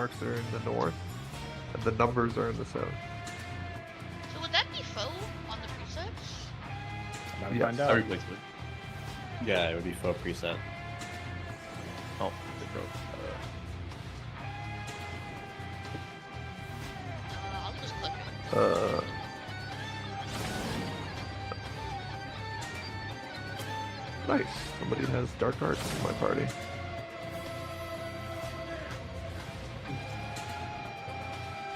marks are in the north, and the numbers are in the south. So would that be faux on the presets? About to Yes. find I out. replaced it. Yeah, it would be faux preset. Oh, they broke. I'll just click it. Nice. Somebody has dark arts in my party.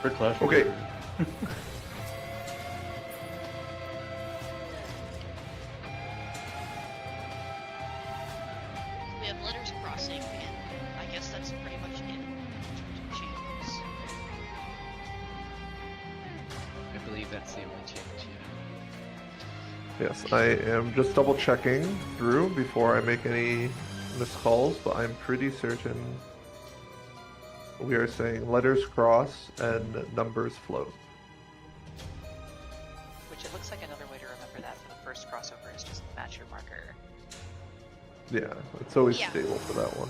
For Clash. Okay. We have letters crossing, and I guess that's pretty much it in terms of changes. I believe that's the only change, yeah. Yes, I am just double checking through before I make any missed calls, but I'm pretty certain we are saying letters cross and numbers float. Which it looks like another way to remember that for the first crossover is just match your marker. Yeah, it's always Yeah. stable for that one.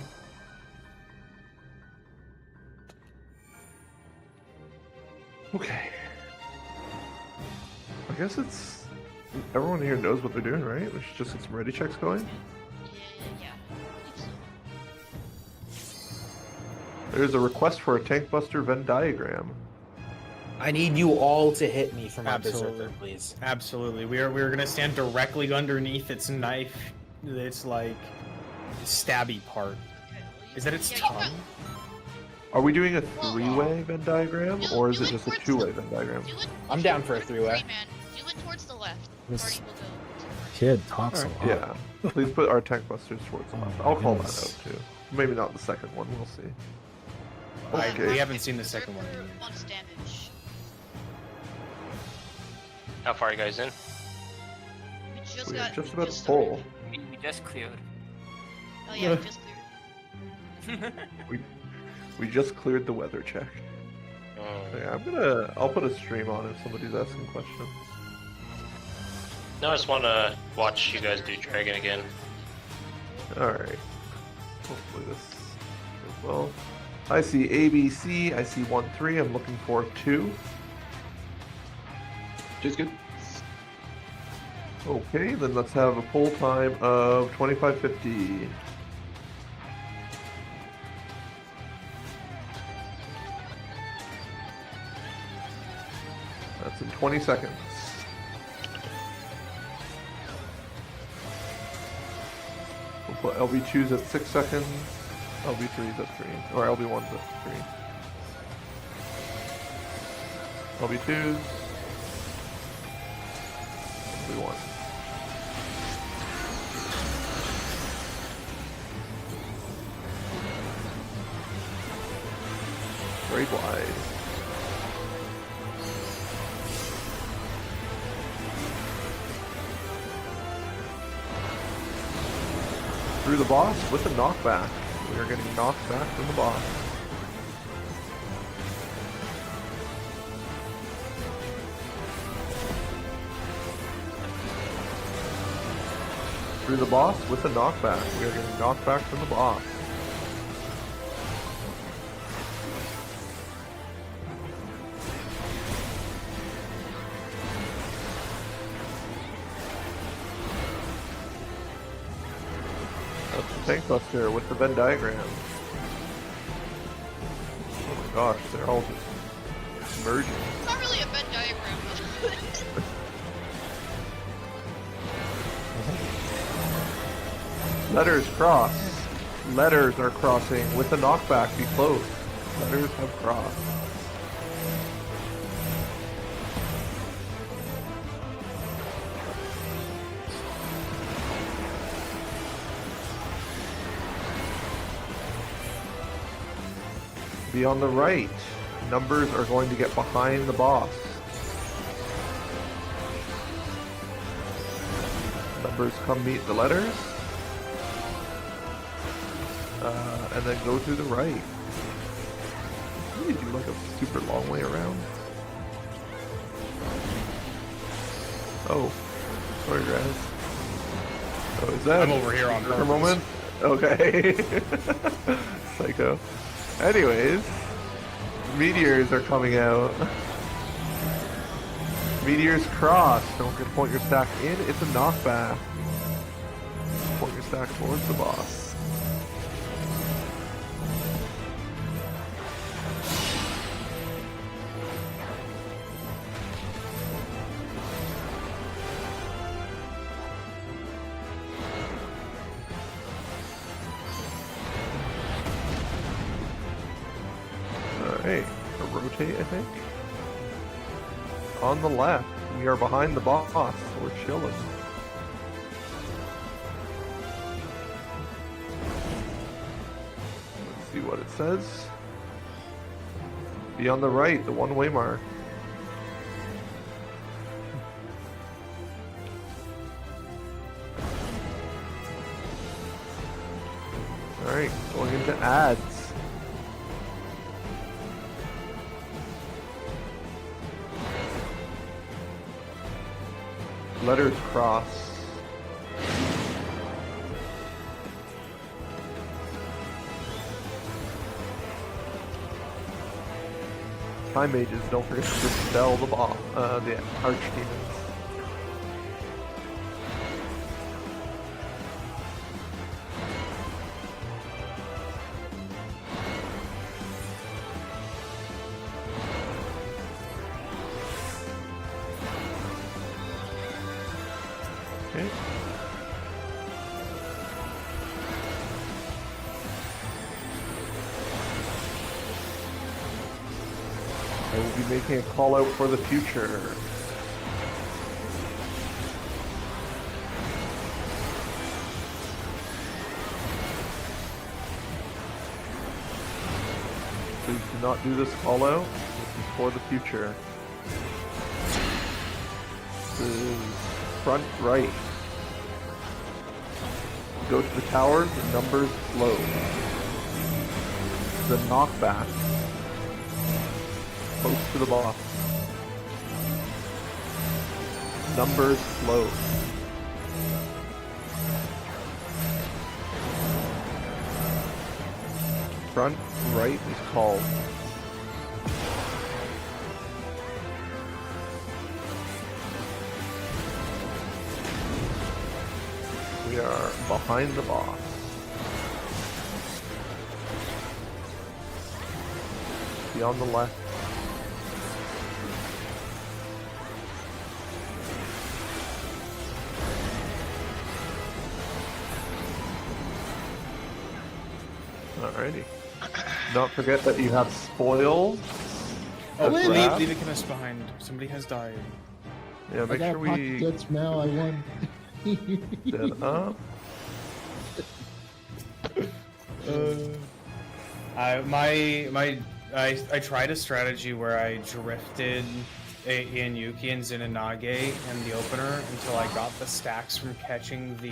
Okay. I guess it's... Everyone here knows what they're doing, right? We should just get some ready checks going. Yeah, I believe so. There's a request for a tank buster Venn diagram. I need you all to hit me for my Absolutely. berserker, please. Absolutely. We're gonna stand directly underneath its knife. Its like stabby part. Is that its Yeah, you tongue? Are we doing a Well, three-way Venn diagram, do- or is do it it just a towards two-way the- Venn diagram? Do it, I'm if down you're for a three-way. Man, do it towards the left. This Party will go to the right. kid talks a lot. Yeah, please put our tank busters towards the Oh left. my I'll call that goodness. out too. Maybe not the second one, we'll see. We Okay. haven't seen the second one. Berserker wants damage. How far are you guys in? We just We're got. just we about to started. pull. We just cleared. Oh yeah, we just cleared. We just cleared the weather check. Yeah, I'll put a stream on if somebody's asking questions. No, I just want to watch you guys do Dragon again. Alright. Hopefully this goes well. I see ABC, I see 1-3, I'm looking for 2. Just good. Okay, then let's have a pull time of 25:50. That's in 20 seconds. We'll put LB2s at 6 seconds, LB3s at 3, or LB1s at 3. LB2s, LB1. Very wide. Through the boss with a knockback. We are getting knocked back from the boss. Through the boss with a knockback. We are getting knocked back from the boss. That's the tank buster with the Venn diagram. Oh my gosh, they're all just merging. It's not really a Venn diagram. Letters cross. Letters are crossing with the knockback. Be close. Letters have crossed. Be on the right. Numbers are going to get behind the boss. Numbers come meet the letters. And then go through the right. Maybe do like a super long way around. Oh, sorry guys. Oh, is that I'm over here on for a purpose. moment? Okay. Psycho. Anyways, Meteors are coming out. Meteors cross. Don't forget to point your stack in. It's a knockback. Point your stack towards the boss. Alright, a rotate, I think. On the left, we are behind the boss. We're chilling. Let's see what it says. Be on the right, the one-way mark. Alright, going into ads. Letters cross. Time mages, don't forget to dispel the archdemons. Okay. I will be making a call out for the future. Please do not do this call out. This is for the future. This is front right. Go to the towers, the numbers flow. The knockback. Close to the boss. Numbers flow. Front right is called. We are behind the boss. Be on the left. Alrighty. Don't forget that you have spoils. Oh, as leave wrath. it us behind. Somebody has died. Yeah, I make got sure pocket we jets now. I won. set up. I tried a strategy where I drifted Ian Yuki and Zinanage in the opener until I got the stacks from catching the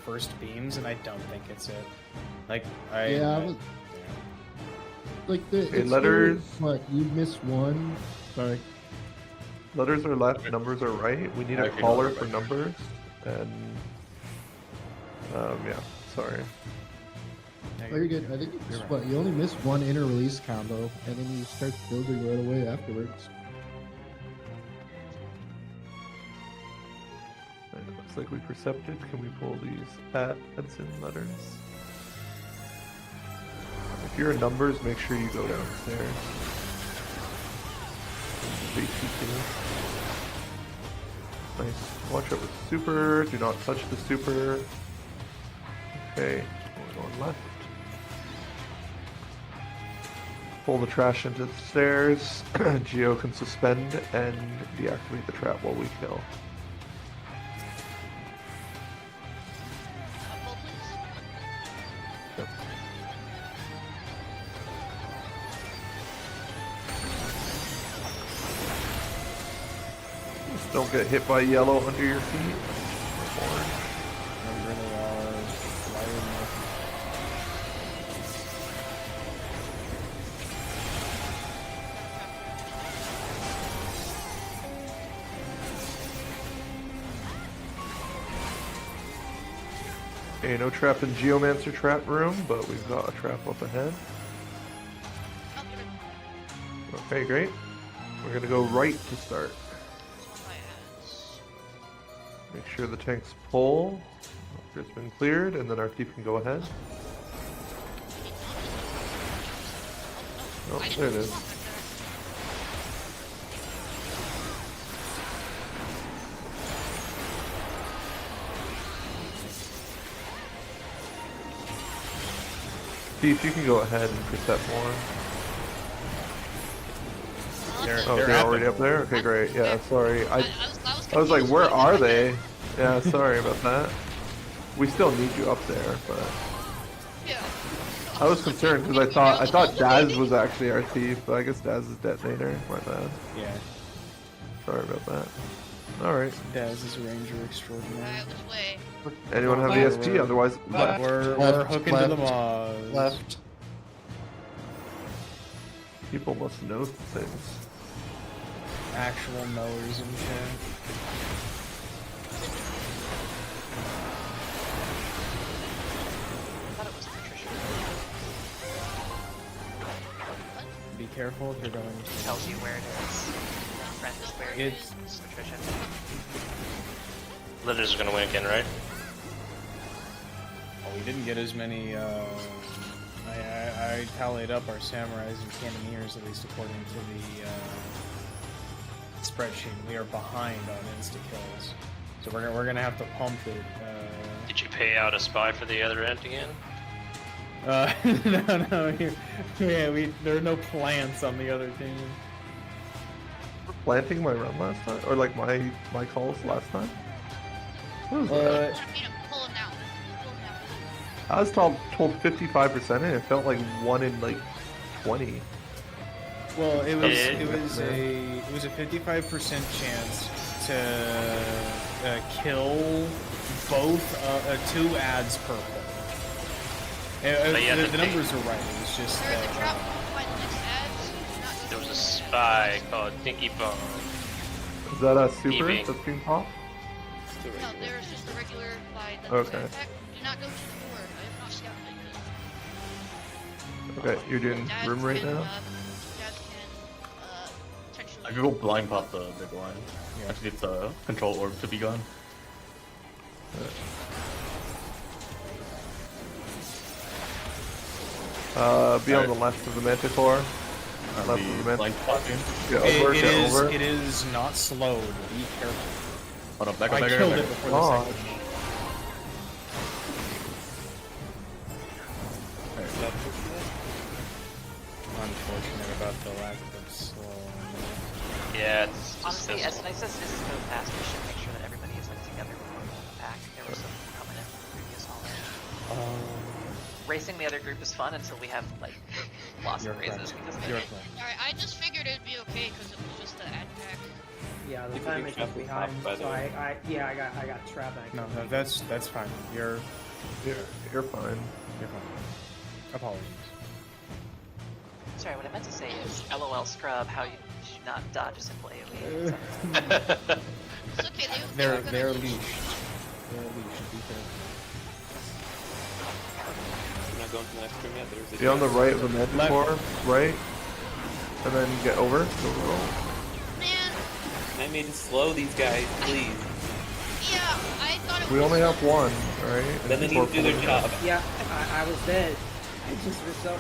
first beams, and I don't think it's it. Like Like the Okay, it's letters. What you missed one? Sorry. Letters are left, numbers are right. We need a Okay, caller no, for numbers. And yeah, sorry. Oh, you're good. I think it's what you only missed one inner release combo, and then you start building right away afterwards. It looks like we percepted. Can we pull these ads in letters? If you're in numbers, make sure you go downstairs. Nice. Watch out with super. Do not touch the super. Okay, we're going left. Pull the trash into the stairs. Geo can suspend and deactivate the trap while we kill. Pull, please. Yep. Just don't get hit by yellow under your feet. Orange. Okay, no trap in Geomancer trap room, but we've got a trap up ahead. Okay. Okay, great. We're gonna go right to start. My ass. Make sure the tanks pull. After it's been cleared, and then our thief can go ahead. Oh, there it is. Thief, you can go ahead and precept more. Oh, they're already up there? Okay, great. Yeah, sorry. I was like, where are they? Yeah, sorry about that. We still need you up there, but Yeah. I was concerned because I thought Daz was actually our thief, but I guess Daz is detonator. My bad. Yeah, Sorry about that. All right. Daz is Ranger Extraordinary. Alright, which way? Anyone have ESP? Otherwise, left. We're Left, hooking to the left, Moz. Left. People must know things. Actual knowers and shit. I thought it was Patricia. Be careful if you're going It to. tells you where it is. Friend is where it It's- is. It's Patricia. Litters are gonna win again, right? Oh, we didn't get as many. I tallied up our samurais and cannoneers, at least according to the spreadsheet. We are behind on insta kills, so we're gonna have to pump it. Did you pay out a spy for the other end again? No, there are no plants on the other team. Planting my run last time, or like my calls last time. What was that? I mean, pull him down. Pull him down. I was told 55%, and it felt like 1 in like 20. Well, it Yeah. was a 55% chance to kill both 2 ads per pull. yeah, The numbers are right. It was just There are the that. trap by the next ads. Do not go There was to a the- spy called Dinky Bomb. Is that a super Maybe. that's being popped? No, there's just a regular by the Okay. attack. Do not go to the door. I have not scouted like this. Okay, you're doing Daz room right can, now? Daz can, potentially... I could go blind pop the big line. Yeah. Actually, it's a control orb to be gone. Be on the left of the Manticore. I'll Left be of the Manticore. blind popping. Get over, It get is. over. It is not slowed. Be careful. Hold on, back I up, back killed up, it back up. before the Oh. second. Unfortunate about the lack of slow. Yeah, it's just Honestly, this as nice as this is go fast, we should make sure that everybody is like together before we go back. There was some coming in from the previous haul. Racing the other group is fun until we have like lots Your of races friend. because Your they friend. Alright, I just figured it'd be okay because it was just the ad pack. Yeah, the You could time be is trapped behind, by the so way. I got trapped. And I No, couldn't that's fine. You're You're fine. fine. Apologies. Sorry, what I meant to say is LOL scrub how you should not dodge a simple AoE. It's okay, They're gonna leashed. leash. They're leashed. Be careful. I'm not going to the next room yet. There's a Be on the right of the Manticore, right? And then get over. Go roll. Man, I made to slow these guys, please. yeah, I thought it We was... only have one, right? Then they need to do their job. Yeah, I was dead. I just reset.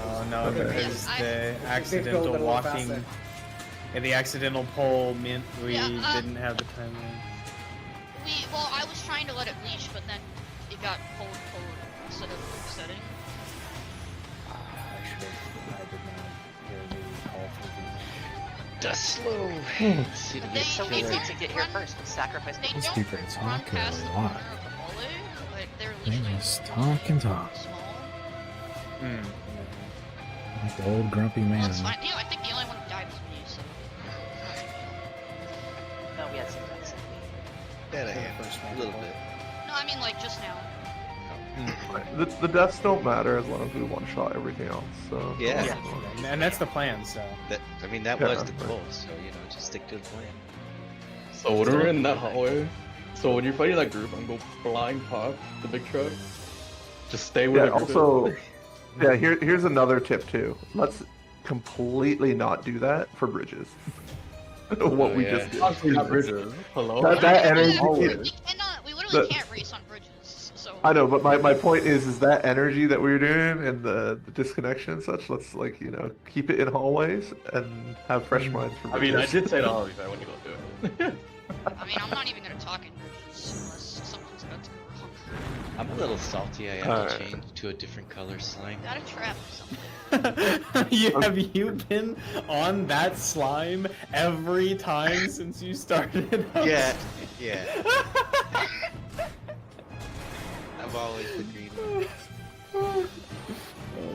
Oh no, Okay. because I- the Go a accidental little walking faster. and the accidental pull meant we Yeah, didn't have the time. Well, I was trying to let it leash, but then it got pulled instead of setting. I did not hear the call for That's slow. It's so They easy don't to get here run- first and sacrifice They the don't people run talk past a the lot. corner of the hallway, like they're They literally just talk and talk. small. the. Like the old grumpy Well, man. it's fine. You know, I think the only one who died was me, so... No, we had some guys. A little bit. No, I mean, like, just now. The deaths don't matter as long as we one-shot everything else, so... Yeah. And that's the plan. So That Yeah, was the right. goal. So just stick to the plan. So when we're in that hallway, so when you're fighting that group, I'm go blind pop the big truck. Just stay where Yeah, the group also, is. Yeah, here's another tip too. Let's completely not do that for bridges. What we just did. Obviously not bridges. Hello. That We energy. cannot. We literally the- can't race on bridges. So. I know, but my point is that energy that we were doing and the disconnection and such. Let's keep it in hallways and have fresh minds for I bridges. mean, I did say to all of you that I wouldn't go do it. I mean, I'm not even gonna talk in bridges unless something's about to go wrong. I'm a little salty. I have to Alright. change to a different color slime. Got a trap or something. Have you been on that slime every time since you started? Yeah, yeah. I'm always the green one. It's, Oh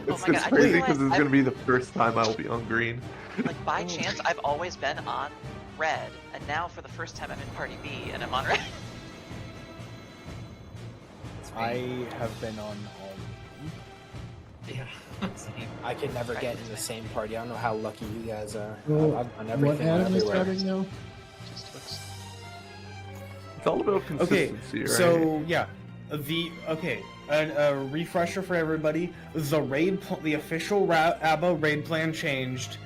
my it's God, I crazy just because realized it's gonna be the first time I will be on green. Like by chance, I've always been on red, and now for the first time I'm in Party B and I'm on red. I have been on all. Yeah. I can never get in the same party. I don't know how lucky you guys are. Well, I've done what everything Adam is everywhere. having now? It's all about Okay, consistency, right? so yeah, a refresher for everybody. The official ABBA raid plan changed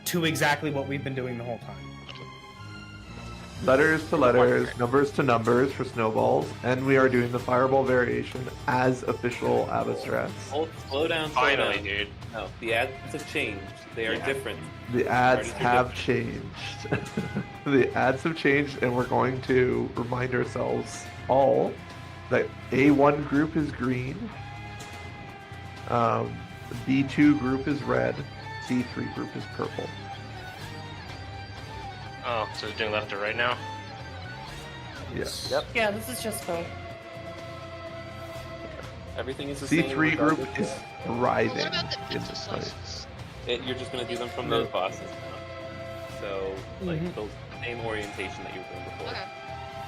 to exactly what we've been doing the whole time. Letters to letters, numbers to numbers for snowballs, and we are doing the fireball variation as official ABBA strats. Slow down. Finally, dude. No, the ads have changed. They are different. The ads Already have changed. The ads have changed, and we're going to remind ourselves all that A1 group is green, B2 group is red, C3 group is purple. Oh, so it's doing left to right now? Yes. Yep. Yeah, this is just fun. Everything is the same. C3 group regardless is of- thriving What about the in pizza this fight. slices? You're just gonna do them from those bosses now. So, like, the same orientation that you were doing before. Okay.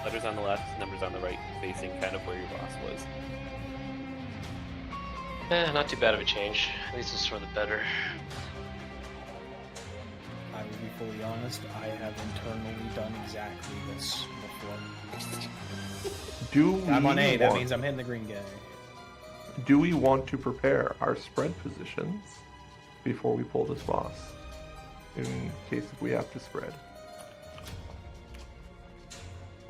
Letters on the left, numbers on the right, facing kind of where your boss was. Not too bad of a change. At least it's for the better. I will be fully honest. I have internally done exactly this before. I'm on A. That means I'm hitting the green guy. Do we want to prepare our spread positions before we pull this boss? In case if we have to spread.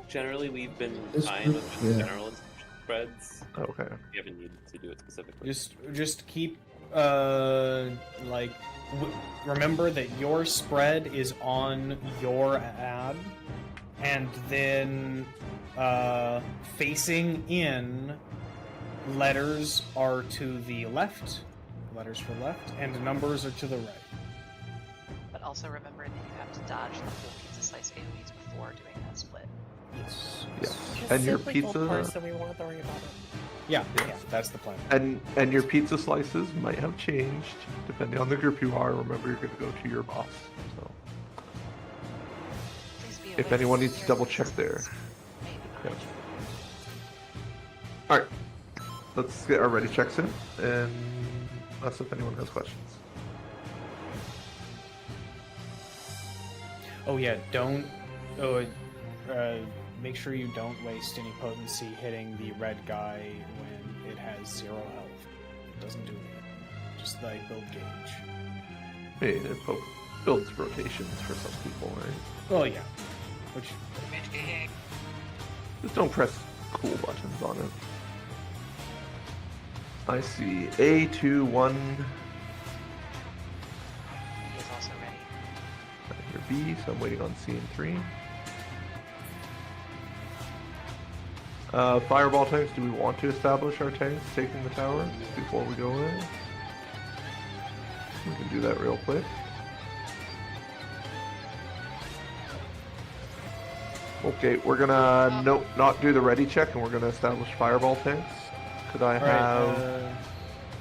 Generally, we've been This fine group- with yeah. general spreads. Okay. We haven't needed to do it specifically. Just keep remember that your spread is on your ad, and then facing in, letters are to the left, letters for left, and numbers are to the right. But also remember that you have to dodge the whole pizza slice AoEs before doing that split. Yes. Yeah. And your pizza we won't worry about it. Yeah, that's the plan. and your pizza slices might have changed depending on the group you are. Remember, you're going to go to your boss. So Please be if aware anyone that needs to your double check there. pieces may be Yeah. behind you. All right, let's get our ready checks in, and ask if anyone has questions. Oh yeah, don't. Make sure you don't waste any potency hitting the red guy when it has 0 health. It doesn't do anything. Just like build gauge. I mean, it builds rotations for some people, right? Oh yeah. Which Just don't press cool buttons on it. I see A21. He is also ready. I hear B, so I'm waiting on C and 3. Fireball tanks, do we want to establish our tanks taking the tower before we go in? We can do that real quick. Okay, we're gonna not do the ready check, and we're gonna establish fireball tanks. Could I have?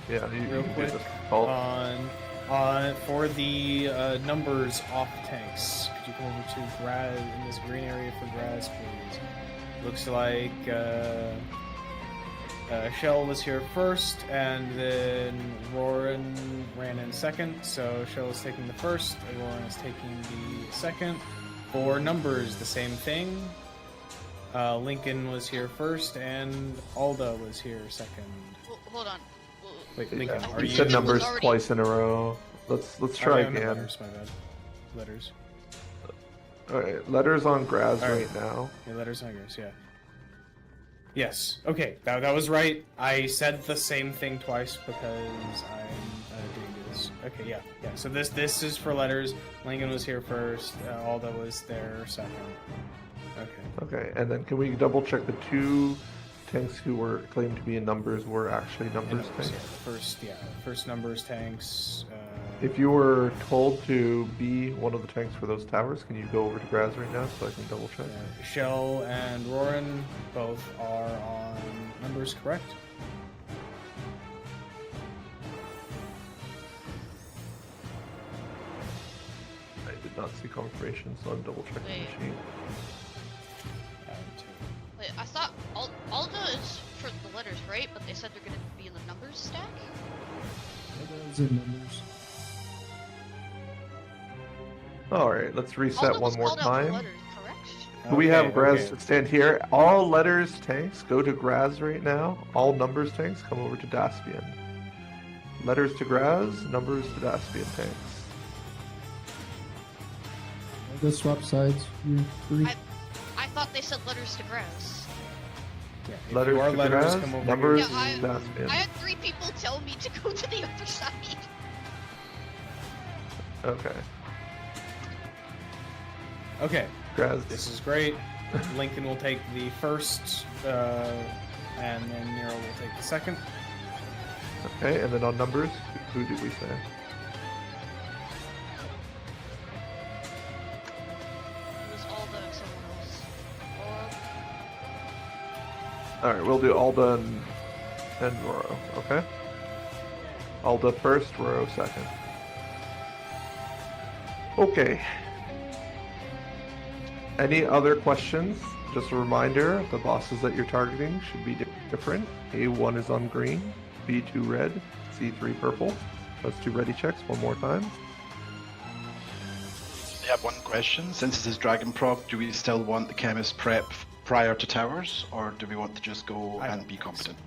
Yeah, you real can quick, do this. Oh, for the numbers off tanks, could you come over to grass in this green area for grass, please? Looks like Shell was here first, and then Roran ran in second. So Shell is taking the first, and Roran is taking the second. For numbers, the same thing. Lincoln was here first, and Alda was here second. Hold on. Wait, Lincoln, Yeah, are you you? said numbers already- twice in a row. Let's Oh, try yeah, no, again. letters, my bad. Letters. Alright, letters on Graz All right. right now. Yeah, letters on yours, yeah. Yes. Okay, that was right. I said the same thing twice because I'm doing this. Okay, yeah. So this is for letters. Lincoln was here first. Alda was there second. Okay. Okay, and then can we double check the two tanks who were claimed to be in numbers were actually numbers tanks? First numbers tanks. If you were told to be one of the tanks for those towers, can you go over to Graz right now so I can double check? Shell and Roran both are on numbers, correct? I did not see confirmation, so I'm double checking the Wait. machine. Wait, I thought Alda is for the letters, right? But they said they're gonna be in the numbers stack? Letters and numbers. Alright, let's reset Alda one was more called out for time. letters, correct? We have Graz okay. stand here. All letters tanks go to Graz right now. All numbers tanks come over to Daspian. Letters to Graz, numbers to Daspian tanks. I'll go swap sides. You're free. I thought they said letters to Graz. Yeah, if Letters you are to letters, Graz, come over numbers here. Yeah, to Daspian. I had 3 people tell me to go to the other side. Okay. Okay, Graz. this is great. Lincoln will take the first, and then Nero will take the second. Okay, and then on numbers, who did we say? It was Alda and someone else. Alright, we'll do Alda and Roro, okay? Alda first, Roro second. Okay. Any other questions? Just a reminder, the bosses that you're targeting should be different. A1 is on green, B2 red, C3 purple. Let's do ready checks one more time. I have one question. Since this is Dragon Prog, do we still want the chemist prep prior to towers, or do we want to just go and be competent?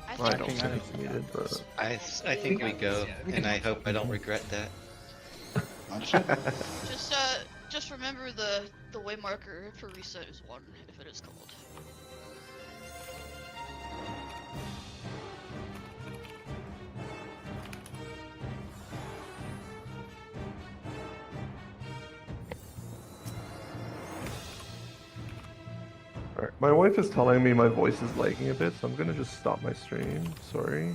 I don't think it's needed, but... I think we go, and I hope I don't regret that. Just remember the way marker for reset is 1 if it is called. Alright, my wife is telling me my voice is lagging a bit, so I'm gonna just stop my stream. Sorry.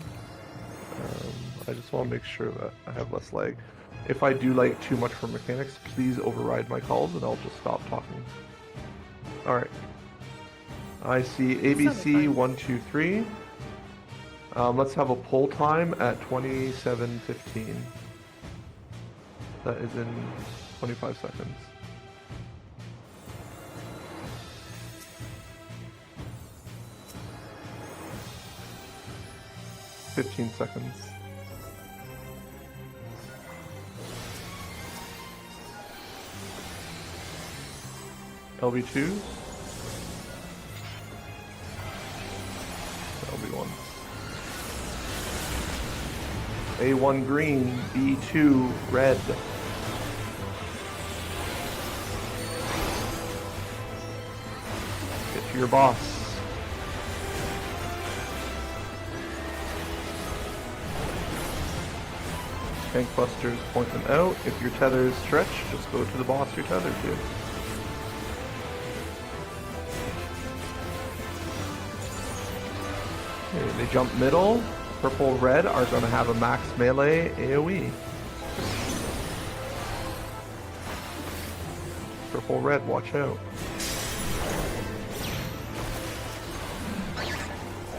I just want to make sure that I have less lag. If I do like too much for mechanics, please override my calls and I'll just stop talking. Alright. I see ABC 1, 2, 3. Let's have a poll time at 27:15. That is in 25 seconds. $15 seconds. LB2. LB1. A1 green, B2 red. Get to your boss. Tank busters point them out. If your tether is stretched, just go to the boss you're tethered to. Okay, they jump middle. Purple, red are going to have a max melee AoE. Purple, red, watch out.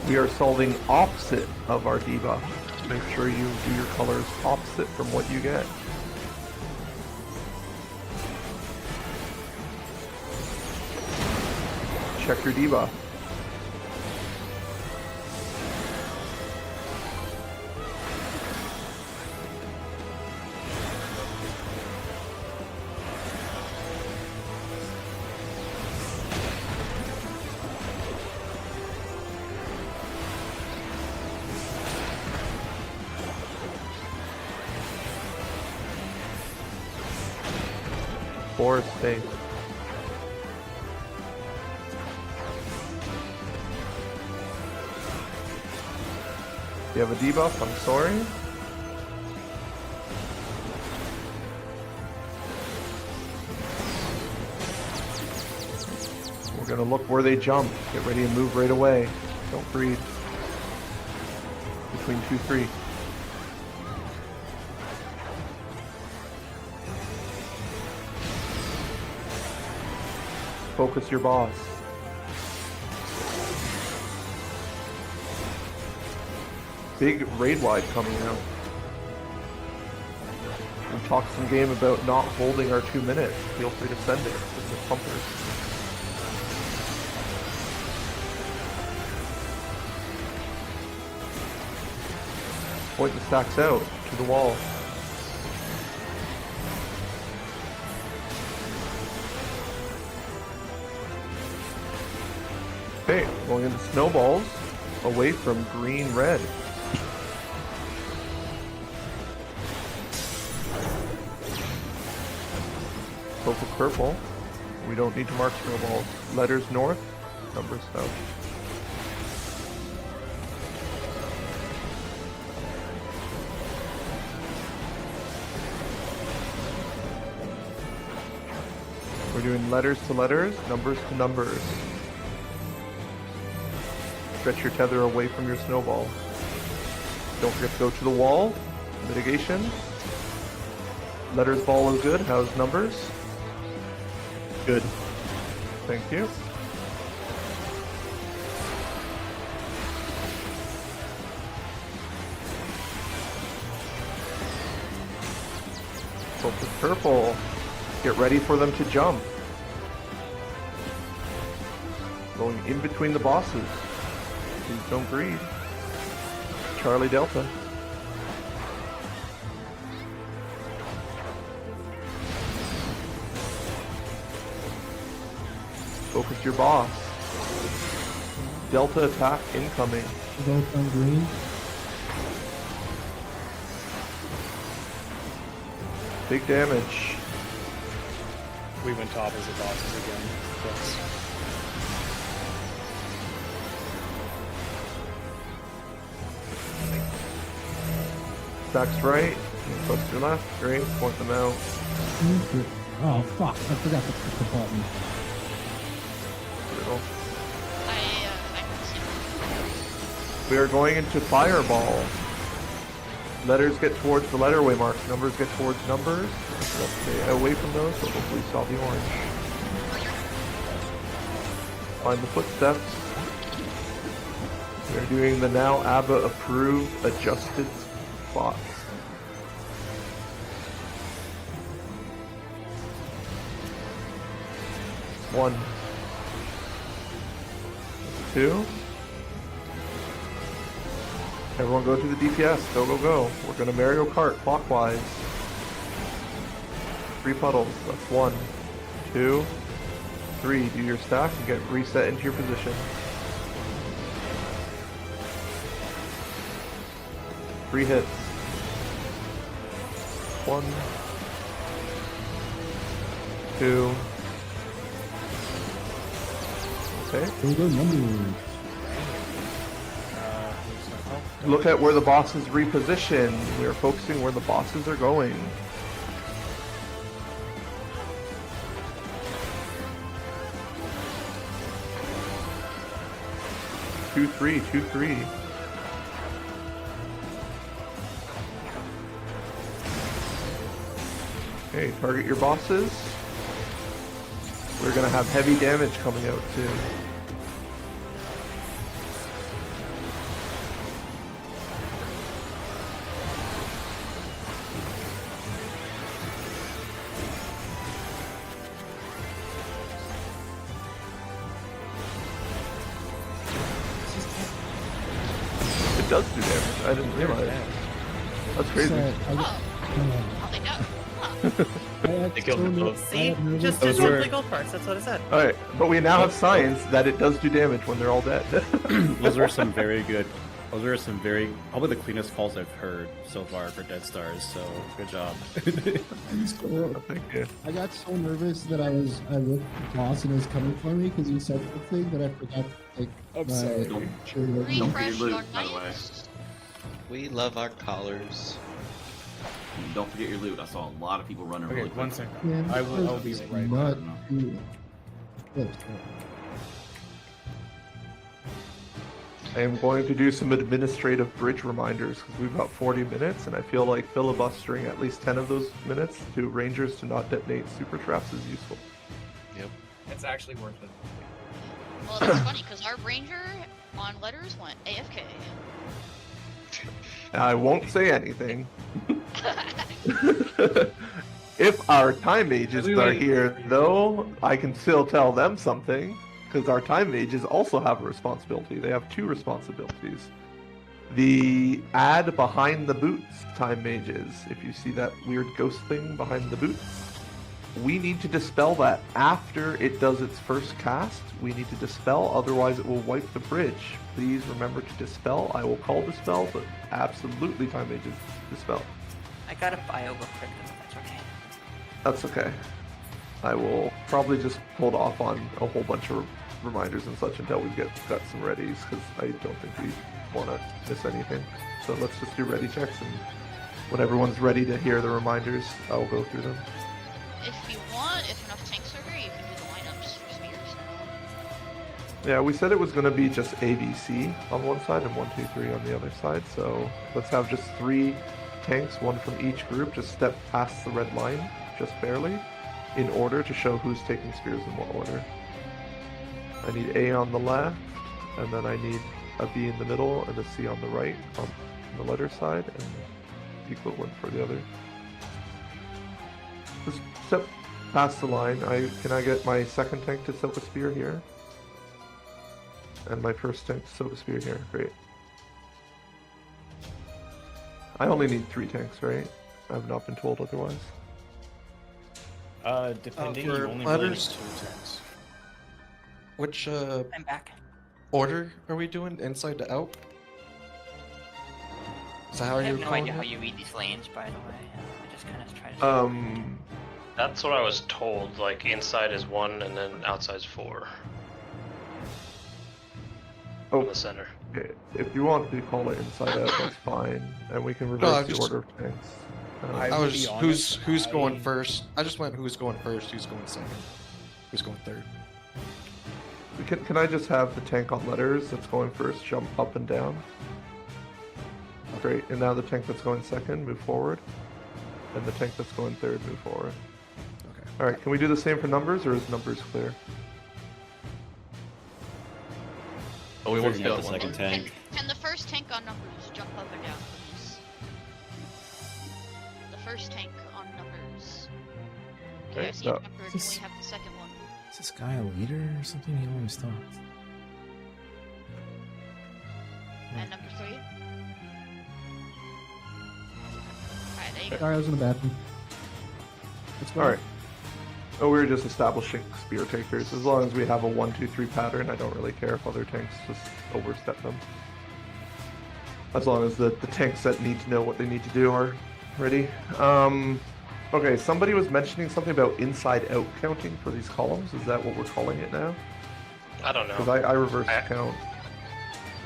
We are solving opposite of our debuff. Make sure you do your colors opposite from what you get. Check your debuff. 4 is safe. You have a debuff, I'm sorry. We're gonna look where they jump. Get ready to move right away. Don't breathe. Between 2-3. Focus your boss. Big raid wide coming out. We talked some game about not holding our 2 minutes. Feel free to send it with the pumpers. Point the stacks out to the wall. Okay, going into snowballs away from green red. Focus purple. We don't need to mark snowballs. Letters north, numbers south. We're doing letters to letters, numbers to numbers. Stretch your tether away from your snowball. Don't forget to go to the wall. Mitigation. Letters follow good. How's numbers? Good. Thank you. Focus purple. Get ready for them to jump. Going in between the bosses. Please don't breathe. Charlie Delta. Focus your boss. Delta attack incoming. Both on green. Big damage. We went top as the bosses again. Yes. Stacks right. Close to your left. Great. Point them out. Oh fuck! I forgot to push the button. Brutal. I can see. We are going into fireball. Letters get towards the letterway marks. Numbers get towards numbers. Let's stay away from those, so hopefully stop the orange. Find the footsteps. We are doing the now ABBA approved adjusted spots. One. 2. Everyone go to the DPS. Go, go, go. We're going to Mario Kart clockwise. 3 puddles. That's 1, 2, 3. Do your stack and get reset into your position. 3 hits. 1, 2. Okay. Here we go, numbers. Look at where the bosses reposition. We are focusing where the bosses are going. Two, 3, 2, 3. Okay, target your bosses. We're gonna have heavy damage coming out too. It does do damage. I didn't realize. That's crazy. They killed them both. See? Just Those one were- the gold parts, that's what I said. Alright, but we now have signs that it does do damage when they're all dead. Those were some very good Those are some probably the cleanest calls I've heard so far for Dead Stars, so good job. Thank you. I got so nervous that I looked at the boss and it was coming for me because he said something that I forgot to take. I'm sorry. Don't Refresh forget your loot, your by the way. knights. We love our collars. And don't forget your loot. I saw a lot of people running Okay, really quick. 1 second. Man, I will be right not back. too- Look, I am going to do some administrative bridge reminders because we've got 40 minutes, and I feel like filibustering at least 10 of those minutes to Rangers to not detonate super traps is useful. It's actually worth it. Well, that's funny because our ranger on letters went AFK. I won't say anything. If our time mages are here, though, I can still tell them something. Because our time mages also have a responsibility. They have 2 responsibilities. The add behind the boots time mages, if you see that weird ghost thing behind the boots, we need to dispel that after it does its first cast. We need to dispel, otherwise it will wipe the bridge. Please remember to dispel. I will call dispel, but absolutely time mages dispel. I got a bio real quick, though, that's okay. That's okay. I will probably just hold off on a whole bunch of reminders and such until we got some readies, because I don't think we want to miss anything. So let's just do ready checks, and when everyone's ready to hear the reminders, I'll go through them. If you want, if enough tanks are here, you can do the lineups for spears now. Yeah, we said it was going to be just ABC on one side and 1, 2, 3 on the other side, so let's have just 3 tanks, 1 from each group, just step past the red line, just barely, in order to show who's taking spears in what order. I need A on the left, and then I need a B in the middle, and a C on the right on the letter side, and the equivalent for the other. Just step past the line. Can I get my second tank to soak a spear here? And my first tank to soak a spear here. Great. I only need 3 tanks, right? I've not been told otherwise. Depending, for you only letters? really need 2 tanks. Which I'm back. order are we doing? Inside to out? Is that how I you have were no calling idea how it? you read these lanes, by the way. I just kind of try to. That's what I was told. Like inside is 1, and then outside is 4. Oh, In the center. okay. If you want to call it inside out, that's fine, and we can No, reverse I the just- order of tanks. I would be honest, who's going I- first? I just went who's going first, who's going second, who's going third. Can I just have the tank on letters that's going first jump up and down? Great, and now the tank that's going second, move forward. And the tank that's going third, move forward. Okay. Alright, can we do the same for numbers, or is numbers clear? Oh, we won't Figuring get out the one. second tank. Can the first tank on numbers jump up and down, please? The first tank on numbers. Okay, I Okay, see a so- number. Can we have the second one? Is this guy a leader or something? He always talks. And number 3? Alright, there you go. Sorry, I was in the bathroom. Let's go. Alright. Oh, we were just establishing spear takers. As long as we have a 1, 2, 3 pattern, I don't really care if other tanks just overstep them. As long as the tanks that need to know what they need to do are ready. Okay, somebody was mentioning something about inside-out counting for these columns. Is that what we're calling it now? I don't know. Because I reverse count.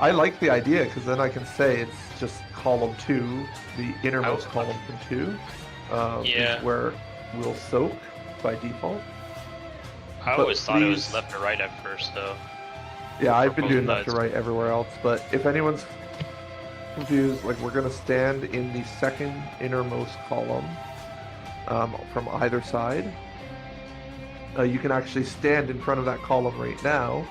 I like the idea, because then I can say it's just column 2, the innermost column from 2, Yeah. is where we'll soak by default. I But always thought it was please- left or right at first, though. Yeah, I've been both doing left to sides. right everywhere else, but if anyone's confused, like we're gonna stand in the second innermost column from either side. You can actually stand in front of that column right now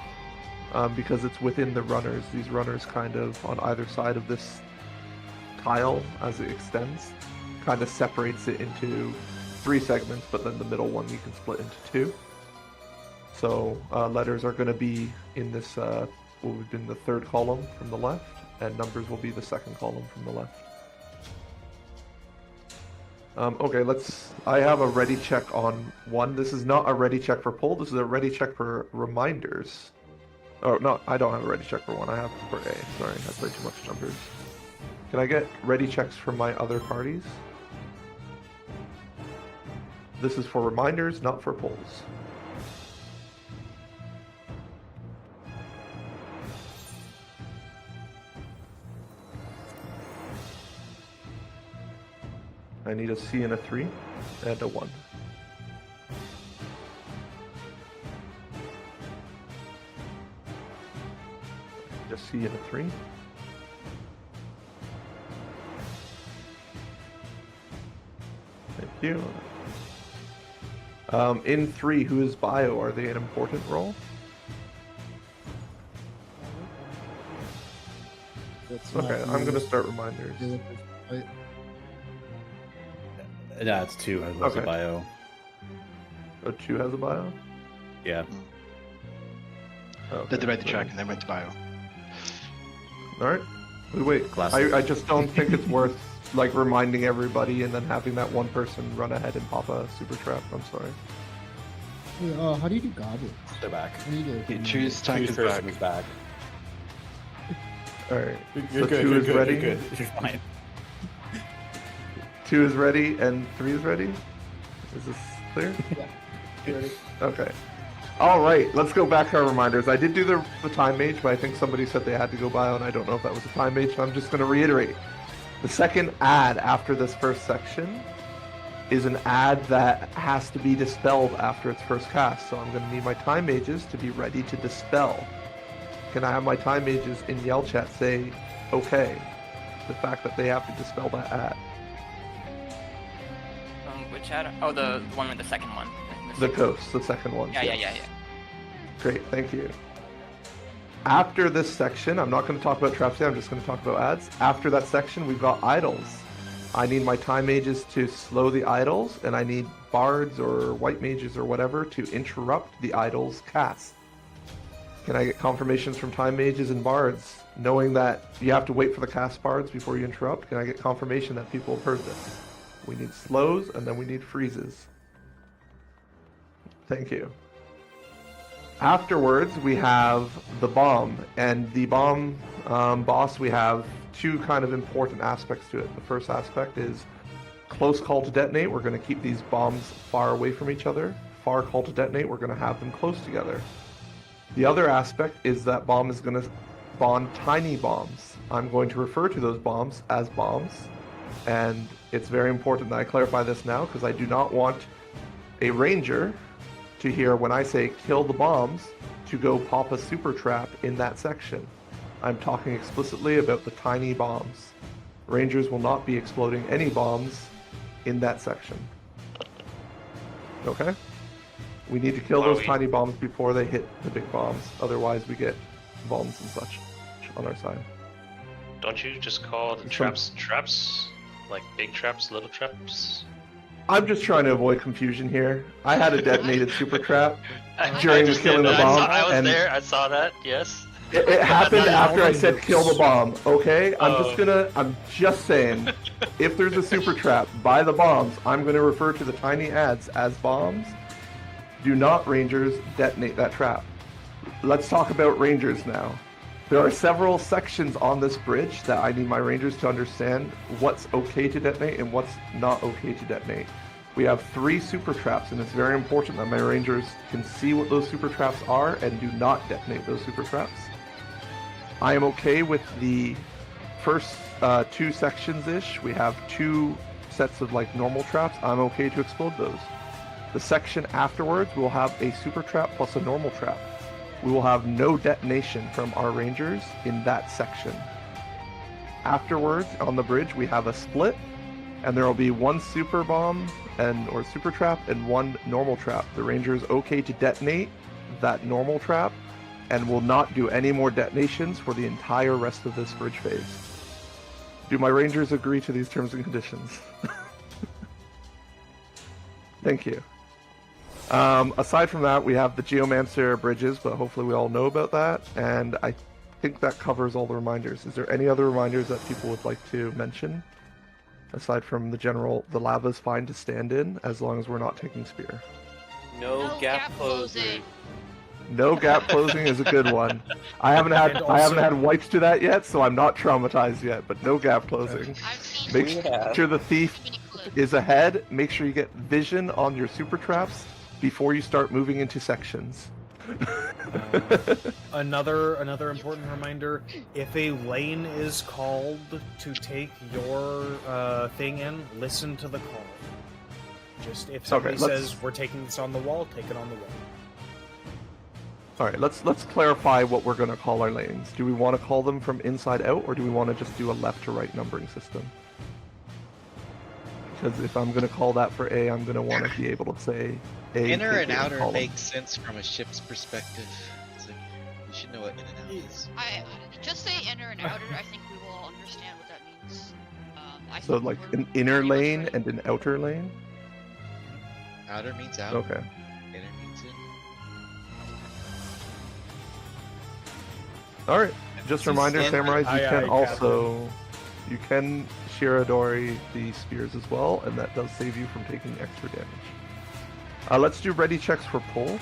because it's within the runners. These runners kind of on either side of this tile as it extends kind of separates it into 3 segments, but then the middle one you can split into 2. So letters are going to be in this, what would be in the 3rd column from the left, and numbers will be the 2nd column from the left. Okay, I have a ready check on 1. This is not a ready check for poll, this is a ready check for reminders. Oh, no, I don't have a ready check for 1. I have for A. Sorry, I played too much jumpers. Can I get ready checks from my other parties? This is for reminders, not for polls. I need a C and a 3, and a 1. A C and a 3. Thank you. In 3, who is bio? Are they an important role? Okay, I'm gonna start reminders. Yeah, it's 2. I was a bio. Oh, 2 has a bio? Yeah. Okay, Did the ready check and then went to bio. Alright. Wait. I just don't think it's worth like reminding everybody and then having that one person run ahead and pop a super trap. I'm sorry. Hey, how do you do goblins? They're back. I need to Choose tank is back. Is back. Alright. You're So good, 2 you're is good, ready. You're good. You're fine. 2 is ready and 3 is ready? Is this clear? Yeah. You ready? Okay. Alright, let's go back to our reminders. I did do the time mage, but I think somebody said they had to go bio, and I don't know if that was a time mage, so I'm just going to reiterate. The second ad after this first section is an ad that has to be dispelled after its first cast, so I'm going to need my time mages to be ready to dispel. Can I have my time mages in yell chat say, okay, the fact that they have to dispel that ad? Which ad? Oh, the one with the second one. The ghost, the second one. Yeah. Great, thank you. After this section, I'm not going to talk about traps today, I'm just going to talk about ads. After that section, we've got idols. I need my time mages to slow the idols, and I need bards or white mages or whatever to interrupt the idols' cast. Can I get confirmations from time mages and bards, knowing that you have to wait for the cast bards before you interrupt? Can I get confirmation that people have heard this? We need slows, and then we need freezes. Thank you. Afterwards, we have the bomb, and the bomb boss, we have 2 kind of important aspects to it. The first aspect is close call to detonate. We're going to keep these bombs far away from each other. Far call to detonate, we're going to have them close together. The other aspect is that bomb is going to spawn tiny bombs. I'm going to refer to those bombs as bombs, and it's very important that I clarify this now, because I do not want a ranger to hear when I say kill the bombs to go pop a super trap in that section. I'm talking explicitly about the tiny bombs. Rangers will not be exploding any bombs in that section. Okay? We need to kill those tiny bombs before they hit the big bombs, otherwise we get bombs and such on our side. Don't you just call the traps traps? Like big traps, little traps? I'm just trying to avoid confusion here. I had a detonated super trap during killing the bomb. I was and there, I saw that, yes. It happened after I said kill the bomb, okay? I'm just saying, if there's a super trap by the bombs, I'm gonna refer to the tiny ads as bombs. Do not, Rangers, detonate that trap. Let's talk about Rangers now. There are several sections on this bridge that I need my Rangers to understand what's okay to detonate and what's not okay to detonate. We have 3 super traps, and it's very important that my Rangers can see what those super traps are and do not detonate those super traps. I am okay with the first 2 sections-ish. We have 2 sets of like normal traps. I'm okay to explode those. The section afterwards will have a super trap plus a normal trap. We will have no detonation from our Rangers in that section. Afterwards, on the bridge, we have a split, and there will be 1 super bomb or super trap and 1 normal trap. The Ranger is okay to detonate that normal trap and will not do any more detonations for the entire rest of this bridge phase. Do my Rangers agree to these terms and conditions? Thank you. Aside from that, we have the Geomancer bridges, but hopefully we all know about that, and I think that covers all the reminders. Is there any other reminders that people would like to mention? Aside from the general, the lava's fine to stand in, as long as we're not taking spear. No gap closing. No gap closing is a good one. I haven't had wipes to that yet, so I'm not traumatized yet. But no gap closing. Make sure the thief is ahead. Make sure you get vision on your super traps before you start moving into sections. Another important reminder: if a lane is called to take your thing in, listen to the call. Just if somebody says we're taking this on the wall, take it on the wall. All right, let's clarify what we're going to call our lanes. Do we want to call them from inside out, or do we want to just do a left to right numbering system? Because if I'm going to call that for A, I'm going to want to be able to say A. Inner and outer makes sense from a ship's perspective. It's like, you should know what in and out is. I just say inner and outer. I think we will all understand what that means. So like an inner lane and an outer lane? Outer means out. Okay. Inner means in. Alright, just a reminder, samurais, you can Shiradori the spears as well, and that does save you from taking extra damage. Let's do ready checks for pull.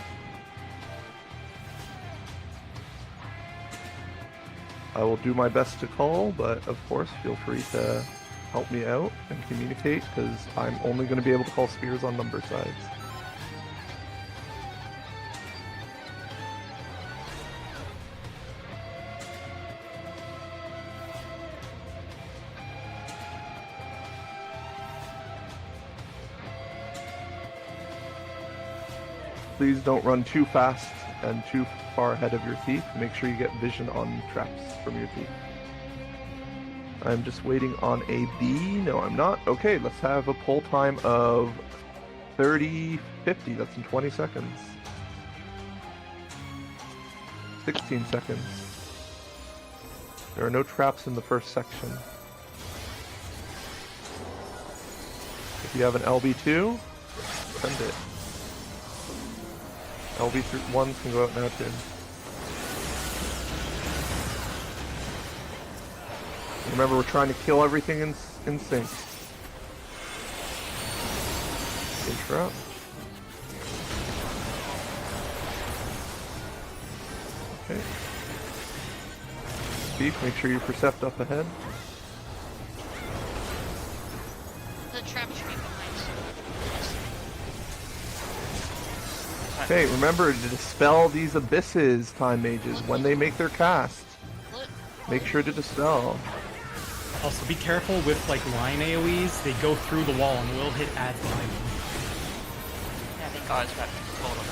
I will do my best to call, but of course feel free to help me out and communicate, because I'm only going to be able to call spears on number sides. Please don't run too fast and too far ahead of your thief. Make sure you get vision on traps from your thief. I'm just waiting on a B. No, I'm not. Okay, let's have a pull time of 30-50. That's in 20 seconds. 16 seconds. There are no traps in the first section. If you have an LB2, send it. LB1s can go out now too. Remember, we're trying to kill everything in sync. Interrupt. Okay. Thief, make sure you percept up ahead. The trap should be behind. Okay, remember to dispel these abysses, time mages, when they make their cast. Make sure to dispel. Also, be careful with like line AoEs. They go through the wall and will hit ads behind them. Yeah, I think God's got total.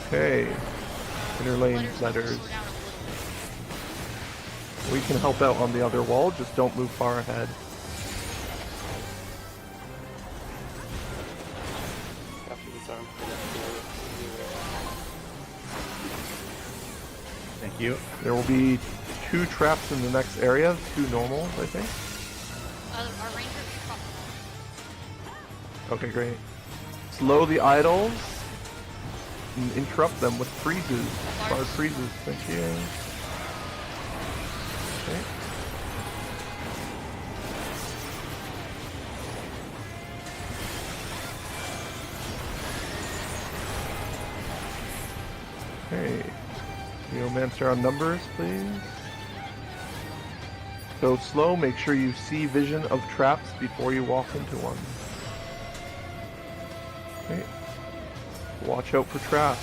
Okay. Inner lane letters. We can help out on the other wall, just don't move far ahead. Thank you. There will be 2 traps in the next area, 2 normals, I think. Our ranger. Okay, great. Slow the idols and interrupt them with freezes. Large freezes, thank you. Okay. Okay. Neomancer on numbers, please. Go slow, make sure you see vision of traps before you walk into one. Okay. Watch out for traps.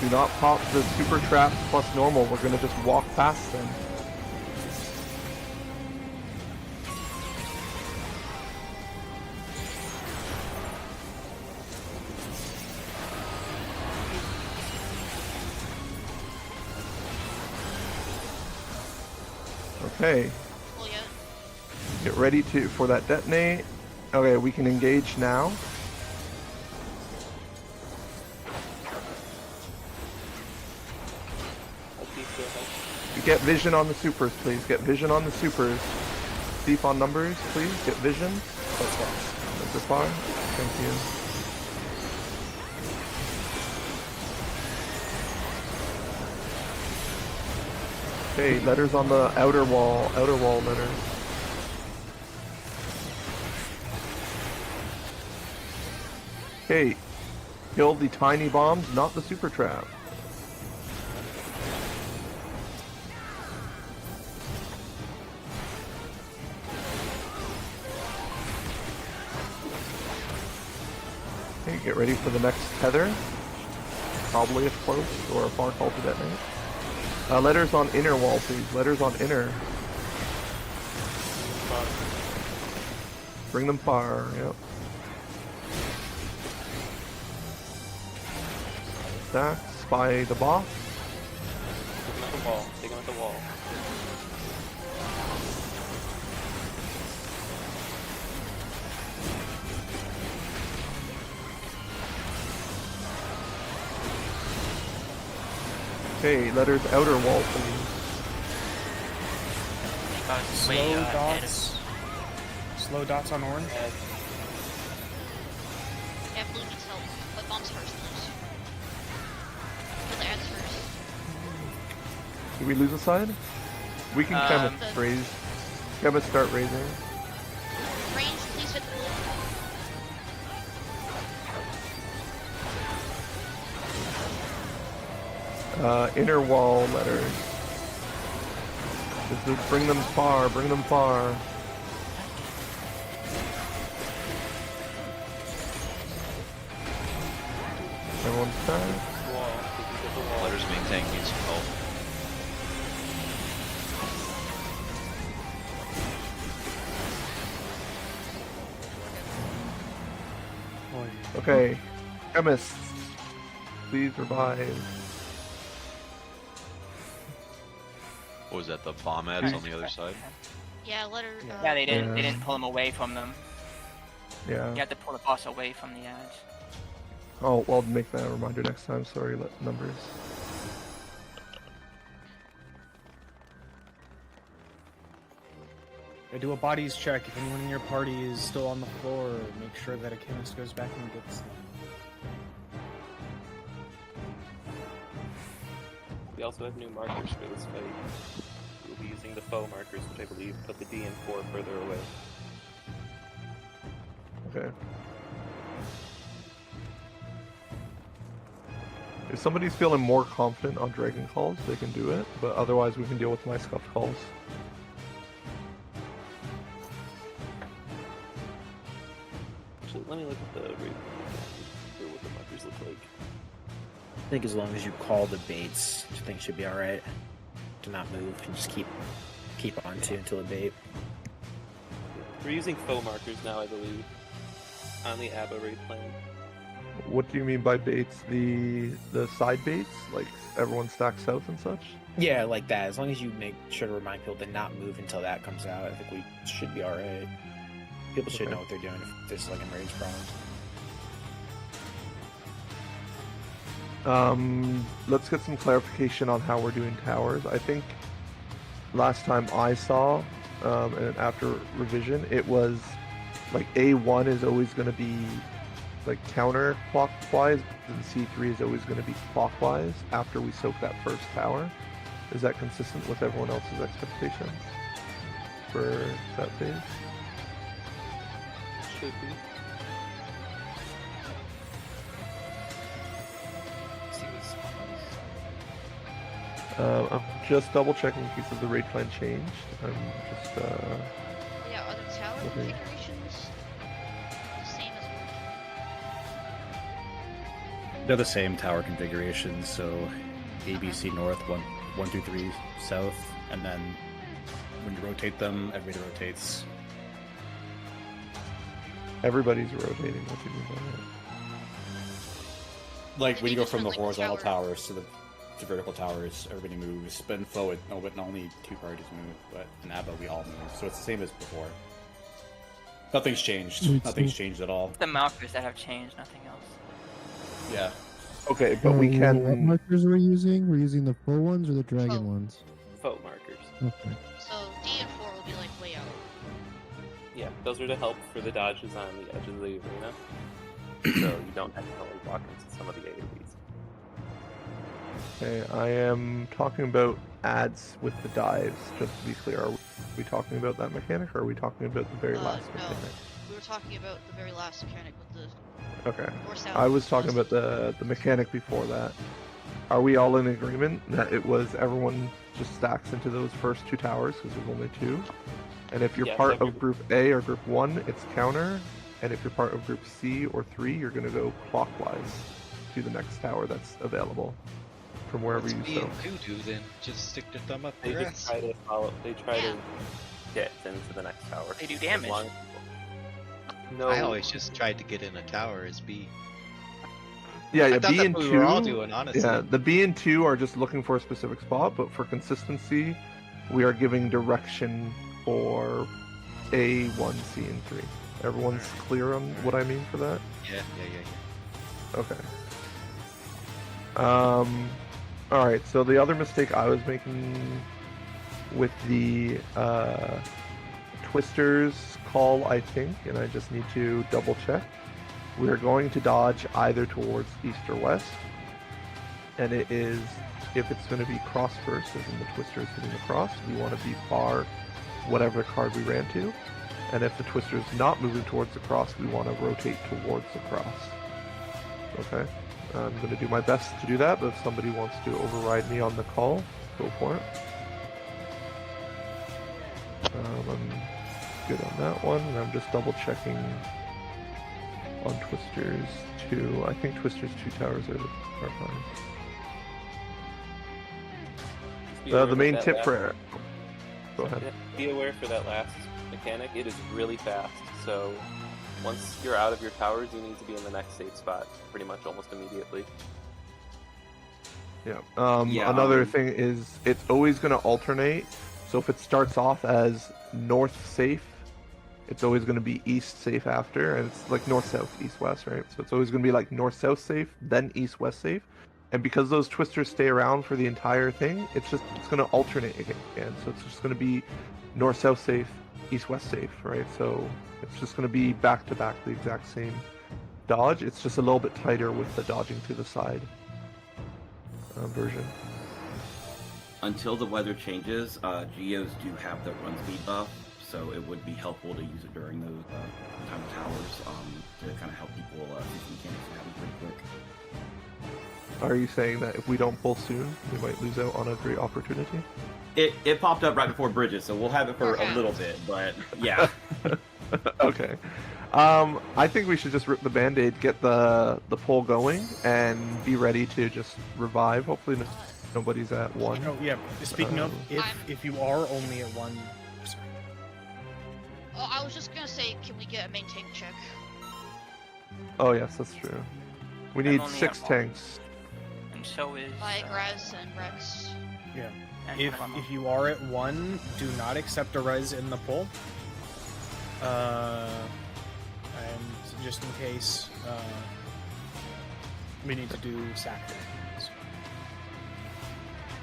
Do not pop the super traps plus normal, we're gonna just walk past them. Okay. Get ready for that detonate. Okay, we can engage now. Get vision on the supers, please. Get vision on the supers. Thief on numbers, please. Get vision. That's fine. Thank you. Okay, letters on the outer wall letters. Okay, kill the tiny bombs, not the super trap. Okay, get ready for the next tether. Probably a close or a far call to detonate. Letters on inner wall, please. Letters on inner. Bring them far, yep. Stack, spy the boss. Take him at the wall. Take him at the wall. Okay, letters outer wall, please. Slow dots. Slow dots on orange. Yeah, blue needs help. But bombs first, please. For the ads first. Did we lose a side? We can chemist raise. Chemist start raising. Range, please hit the blue. Inner wall letters. This is bring them far, bring them far. Everyone's fast. Letters being tanked needs some help. Okay, chemists, please revive. What was that, the bomb ads on the other side? Yeah, letter. Yeah, they didn't pull him away from them. Yeah. You have to pull the boss away from the edge. Oh, well, make that a reminder next time. Sorry, numbers. Do a bodies check. If anyone in your party is still on the floor, make sure that a chemist goes back and gets them. We also have new markers for this fight. We'll be using the foe markers, which I believe put the D and 4 further away. Okay. If somebody's feeling more confident on Dragon Calls, they can do it, but otherwise we can deal with my Scuffed Calls. Actually, let me look at the rate for what the markers look like. I think as long as you call the baits, I think should be alright. To not move and just keep on to until it bait. We're using foe markers now, I believe, on the ABBA raid plan. What do you mean by baits? The side baits? Like everyone stacks south and such? Yeah, like that. As long as you make sure to remind people to not move until that comes out, I think we should be alright. People should know what they're doing if there's like enraged problems. Let's get some clarification on how we're doing towers. I think last time I saw, and after revision, it was like A1 is always going to be like counterclockwise, and C3 is always going to be clockwise after we soak that first tower. Is that consistent with everyone else's expectations for that phase? Should be. I'm just double checking in case of the raid plan changed. I'm just Yeah, are the tower looking. configurations the same as They're the same tower configurations, so ABC North, 1, 2, 3 South, and then when you rotate them, everybody rotates. Everybody's rotating. What do you mean by that? Like when you go from the horizontal towers to the vertical towers, everybody moves. But in Foe, but only two parties move. But in ABBA, we all move, so it's the same as before. Nothing's changed. Nothing's changed at all. The markers that have changed, nothing else. Yeah. Okay, but we can. What markers are we using? We're using the full ones or the dragon ones? Foe markers. Okay. So D and 4 will be like way out. Yeah, those are to help for the dodges on the edge of the arena, so you don't accidentally walk into some of the AoEs. Okay, I am talking about adds with the dives, just to be clear, are we talking about that mechanic, or are we talking about the very last No. mechanic? We were talking about the very last mechanic with the Okay. north-south. I was talking about the mechanic before that. Are we all in agreement that it was everyone just stacks into those first 2 towers, because there's only 2? And if you're Yes, part of Group A or Group 1, it's counter. And if you're part of Group C or 3, you're going to go clockwise to the next tower that's available from wherever What's you B sow. and 2 do then? Just stick their thumb up They their just ass. try to follow. They try to get into the next tower. They do As damage. long- No. I always just tried to get in a tower as B. Yeah, I yeah, thought B that's and what 2. we were all doing, honestly. Yeah, the B and 2 are just looking for a specific spot, but for consistency, we are giving direction for A, 1, C, and 3. Everyone's clear on what I mean for that? Yeah. Okay. Alright, so the other mistake I was making with the Twisters call, I think, and I just need to double check. We are going to dodge either towards east or west. And it is, if it's going to be cross first, as in the Twister is hitting the cross, we want to be far whatever card we ran to. And if the Twister is not moving towards the cross, we want to rotate towards the cross. Okay? I'm going to do my best to do that, but if somebody wants to override me on the call, go for it. I'm good on that one, and I'm just double checking on Twisters 2. I think Twisters 2 towers are fine. Be aware The main that tip last- for... Go ahead. Be aware for that last mechanic, it is really fast. So once you're out of your towers, you need to be in the next safe spot pretty much almost immediately. Yeah. Another thing is it's always going to alternate. So if it starts off as north safe, it's always going to be east safe after, and it's like north south east west, right? So it's always going to be like north south safe, then east west safe. And because those twisters stay around for the entire thing, it's going to alternate again. So it's just going to be north south safe, east west safe, right? So it's just going to be back to back the exact same dodge. It's just a little bit tighter with the dodging to the side version. Until the weather changes, Geos do have the run speed buff, so it would be helpful to use it during those time of towers to kind of help people see some mechanics that happen pretty quick. Are you saying that if we don't pull soon, we might lose out on a great opportunity? It popped up right before Bridges, so we'll have it for a little bit, but yeah. Okay. I think we should just rip the band-aid, get the pull going, and be ready to just revive. Hopefully nobody's at 1. Oh yeah. Speaking of, if you are only at 1, sorry. Oh, I was just gonna say, can we get a main tank check? Oh yes, that's true. We I'm need only 6 at tanks. And so is. Like Raz and Rex. Yeah. And If you are at 1, do not accept a res in the pull. And just in case we need to do sack.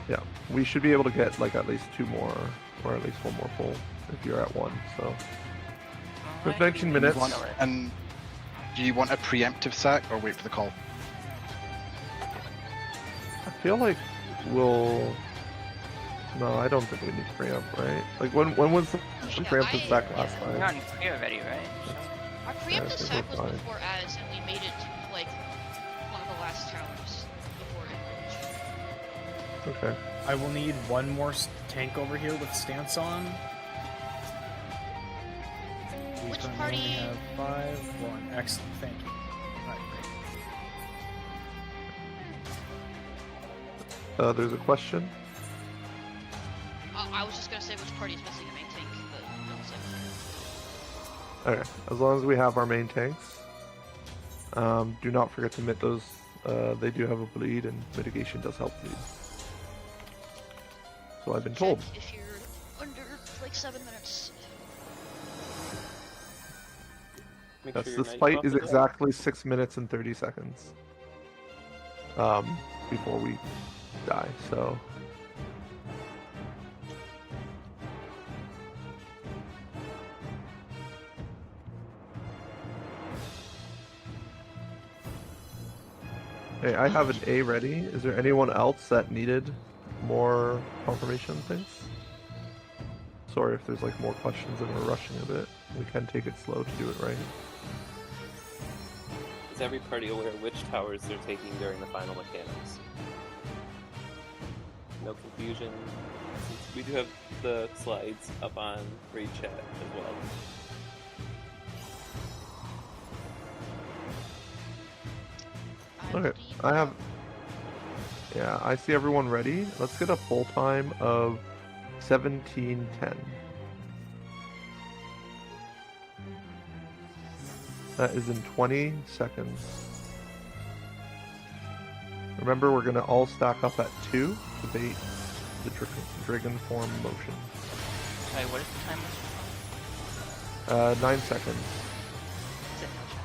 Yeah, we should be able to get like at least 2 more, or at least 1 more pull if you're at 1. So, with 19 minutes. And do you want a preemptive sack or wait for the call? I feel like we'll. No, I don't think we need preempt, right? Like when was the preemptive sack last We're time? on clear already, right? Our I preemptive think sack we're was fine. before Az, and we made it to like one of the last towers before it. Okay. I will need 1 more tank over here with stance on. We Which currently party? only have 5. 1. Excellent, thank you. Alright, great. There's a question. I was just gonna say which party's missing a main tank, but don't say. Okay, as long as we have our main tanks. Do not forget to mit those. They do have a bleed, and mitigation does help bleed. So I've been told. If you're under like 7 minutes. Yes, this fight is exactly 6 minutes and 30 seconds. Before we die, so. Hey, I have an A ready. Is there anyone else that needed more confirmation things? Sorry if there's like more questions and we're rushing a bit. We can take it slow to do it right. Is every party aware which towers they're taking during the final mechanics? No confusion. We do have the slides up on Raid Chat as well. Okay, I have... Yeah, I see everyone ready. Let's get a full time of 17:10. That is in 20 seconds. Remember, we're going to all stack up at 2 to bait the dragon form motion. Sorry, what is the time? 9 seconds. Sit in chat.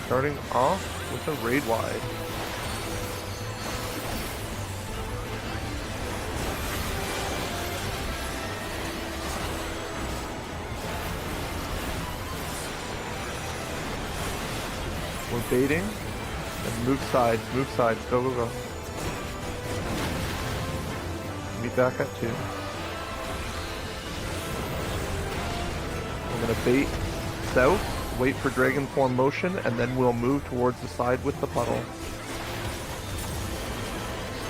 Starting off with a raid wide. We're baiting and move sides, go, go, go. Meet back at 2. We're gonna bait south. Wait for dragon form motion, and then we'll move towards the side with the puddle.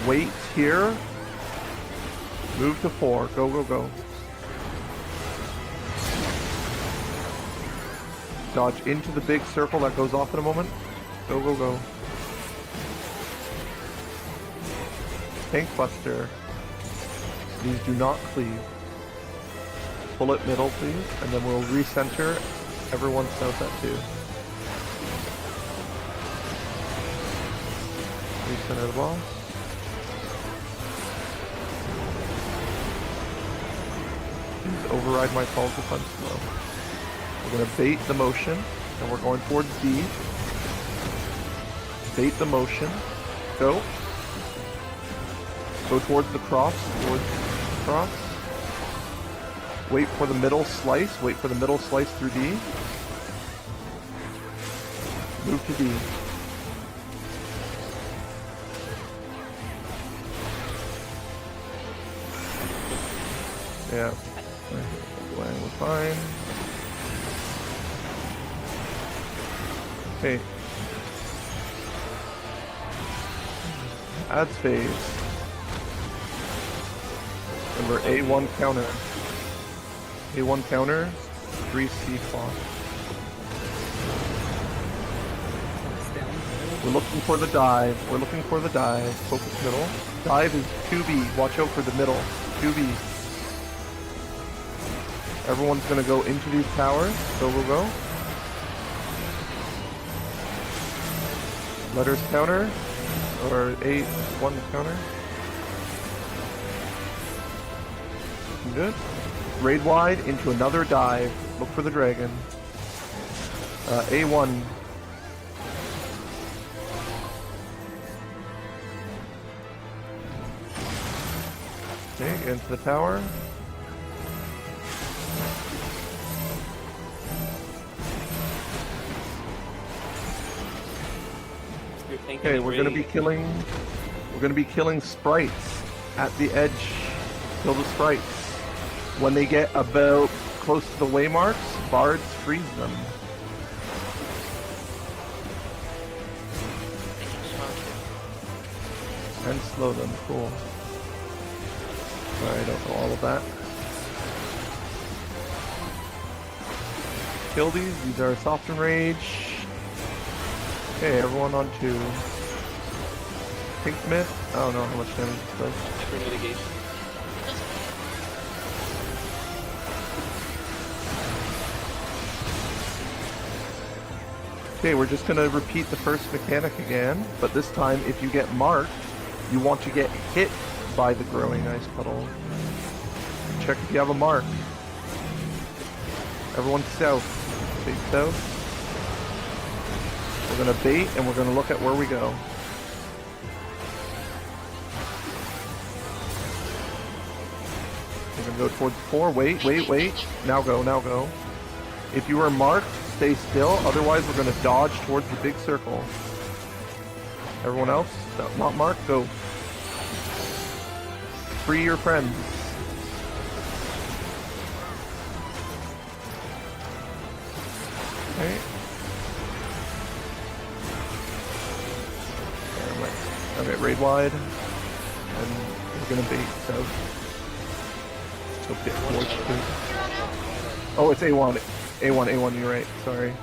Wait here. Move to 4. Go, go, go. Dodge into the big circle that goes off in a moment. Go, go, go. Tank Buster. These do not cleave. Pull it middle, please, and then we'll recenter. Everyone south at 2. Recenter the boss. Please override my call to punch slow. We're going to bait the motion, and we're going towards D. Bait the motion. Go. Go towards the cross. Wait for the middle slice. Wait for the middle slice through D. Move to D. Yeah. We're fine. Okay. Adds phase. Remember, A1 counter. A1 counter, 3C clock. We're looking for the dive. Focus middle. Dive is 2B. Watch out for the middle. 2B. Everyone's going to go into these towers. Go, go, go. Letters counter. Or A1 counter. Good. Raid wide into another dive. Look for the dragon. A1. Okay, into the tower. Okay, we're gonna be killing sprites at the edge. Kill the sprites. When they get about close to the waymarks, bards freeze them. And slow them, cool. I don't know all of that. Kill these are soft and rage. Okay, everyone on 2. Pink Smith, I don't know how much damage this does. For mitigation. Okay, we're just going to repeat the first mechanic again, but this time if you get marked, you want to get hit by the growing ice puddle. Check if you have a mark. Everyone south. Bait south. We're going to bait and we're going to look at where we go. You're gonna go towards 4. Wait. Now go. If you are marked, stay still. Otherwise, we're gonna dodge towards the big circle. Everyone else, not marked, go. Free your friends. Okay. Okay, raid wide. And we're gonna bait south. So get towards the... Oh, it's A1. A1, you're right. Sorry. A1.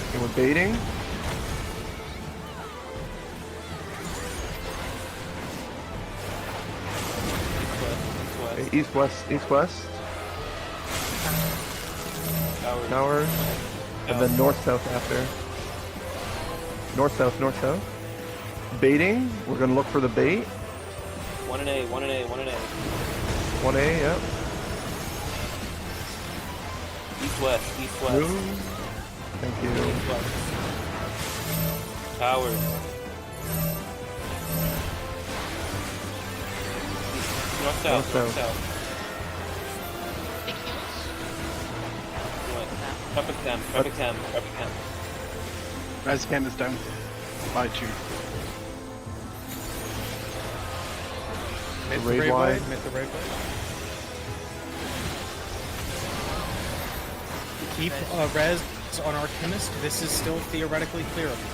Okay, we're baiting. Okay, east west. Tower. And then north-south after. North-south. Baiting. We're gonna look for the bait. 1 and A. 1A, yep. East-west. Move. Thank you. East-west. Towers. North-south. Big heals. Traffic cam. Res cam is down by 2. Mid Raid wide. the raid wide. Keep res on our chemist. This is still theoretically clearable.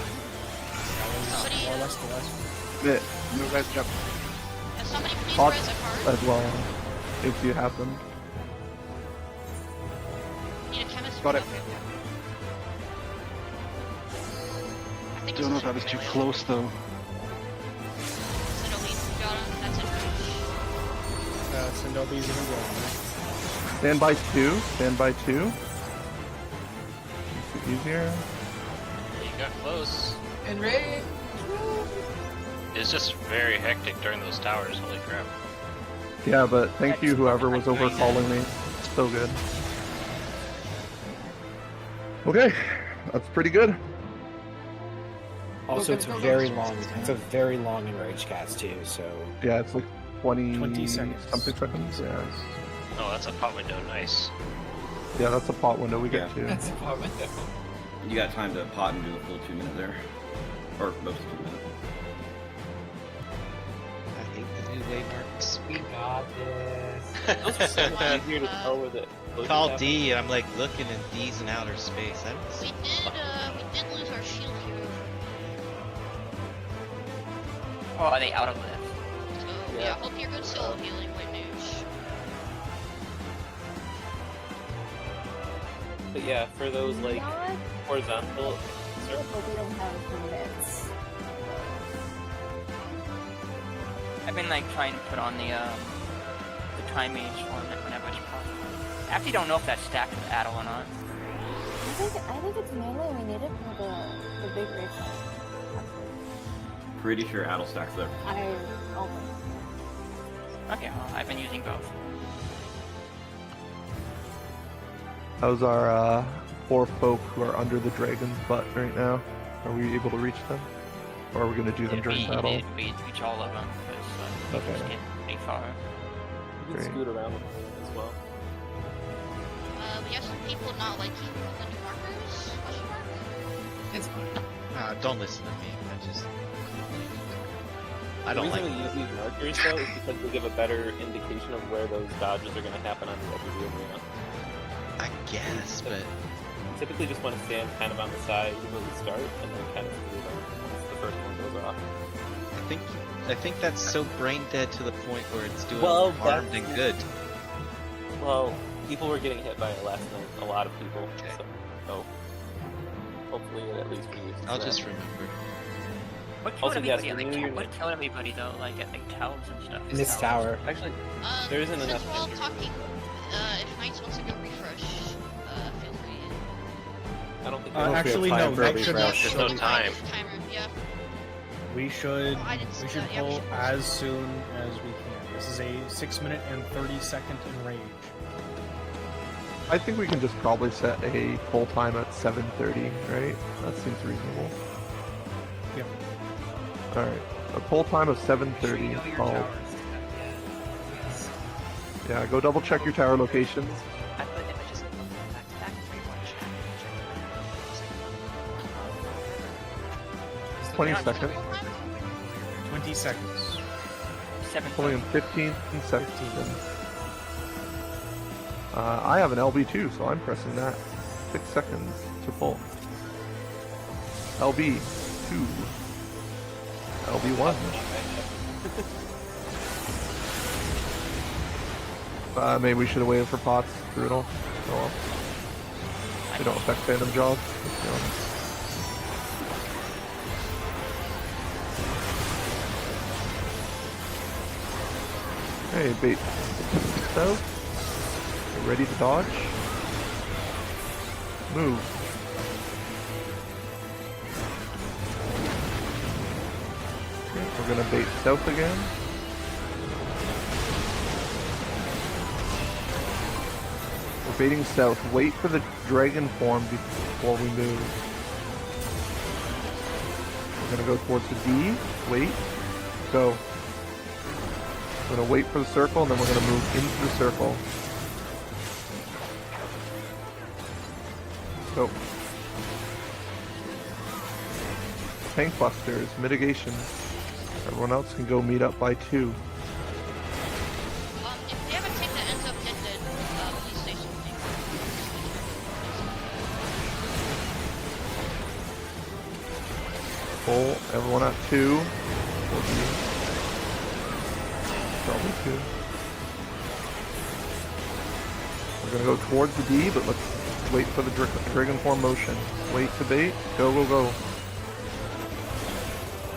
That was more or less the last one. No res jump. Can somebody please Hot res a card? as well, if you have them. Need a chemist? Got it. Okay. I think Don't know if that was too close though. Sindobi got him. That's in range. Sindobi's even going. Stand by 2. Makes it easier. You got close. In range. It's just very hectic during those towers. Holy crap. Yeah, but thank you whoever was overcalling me. So good. Okay, that's pretty good. Also, it's a very long. It's a very long enrage cast too. So Yeah, it's like 20 seconds. something seconds. Yeah. Oh, that's a pot window. Nice. Yeah, that's a pot window we get to. That's a pot window. You got time to pot and do a full 2 minute there. Or most of 2 minutes. I think the new waymarks. We got this. Those are so much easier to tell where the Call D, and I'm like looking and D's in outer space. I don't see. We did lose our shield here. Oh, are they out of lift? So yeah, hope you're good solo healing, like noosh. But yeah, for those like horizontal. We don't have a few minutes. I've been like trying to put on the time mage one whenever it's possible. I actually don't know if that's stacked with Addle or not. I think it's mainly we need it for the big raid. Pretty sure Addle stacks there. Okay, well, I've been using both. How's our 4 folk who are under the dragon's butt right now? Are we able to reach them? Or are we going to do them during battle? We reach all of them because Okay. just can't pretty far. You can scoot around them as well. We have some people not liking the new markers? Question mark? It's fine. Don't listen to me. I don't The like. reason we use these markers though is because they give a better indication of where those dodges are going to happen on the edge of the arena. I guess, but Typically just want to stand kind of on the side where we start and then kind of scoot them once the first one goes off. I think that's so brain dead to the point where it's doing Well, more harm than good. Well, people were getting hit by it last night. A lot of people. So hopefully it at least reduces I'll that. just remember. What killed Also, yes, everybody? renew your What killed everybody though? Like at towers and stuff. This tower. Actually, there isn't enough. Since we're all talking, if Knights wants to go refresh, feel free. I don't think Actually, no. Knight should not There's no time. Timer, yeah. We should I didn't see we should that. Yeah, we pull should pull as soon as we can. This is a 6-minute and 30-second enrage. I think we can just probably set a full time at 7:30, right? That seems reasonable. Yep. All right, a pull time of 7:30. Yeah, go double check your tower locations. I put images of them back to back for everyone to check. 20 seconds. 20 seconds. Pulling in 15 seconds. I have an LB2, so I'm pressing that. 6 seconds to pull. LB2. LB1. Maybe we should have waited for pots. Brutal. Oh well. They don't affect Phantom Job. Let's be honest. Hey, bait. So, get ready to dodge. Move. Okay, we're gonna bait south again. We're baiting south. Wait for the dragon form before we move. We're gonna go towards the D. Wait. Go. We're gonna wait for the circle, and then we're gonna move into the circle. Go. Tank busters, mitigation. Everyone else can go meet up by 2. If they have a tank that ends up dead, please say something. Pull everyone at 2. Probably 2. We're gonna go towards the D, but let's wait for the dragon form motion. Wait to bait. Go, go, go.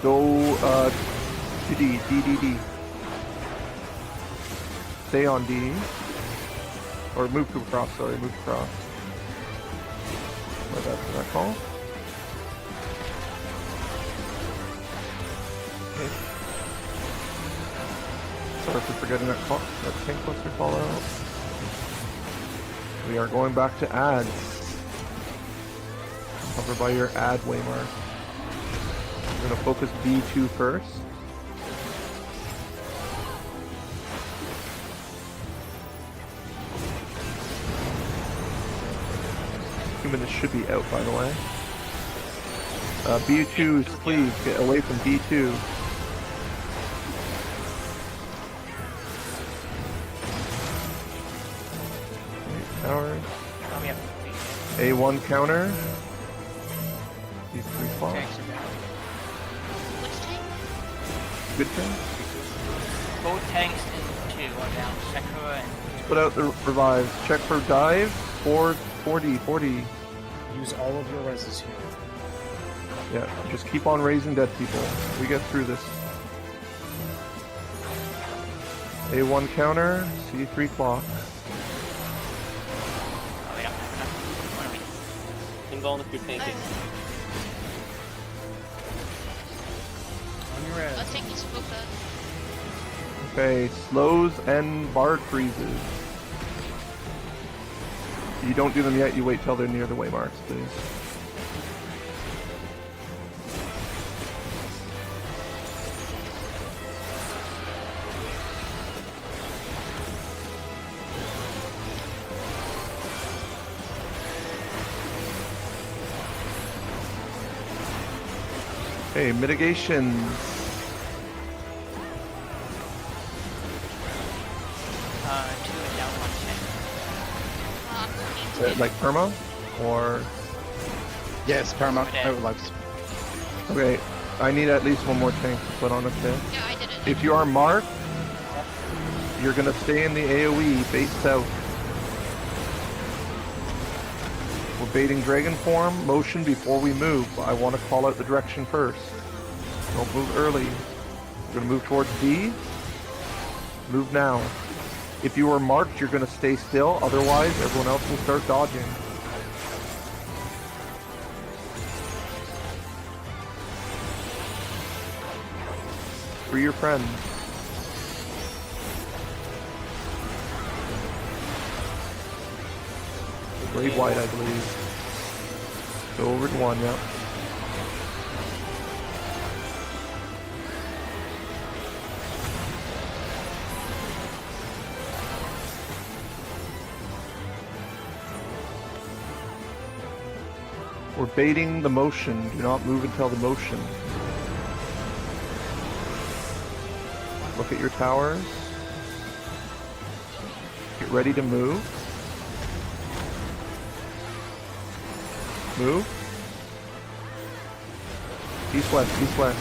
Go to D. D. Stay on D. Or move to across, sorry, move across. My bad for that call. Okay. Sorry for forgetting that tank cluster call out. We are going back to ads. Cover by your ad waymark. We're going to focus B2 first. Humanist should be out, by the way. B2, please get away from B2. Towers. A1 counter. These 3 spots. Good thing. Both tanks in 2 are down. Sekura and... Put out the revives. Check for dive. 40. Use all of your reses here. Yeah, just keep on raising dead people. We get through this. A1 counter. C3 clock. Involve if you're tanking. On your res. I'll take these both out. Okay, slows and bard freezes. You don't do them yet, you wait till they're near the waymarks, please. Okay, mitigations. Two and down 1 tank. Like perma? Or... Yes, perma. Out lives. Okay, I need at least one more tank to put on a pit. Yeah, I did it. If you are marked, you're gonna stay in the AoE, face south. We're baiting dragon form, motion before we move. I want to call out the direction first. Don't move early. We're gonna move towards D. Move now. If you are marked, you're gonna stay still, otherwise everyone else will start dodging. Free your friends. Brave White, I believe. Go over to 1, yep. We're baiting the motion. Do not move until the motion. Look at your towers. Get ready to move. Move. East-west, east-west.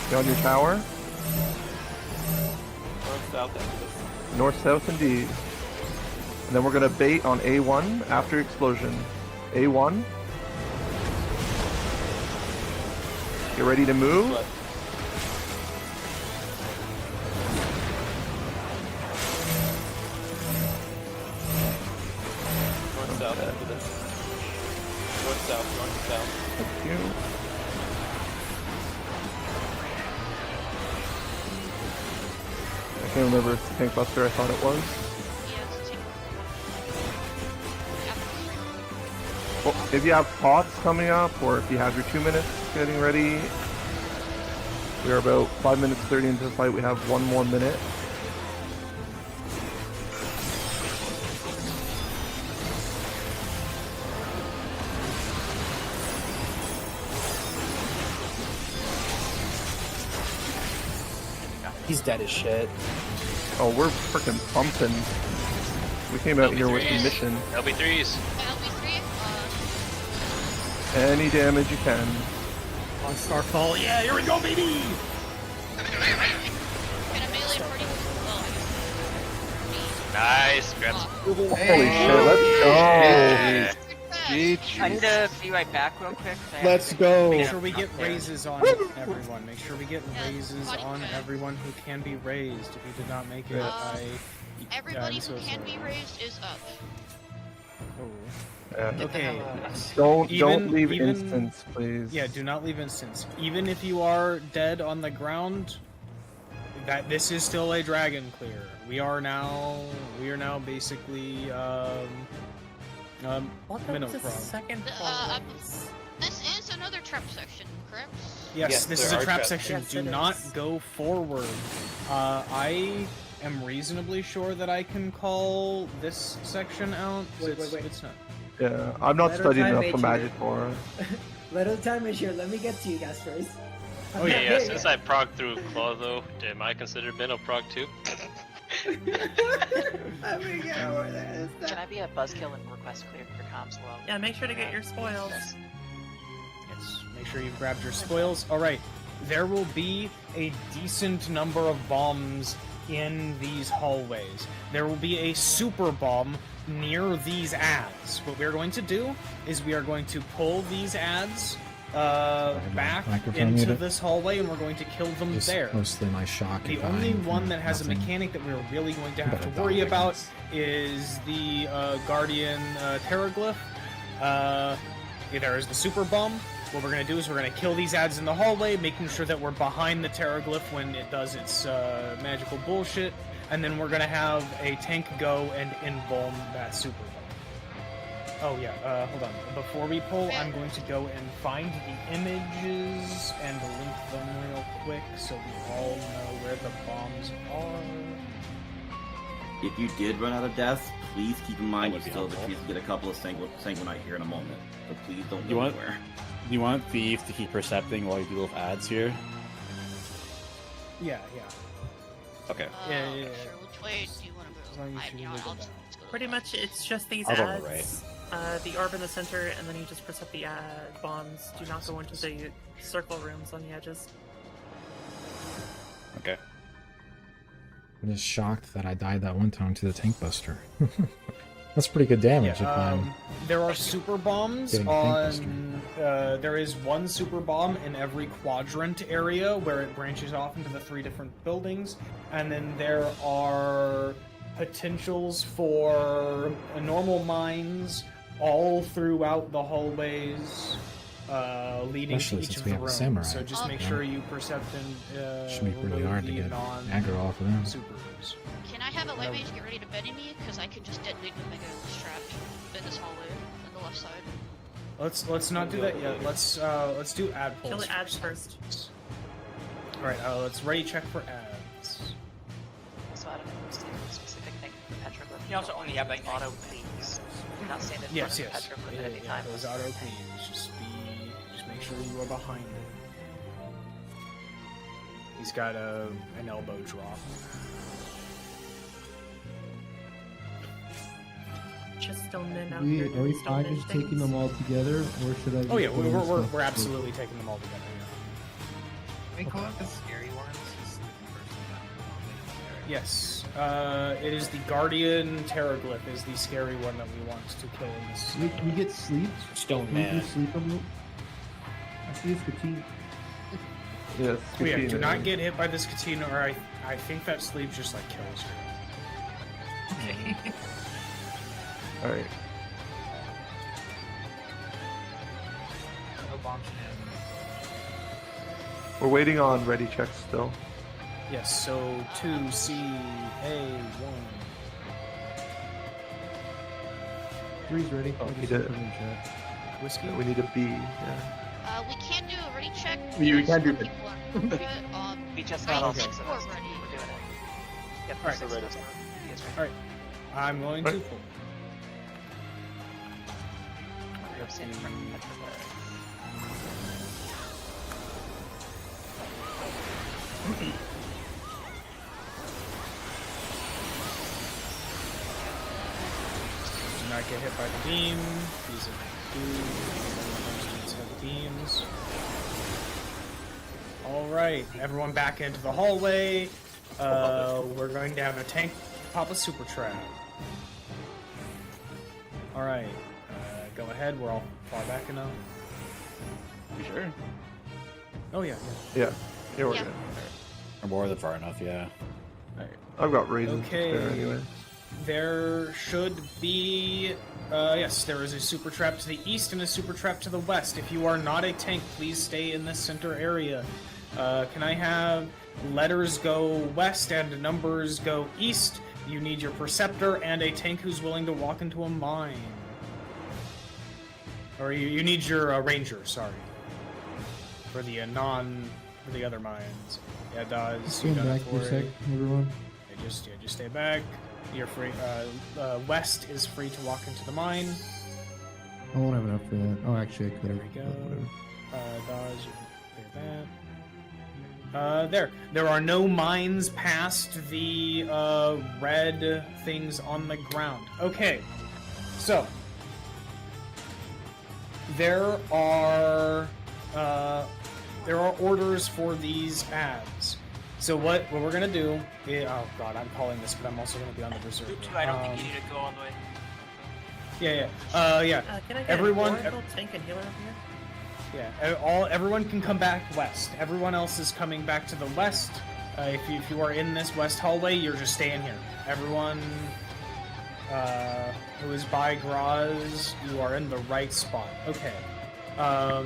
Get on your tower. North-south after this. North-south indeed. And then we're going to bait on A1 after explosion. A1. Get ready to move. North-south after this. North-south, north-south. Thank you. I can't remember if it's Tank Buster, I thought it was. Well, if you have pots coming up, or if you have your 2 minutes getting ready, we are about 5 minutes 30 into the fight. We have 1 more minute. He's dead as shit. Oh, we're freaking pumping. We came out here with the mission. LB3s. Any damage you can. On Starfall, yeah, here we go, baby! Nice, grabs. Holy shit, let's go! I need to be right back real quick. Let's go. Make sure we get raises on everyone. Make sure we get raises on everyone who can be raised. If you did not make it, Everybody I'm so who can sorry. be raised is up. Okay. Don't leave instance, please. Yeah, do not leave instance. Even if you are dead on the ground, this is still a dragon clear. We are now basically minnow prog. This is another trap section, correct? Yes, this is a trap section. Yes, Do it not is. go forward. I am reasonably sure that I can call this section out. Wait. It's not. Yeah, I'm not Little studying time enough for H here. Magic Core. Little time is here. Let me get to you guys first. Oh yeah, since I prog through Claw though, am I considered minnow prog too? Let me get over there. Can I be a buzzkill and request clear for comms well? Yeah, make sure to get your spoils. Yes, make sure you've grabbed your spoils. Alright, there will be a decent number of bombs in these hallways. There will be a super bomb near these ads. What we're going to do is we are going to pull these ads back microphone into muted. this hallway and we're going to kill them Just there. mostly my shock. The if only I'm one that has nothing. a mechanic that we're really going to have Better to worry die, about is the Guardian Terraglyph. There is the super bomb. What we're going to do is we're going to kill these ads in the hallway, making sure that we're behind the Terraglyph when it does its magical bullshit, and then we're going to have a tank go and invuln that super bomb. Oh yeah, hold on. Before we pull, I'm going to go and find the images and link them real quick so we all know where the bombs are. If you did run out of deaths, please keep in mind That you would be still have a helpful. chance to get a couple of Sanguinite here in a moment. So please don't You go want? anywhere. Do you want Thief to keep percepting while you do little ads here? Yeah. Okay. Yeah. Sure, which way do you want to go? I'll just Pretty much, it's just these I'll go on ads. the right. The orb in the center, and then you just press up the bombs. Do not go into the circle rooms on the edges. Okay. I'm just shocked that I died that one time to the tank buster. That's pretty good damage if I'm. There are super bombs Getting a tank on. There is one super bomb in every quadrant area where it branches off into the 3 different buildings, and then there are potentials for normal mines all throughout the hallways. leading Especially to each since of we the have a rooms. samurai, So just make yeah. sure you percept and Should be really remove hard to the get non- aggro off of them. super rooms. Can I have a light mage get ready to bend me? Because I can just detonate the mega trapped in this hallway on the left side. Let's not do that yet. Let's do ad pulls. Kill the ads first. All right, let's ready check for ads. So out of a specific thing for petroglyph. You also only have like auto cleans. Do not stand in front Yes, of yes. the petroglyph Yeah, at any time. those auto cleans. Just make sure you are behind it. He's got an elbow drop. Just stone men out Are here. we stone fine men just things. taking them all together, or should I? Oh yeah, just put them we're stuff- absolutely taking them all together. Can we call it the scary ones? Yes, it is the Guardian Terraglyph is the scary one that we want to kill in this. We get sleep. Stone Can we do man. sleep on them? I see his fatigue. Yes. Oh, yeah, do not get hit by this Katina, or I think that sleep just like kills you. All right. No bombs We're waiting on ready checks still. Yes, so 2CA1. 3's ready. Oh, I he just did. put them in chat. Whiskey? We need a B. Yeah. We can't do a ready check. You because can't do some it. people aren't ready to it. We just I got all think 6 of we're us. ready. We're doing it. Yep, Alright, 6 we're of us. ready. He is ready. Alright, I'm going to Alright. pull. We're standing in front of the petroglyph. Do not get hit by the beam. These are two heavy beams. Alright, everyone back into the hallway. We're going to have a tank pop a super trap. Alright, go ahead, we're all far back enough. You sure? Oh yeah, Yeah. Yeah, we're Yeah. good. Or more than far enough, yeah. I've got raisins Okay. there anyway. There should be, yes, there is a super trap to the east and a super trap to the west. If you are not a tank, please stay in this center area. Can I have letters go west and numbers go east? You need your Perceptor and a tank who's willing to walk into a mine. Or you need your Ranger, sorry. For the for the other mines. Yeah, does. Stand back for a sec, everyone. Yeah, just stay back. You're free. West is free to walk into the mine. I won't have enough for that. Oh, actually, I could. There we go. Dodge, clear that. There are no mines past the red things on the ground. Okay, so there are orders for these ads. So what we're gonna do? Oh God, I'm calling this, but I'm also gonna be on the reserve. I don't think you need to go all the way. Yeah. Can I get Everyone. an Oracle tank and healer up here? Yeah, everyone can come back west. Everyone else is coming back to the west. If you are in this west hallway, you're just staying here. Everyone who is by Graz, you are in the right spot. Okay. Oh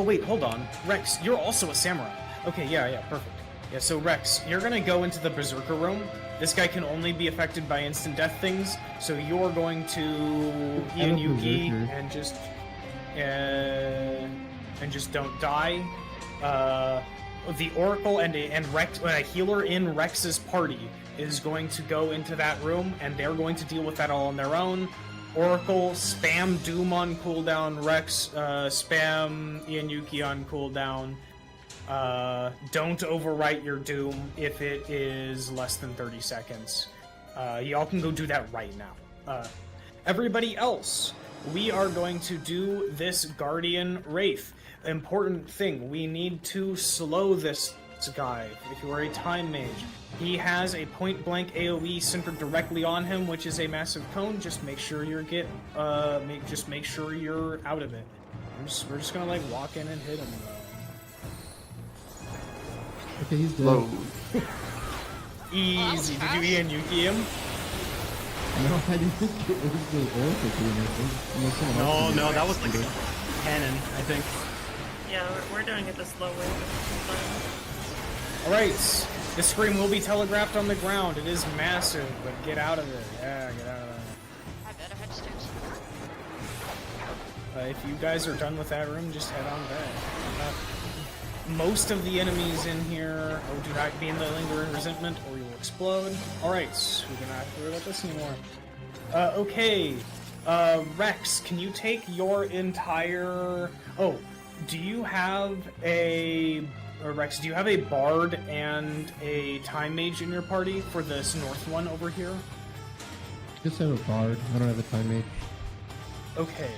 wait, hold on. Rex, you're also a samurai. Okay, yeah, perfect. Yeah, so Rex, you're gonna go into the Berserker room. This guy can only be affected by instant death things, so you're going to Ian Yuki and just don't die. The Oracle and Rex, a healer in Rex's party is going to go into that room, and they're going to deal with that all on their own. Oracle, spam Doom on cooldown. Rex, spam Ian Yuki on cooldown. Don't overwrite your Doom if it is less than 30 seconds. Y'all can go do that right now. Everybody else, we are going to do this Guardian Wraith. Important thing, we need to slow this guy. If you are a time mage, he has a point-blank AoE centered directly on him, which is a massive cone. Just make sure you're make sure you're out of it. We're just gonna like walk in and hit him. Okay, he's dead. Low. Easy. Did you Ian Yuki him? No, I didn't think it was the Oracle doing it. No, that was like cannon, I think. Yeah, we're doing it the slow way. Alright, the scream will be telegraphed on the ground. It is massive, but get out of there. Yeah, get out of there. I bet I had stairs. If you guys are done with that room, just head on back. Most of the enemies in here do not be in the lingering resentment or you will explode. Alright, we do not have to worry about this anymore. Okay. Rex, can you take your entire... Oh, do you have a... Rex, do you have a bard and a time mage in your party for this north one over here? Just have a bard. I don't have a time mage. Okay,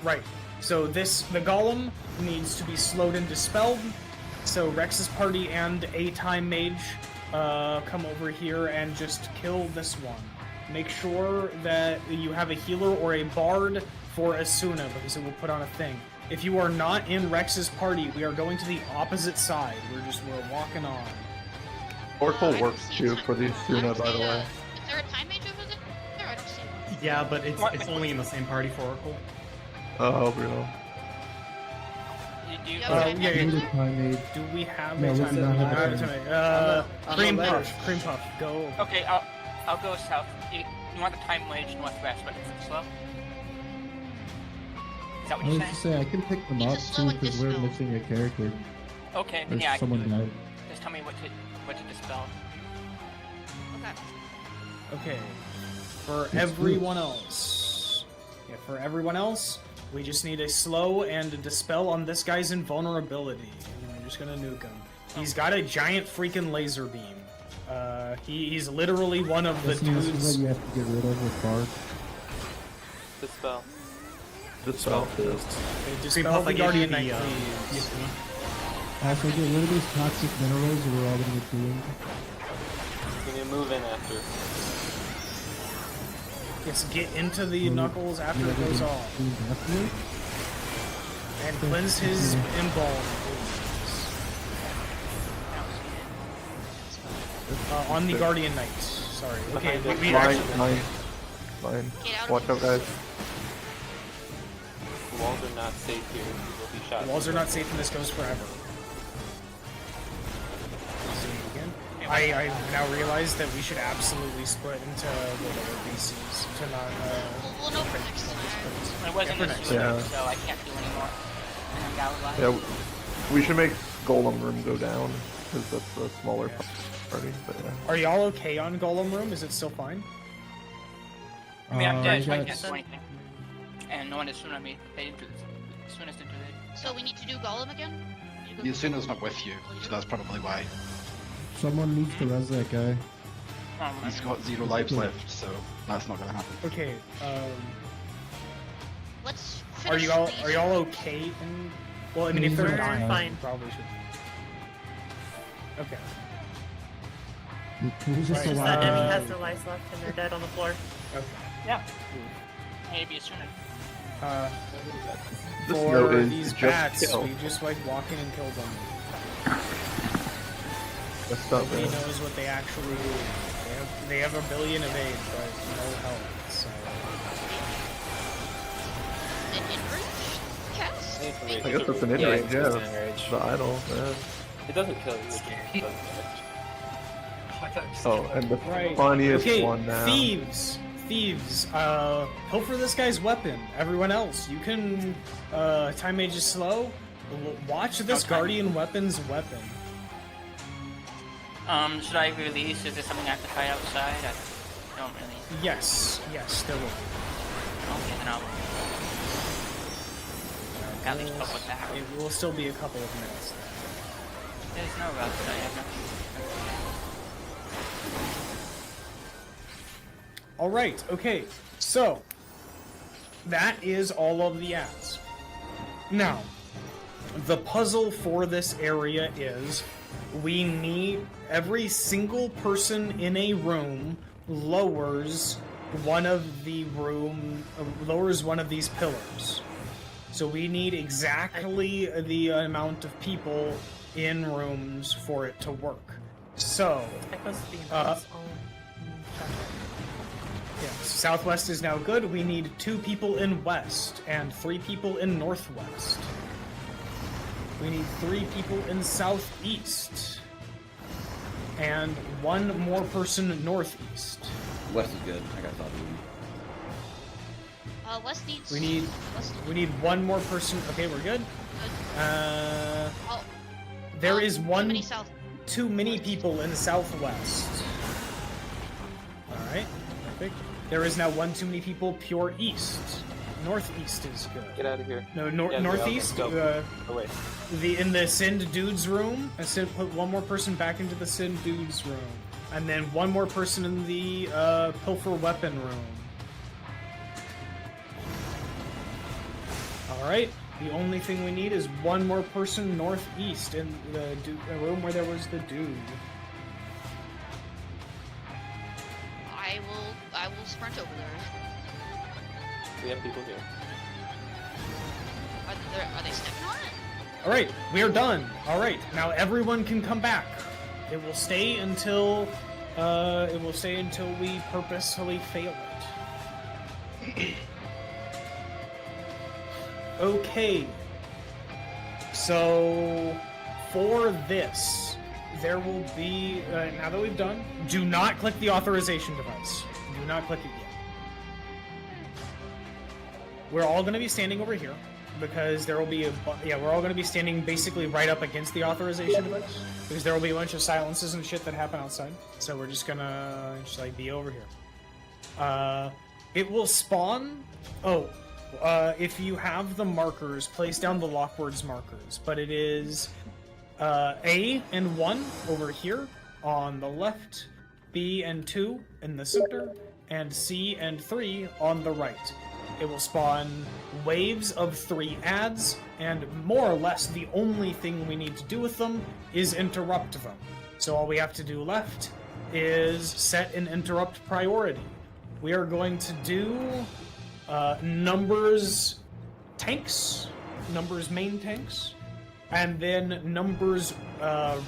right. So the golem needs to be slowed and dispelled. So Rex's party and a time mage come over here and just kill this one. Make sure that you have a healer or a bard for Asuna because it will put on a thing. If you are not in Rex's party, we are going to the opposite side. We're walking on. Oracle works too for the Asuna, by the way. Is there a time mage over there? I don't see one. Yeah, but it's only in the same party for Oracle. Oh, real. Do you Do we have No, a we time do not have a mage? time Cream mage. Puff, go. Okay, I'll go south. You want the time mage northwest, but it's slow? Is that what I you're was saying? to say, I can pick them up too because we're missing a character. Okay, Or then yeah, I can do someone it. died. Just tell me what to dispel. Okay. Okay. For everyone else. Yeah, for everyone else, we just need a slow and a dispel on this guy's invulnerability. And we're just gonna nuke him. He's got a giant freaking laser beam. He's literally one of the This is what dudes. you have to get rid of with bard. Dispel. Dispel. Dispel the Guardian Knight, please. Also, get rid of these toxic minerals or we're all gonna get doomed. Give me a move in after. Yes, get into the knuckles after it goes off. And cleanse his embalm, please. On the Guardian Knight. Sorry. Okay, we actually... Fine. Watch out, guys. The walls are not safe here. You will be shot. The walls are not safe and this goes forever. I now realize that we should absolutely split into the lower BCs to not. We'll know for next time. I wasn't in the time. shooter, Yeah. so I can't do anymore. And I'm galvanized. Yeah, we should make Golem Room go down because that's the smaller party. But yeah. Are y'all okay on Golem Room? Is it still fine? I mean, I'm dead, so I yes. can't do anything. And no one is soon on me. They didn't do this. As soon as they do it. So we need to do Golem again? The Asuna's not with you, so that's probably why. Someone needs to res that guy. He's got 0 lives left, so that's not gonna happen. Okay. Let's Are you all okay? And well, I mean, if they're We're dying, fine. we probably should. Okay. It was just Just a that while. enemy has no lives left and they're dead on the floor. Okay. Yeah. Maybe as soon as. This For note is these just bats, kill. we just like walk in and kill them. That's not Nobody bad. knows what they actually do. They have a billion of aid, but no health. So An enraged cast? I guess it's an in-range, yeah. The idol, yeah. It doesn't kill you. It just does damage. Oh, and the right. funniest Okay, one now. thieves. Hope for this guy's weapon. Everyone else, you can. Time mage is slow. Watch this guardian weapon's weapon. Should I release? Is there something I have to fight outside? I don't really. Yes, there will be. Okay, then I'll. At least public that. It will still be a couple of minutes. There's no rush. I have nothing. All right. Okay. So that is all of the ads. Now, the puzzle for this area is we need every single person in a room lowers one of these pillars. So we need exactly the amount of people in rooms for it to work. So Yeah, southwest is now good. We need 2 people in west and 3 people in northwest. We need 3 people in southeast and 1 more person northeast. West is good. I got southeast. West needs. We need 1 more person. Okay, we're good. There is too many people in southwest. All right, perfect. There is now 1 too many people pure east. Northeast is good. Get out of here. No, Yeah, northeast. go. Away. In the Sind dudes room. I said put 1 more person back into the Sind dudes room, and then 1 more person in the pilfer weapon room. All right. The only thing we need is 1 more person northeast in the room where there was the dude. I will sprint over there. We have people here. Are they stepping on it? All right, we are done. All right, now everyone can come back. It will stay until we purposefully fail it. Okay. So for this, there will be now that we've done. Do not click the authorization device. Do not click it yet. We're all going to be standing over here because there will be we're all going to be standing basically right up against the authorization device because there will be a bunch of silences and shit that happen outside. So we're just gonna be over here. It will spawn. If you have the markers, place down the Lockwords markers. But it is A and 1 over here on the left, B and 2 in the center, and C and 3 on the right. It will spawn waves of 3 adds, and more or less the only thing we need to do with them is interrupt them. So all we have to do left is set an interrupt priority. We are going to do numbers tanks, numbers main tanks, and then numbers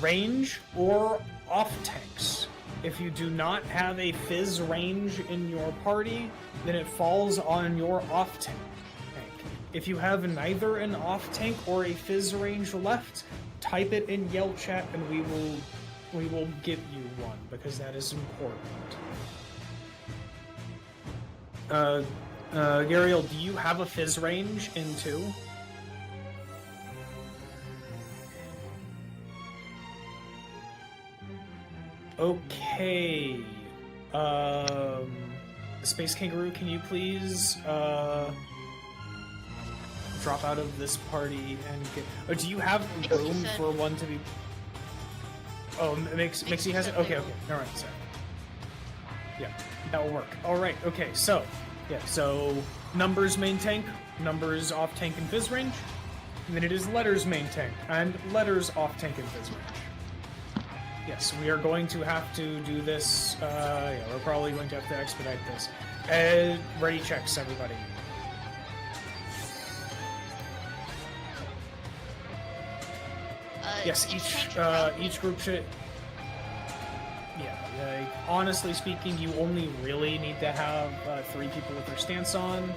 range or off tanks. If you do not have a fizz range in your party, then it falls on your off tank. If you have neither an off tank or a fizz range left, type it in Yell chat and we will give you one because that is important. Gariel, do you have a fizz range in 2? Okay. Space Kangaroo, can you please drop out of this party and get... Oh, do you have room for one to be... Oh, Mixie has it? Okay. Alright, sorry. Yeah, that will work. Alright, okay, so... Yeah, so numbers main tank, numbers off tank and fizz range. And then it is letters main tank, and letters off tank and fizz range. Yes, we are going to have to do this. We're probably going to have to expedite this. Ready checks, everybody. Yes, each group should. Yeah, honestly speaking, you only really need to have 3 people with their stance on.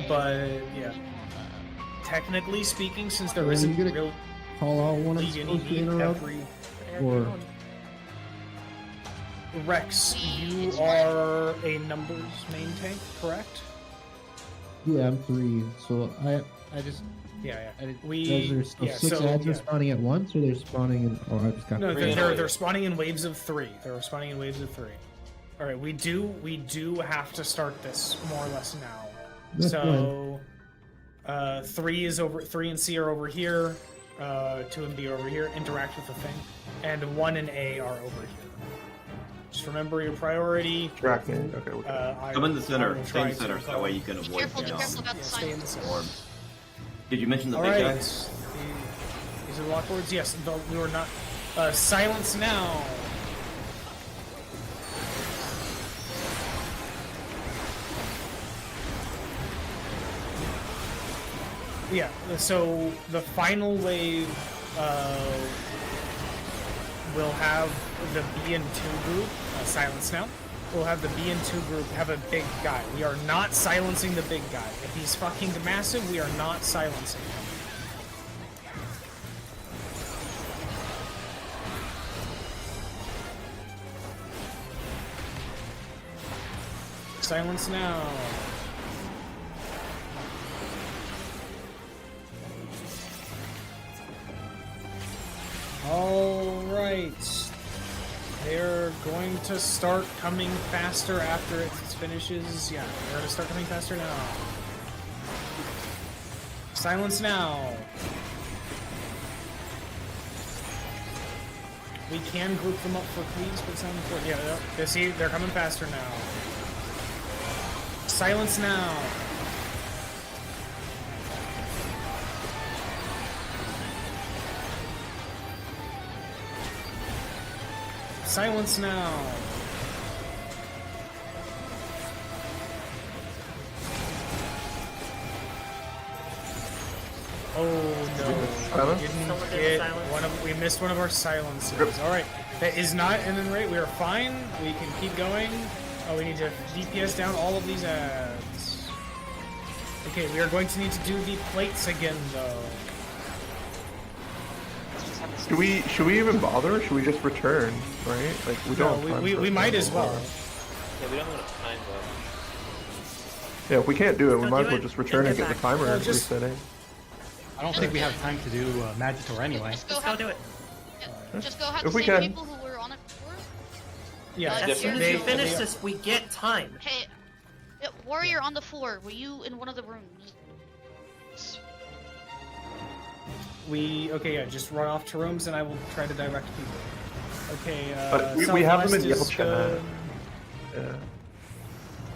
But yeah, technically speaking, since there isn't really call out one of the supposed to interrupt, or Rex, you are a numbers main tank, correct? yeah, I'm 3. So I just Yeah. Those are 6 ads are spawning at once, or they're spawning in? Oh, I just got. No, they're spawning in waves of 3. They're spawning in waves of 3. All right, we do have to start this more or less now. That's so, 3 is over. 3 and C are over here. 2 and B are over here. Interact with the thing, and 1 and A are over here. Just remember your priority. Tracking. Okay. Come in the center. Stay in the center, so that way you can avoid. Be careful about the stay in the center. Orbs. Did you mention the All big right. guys? These are the lockwords. Yes, we were not. Silence now. Yeah. So the final wave. we'll have the B and 2 group silence now. We'll have the B and 2 group have a big guy. We are not silencing the big guy. If he's fucking massive, we are not silencing him. Silence now. Alright. They're going to start coming faster after it finishes. Yeah, they're going to start coming faster now. Silence now. We can group them up for please, but it's not important. Yeah, they see, they're coming faster now. Silence now. Silence now. Oh no! We didn't get one of. We missed one of our silences. All right, that is not an end rate. We are fine. We can keep going. Oh, we need to DPS down all of these ads. Okay, we are going to need to do the plates again, though. Should we even bother? Or should we just return? Right? Like we don't. No, we might as well. Yeah, we don't have enough time though. Yeah, if we can't do it, we might as well just return and get the timer resetting. I don't think we have time to do Magitor anyway. Just go do it. Yeah, just go have If the we same can. people who were on it before. Yeah, as soon as you finish this, we get time. Hey, Warrior on the floor, were you in one of the rooms? Okay, yeah, just run off to rooms and I will try to direct people. Okay, But we have them in yellow Southwest is chat. good. Yeah.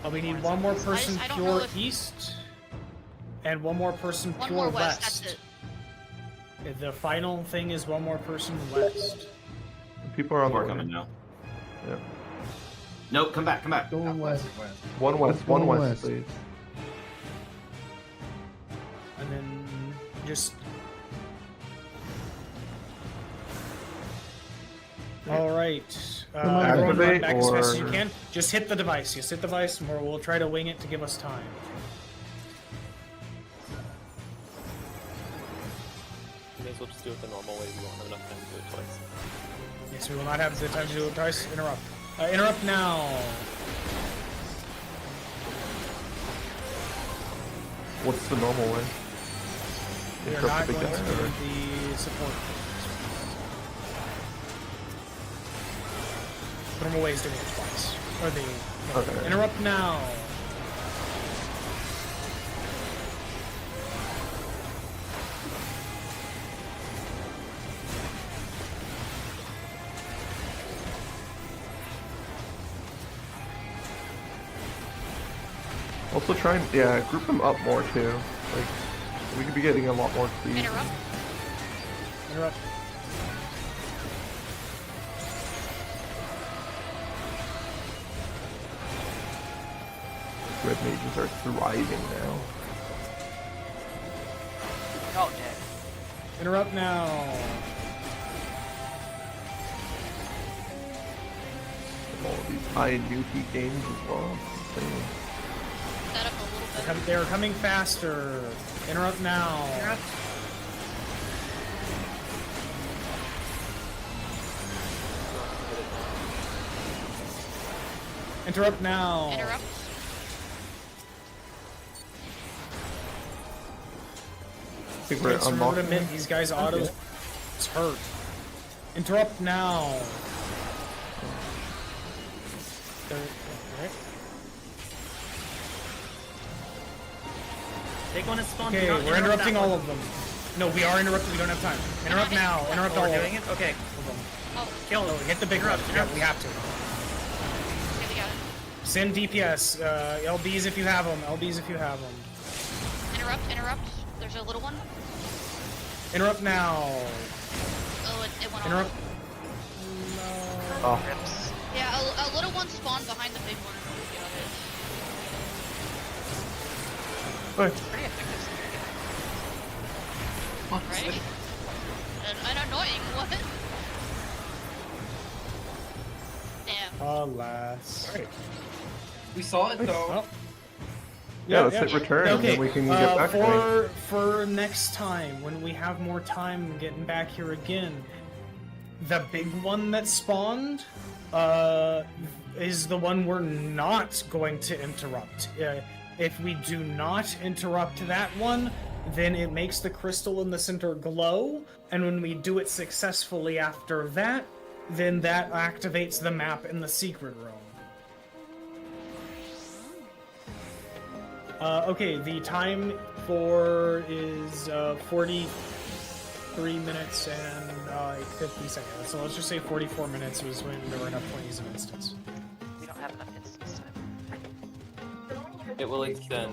Oh, we need one more person I don't know pure if- east, and one more person One pure more west, west. that's it. The final thing is one more person west. People are on We're the coming now. Yeah. Nope, come back, come back. Going west. One west, Going one west, west. please. And then just. All right. Everyone run back as fast as you can. Just hit the device. Just hit the device, and we'll try to wing it to give us time. We may as well just do it the normal way. We won't have enough time to do it twice. Yes, we will not have the time to do it twice. Interrupt. Interrupt now. What's the normal way? We are Interrupt not the going big to guy, do or- the support. Normal way is doing it twice. Or the. No. Okay. Interrupt now. Also try and group them up more too. Like we could be getting a lot more cleave. Interrupt. Interrupt. Red mages are thriving now. Oh, dead. Interrupt now. All of these high and Yuki games as well. Insane. Set up a little bit. They're coming faster. Interrupt now. Interrupt. Interrupt now. Interrupt. I think we're Let's remember to unlocking. admit these guys' autos is hurt. Interrupt now. Big one is spawned. Okay, we're interrupting all of them. No, we are interrupting. We don't have time. Interrupt now. Interrupt all We're of doing them. it? Okay. Oh, Kill No, him. hit the big one. Yeah, we have to. okay, we got it. Send DPS. LBs if you have them. LBs if you have them. Interrupt, interrupt. There's a little one. Interrupt now. Oh, it went Interrupt. off. Oh. Rips. Yeah, a little one spawned behind the big one. We got it. Hey. Pretty effective. Right? An annoying what? Alas. Alright. We saw it though. Oh. Yeah, let's hit return, and then we can get back to it. For next time, when we have more time getting back here again, the big one that spawned is the one we're not going to interrupt. If we do not interrupt that one, then it makes the crystal in the center glow, and when we do it successfully after that, then that activates the map in the secret room. Okay, the time for is 43 minutes and 50 seconds. So let's just say 44 minutes was when there were enough 20s in instance. We don't have enough instance time. It will extend.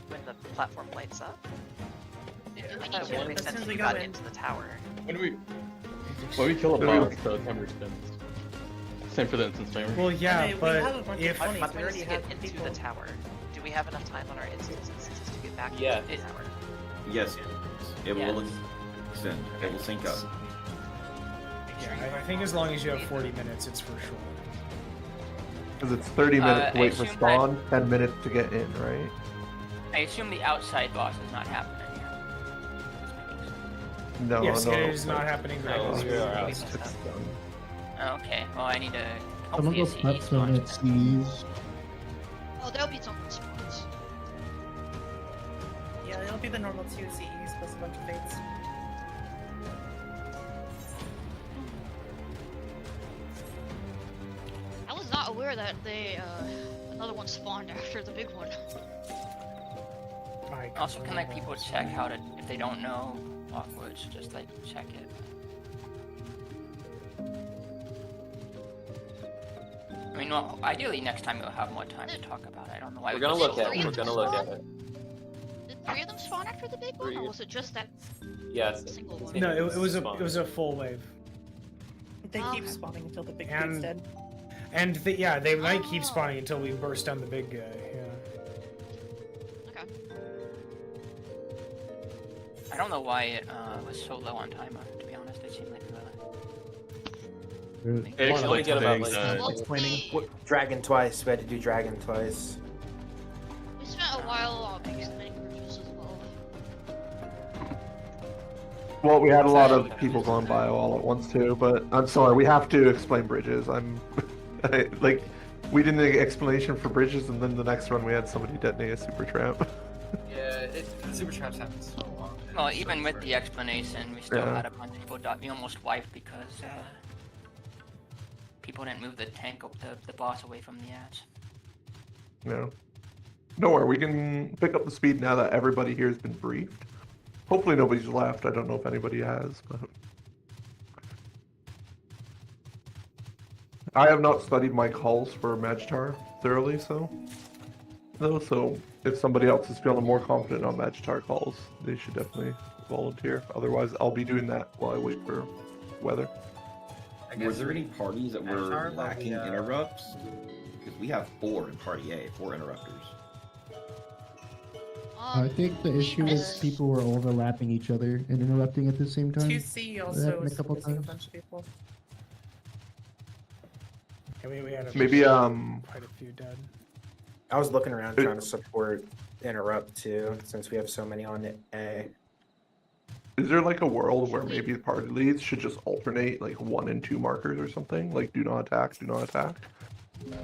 When the platform lights up? We I need thought it would to. make As sense soon as if we we got got in. into the tower. When we kill a boss, the timer spins. Same for the instance timer. Well, yeah, I mean, we but have a bunch of if... My funnies. point We is already to get have into people. the tower. Do we have enough time on our instances to get back Yeah. into the tower? Yes, it Yeah. will extend. It will sync up. Yeah, I think as long as you have 40 minutes, it's for sure. Because it's 30 minutes to I wait for assume spawn, 10 minutes to get in, right? I assume the outside boss is not happening here. No, Yes, no. it is not happening right No, now. we are It's outside. done. Okay, well I need to I'm gonna hopefully go a prep CE some spawn. CEs. Oh, there'll be some spawns. Yeah, it'll be the normal 2 CEs plus a bunch of fates. I was not aware that another one spawned after the big one. Also, can like people check how to, if they don't know Lockwoods, just like check it. I mean, well, ideally next time we'll have more time to talk about it. I don't know why. We're we gonna just look at it. did We're gonna look at it. Did 3 of them spawn after the big one, or was it just that Yes. single one? No, it was a full wave. They keep Okay. spawning until the big dude's dead. And they might keep spawning until we burst down the big guy. Yeah. Okay. I don't know why it was so low on timer. To be honest, it seemed like It Only get about like Explaining dragon twice. We had to do dragon twice. We spent a while explaining bridges as well. Well, we had a lot of people going by all at once too, but I'm sorry, we have to explain bridges. Like, we did an explanation for bridges, and then the next run we had somebody detonate a super trap. Yeah, super traps happen so long. well, even with the explanation, we still Yeah. had a bunch of people die. We almost wiped because people didn't move the tank, the boss away from the ads. No. Don't worry, we can pick up the speed now that everybody here has been briefed. Hopefully nobody's left. I don't know if anybody has, but I have not studied my calls for Magitar thoroughly, so if somebody else is feeling more confident on Magitar calls, they should definitely volunteer. Otherwise, I'll be doing that while I wait for weather. Were there any parties that were lacking interrupts? Because we have 4 in Party A, 4 interrupters. I think the issue is people were overlapping each other and interrupting at the same time. 2C That also happened is a couple missing a times. bunch of people. We had Maybe quite a few dead. I was looking around trying to support interrupt too, since we have so many on A. Is there like a world where maybe the party leads should just alternate like 1 and 2 markers or something? Like do not attack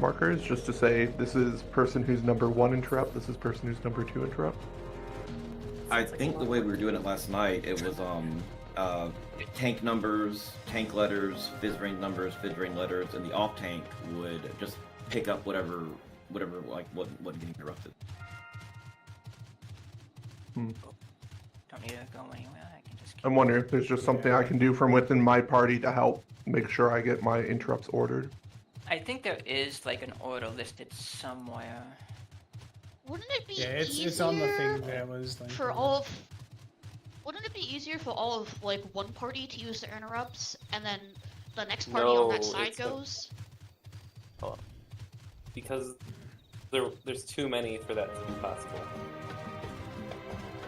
markers, just to say this is person who's number 1 interrupt, this is person who's number 2 interrupt? I think the way we were doing it last night, it was tank numbers, tank letters, fizz range numbers, fizz range letters, and the off tank would just pick up whatever like wasn't getting interrupted. Don't need to go anywhere. I can just. I'm wondering if there's just something I can do from within my party to help make sure I get my interrupts ordered. I think there is like an order listed somewhere. Wouldn't it be Yeah, easier it's on the thing that was like. for all of... Wouldn't it be easier for all of like one party to use their interrupts, and then the next party on that side it's goes? Hold on. Because there's too many for that to be possible.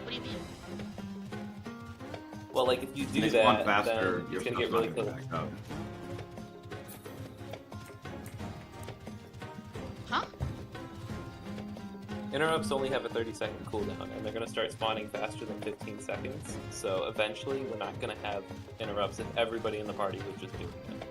What do you mean? Well, like if you do Makes that, one faster, then your it's gonna get stuff's really not gonna close. back up. Interrupts only have a 30-second cooldown, and they're going to start spawning faster than 15 seconds. So eventually, we're not going to have interrupts if everybody in the party was just doing it.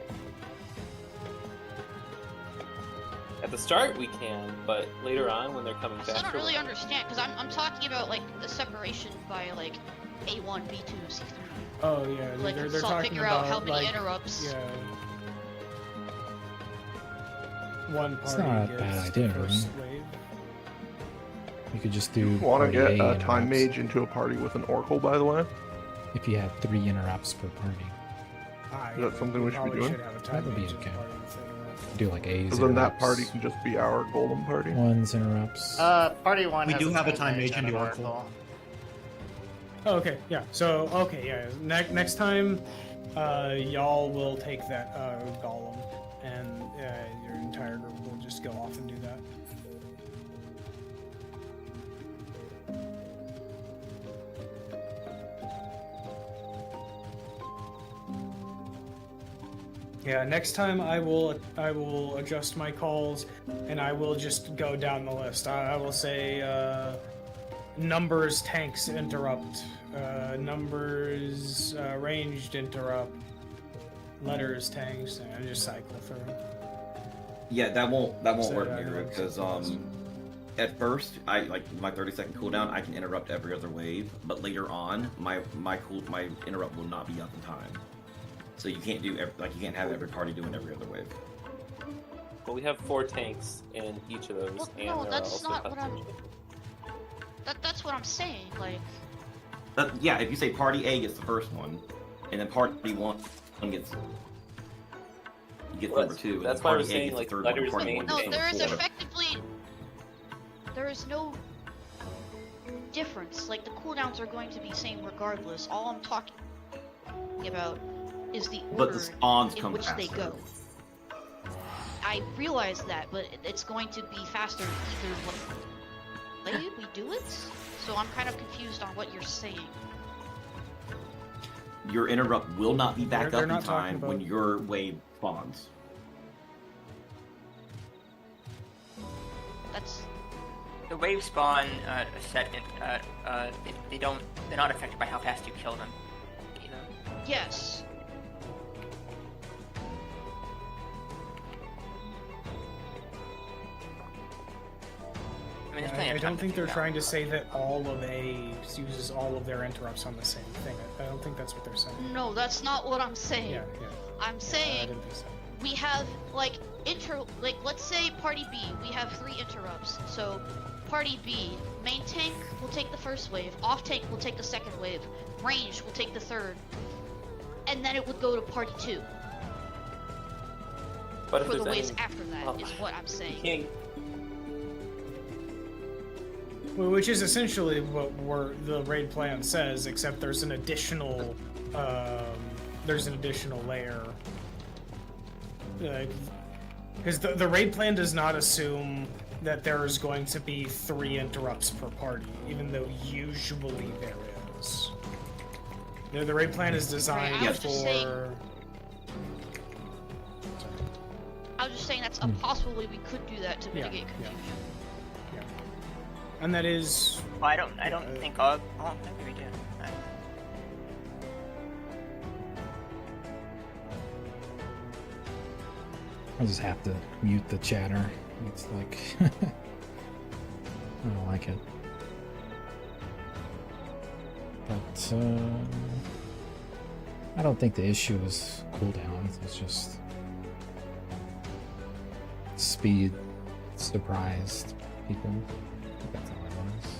At the start, we can, but later on, when they're coming I faster... still don't really understand, because I'm talking about, like, the separation by, like, A1, B2, C3. Oh yeah, Like, they're so I'll talking figure about out how many like, interrupts. Yeah. One It's party not a gets bad the idea, first right? wave. You could just do. Want to party get A a time interrupts. mage into a party with an oracle, by the way? If you had 3 interrupts per party. Is that something we should be Probably doing? should have a That time would be mage in the okay. party with interrupts. Do like A's. Because then that interrupts, party can just be our golem party. Ones interrupts. Party 1 We has do have a time time mage mage and in an the Oracle. Oh, okay, yeah. So okay, yeah. Next time, y'all will take that golem, and your entire group will just go off and do that. Yeah, next time I will adjust my calls, and I will just go down the list. I will say numbers tanks interrupt, numbers ranged interrupt, letters tanks, and just cycle through. Yeah, that won't So work, that Mira, works. because at first I like my 30-second cooldown. I can interrupt every other wave, but later on, my interrupt will not be up in time. So you can't do you can't have every party doing every other wave. But we have 4 tanks in each of those, Well, and no, there that's are also not what I'm. custom- That's what I'm saying. Like, Yeah, if you say party A gets the first one, and then party 1 gets Well, number 2, and that's then why we're party A saying, gets like, the third one, letters party main 1 no, gets there is number 4. effectively there is no difference. Like, the cooldowns are going to be same regardless. All I'm talking about is the But order the spawns in come which they faster. go. I realize that, but it's going to be faster either way we do it. So I'm kind of confused on what you're saying. Your interrupt will not be back They're up in not talking time about- when your wave spawns. That's The wave spawn second. They're not affected by how fast you kill them. Either. yes. I mean, there's plenty I of time don't to think they're figure trying to say that all of A uses all of their interrupts on the same thing. I don't think that's what they're saying. No, that's not what I'm saying. Yeah. I'm I saying didn't think so. we have like let's say party B, we have 3 interrupts. So party B, main tank will take the first wave, off tank will take the second wave, range will take the third, and then it would go to party 2 But if for the there's waves any- after that is what I'm saying. Well, which is essentially what the raid plan says, except there's an additional layer. Because the raid plan does not assume that there's going to be 3 interrupts per party, even though usually there is. The raid plan is designed Right, I was just saying- for. I was just saying that's a possible way we could do that to mitigate confusion. And that is. Well, I don't think all. Oh, maybe we do. I just have to mute the chatter. It's like I don't like it. But I don't think the issue is cooldowns. It's just speed surprised people. I think that's all it was.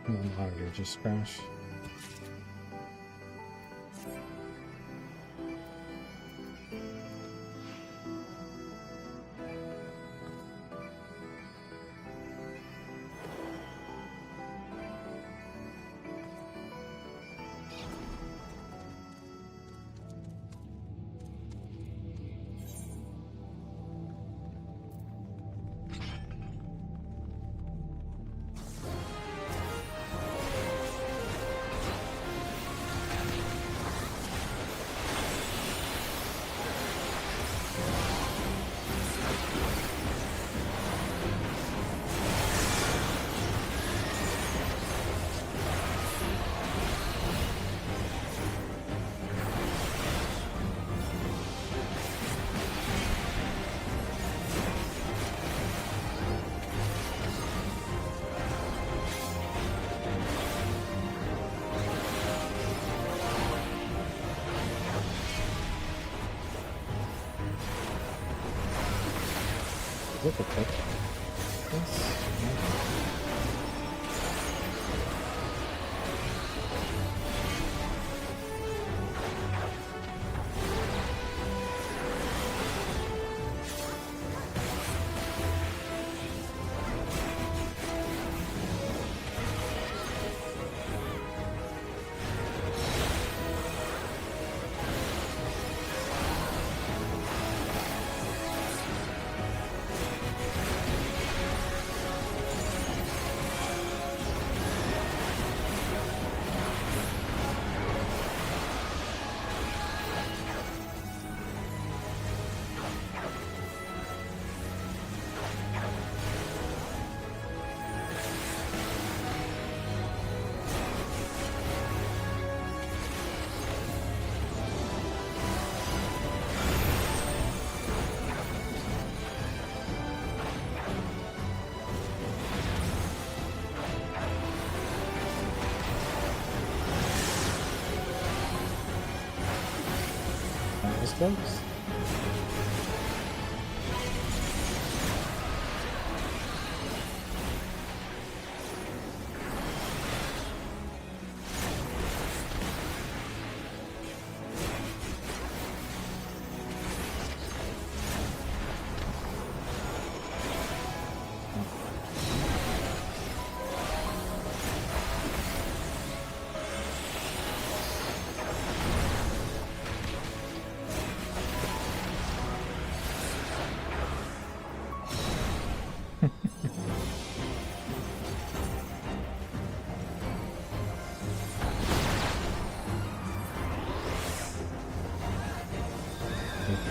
My monitor just crashed. Look at that. Close.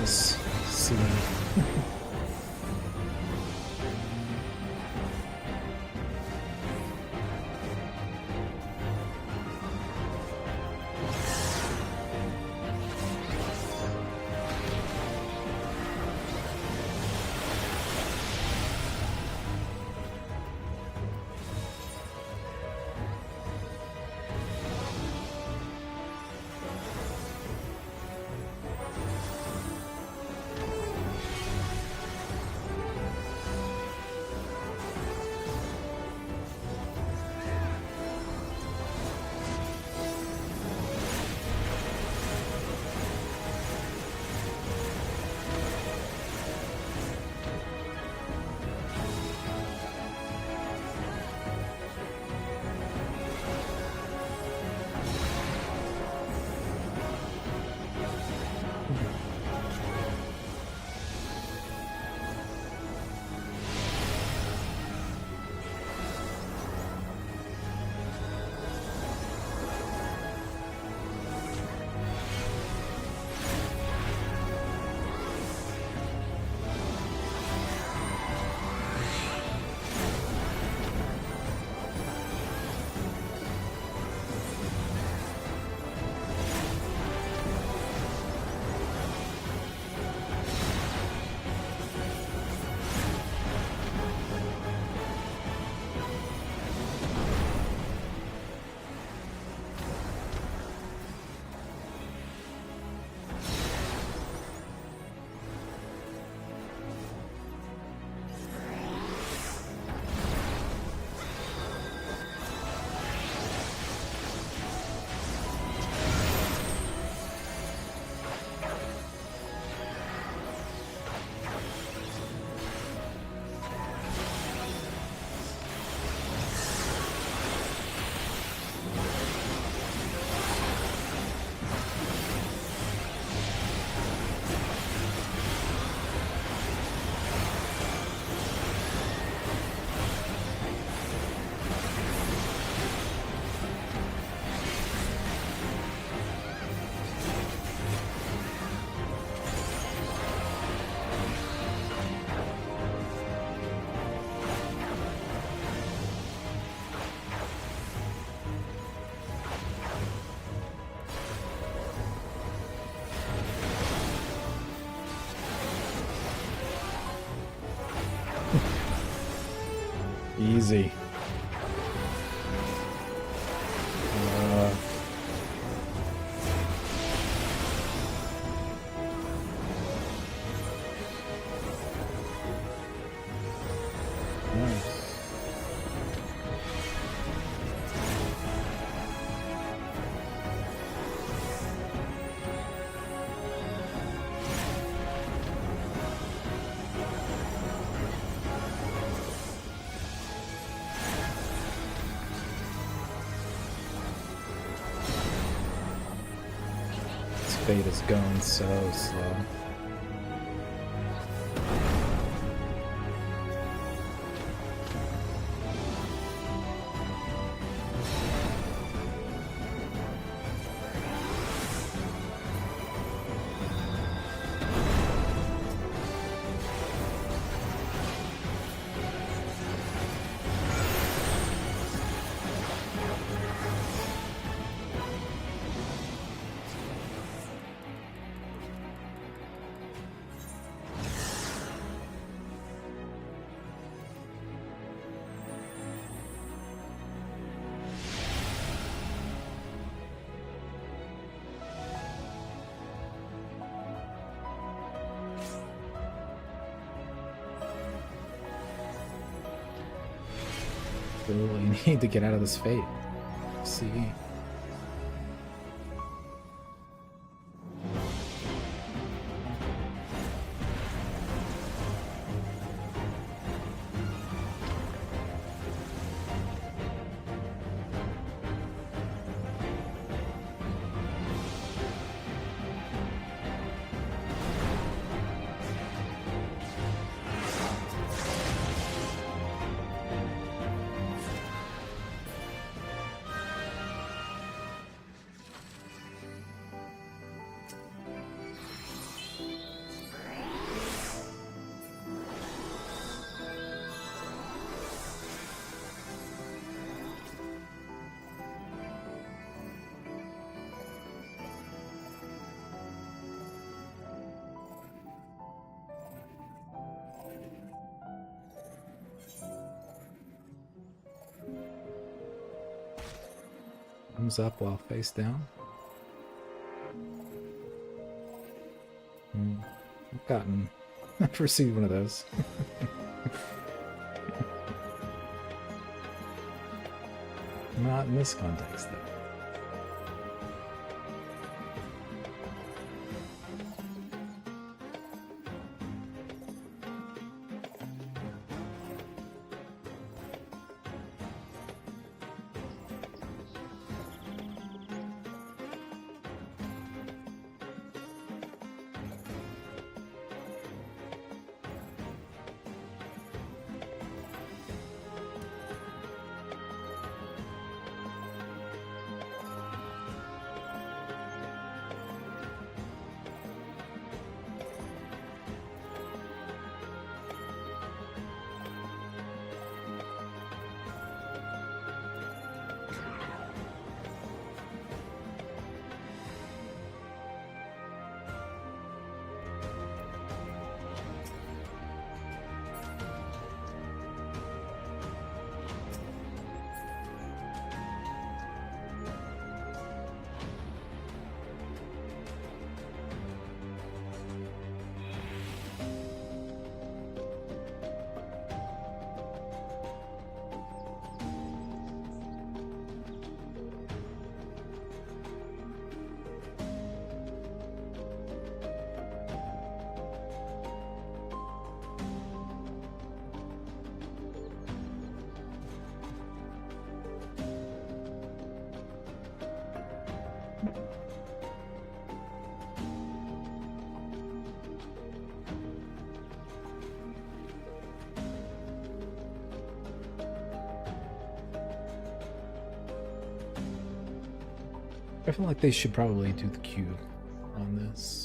This scene. Easy. Nice. This fate is going so slow. Really need to get out of this fate. See. Thumbs up while face down. I've received one of those. Not in this context, though. I feel like they should probably do the cube on this.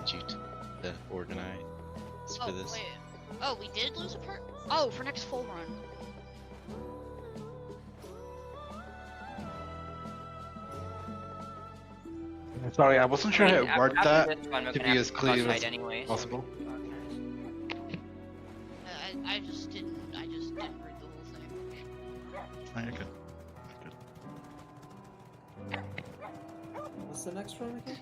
want you to organize for this. Wait. Oh, we did lose a part? Oh, for next full run. Sorry, I wasn't sure how to word After that this one, we're to gonna be have as to go clear outside as anyway, so possible. I just didn't read the whole thing. Oh, you're good. What's the next run again?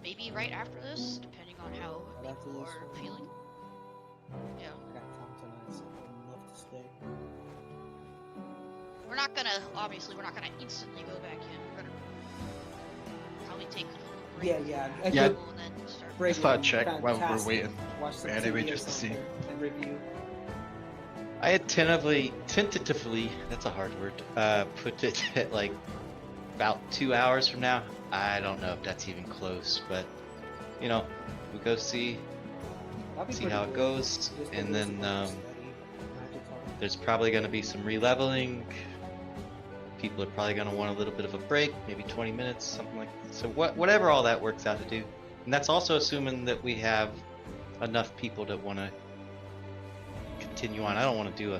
Maybe right after this, depending on how people are feeling. Yeah. I got comp tonight, so I'd love to stay. Obviously, we're not gonna instantly go back in. We're gonna probably take a little break. Yeah. And then start. Just thought I'd check while we're waiting. Watch some Anyway, TV or just to see. something and review. I had tentatively, that's a hard word, put it at like about 2 hours from now. I don't know if that's even close, but you know, we go see how it goes, and then there's probably going to be some re-leveling. People are probably going to want a little bit of a break, maybe 20 minutes, something like that. So whatever all that works out to do. And that's also assuming that we have enough people that want to continue on. I don't want to do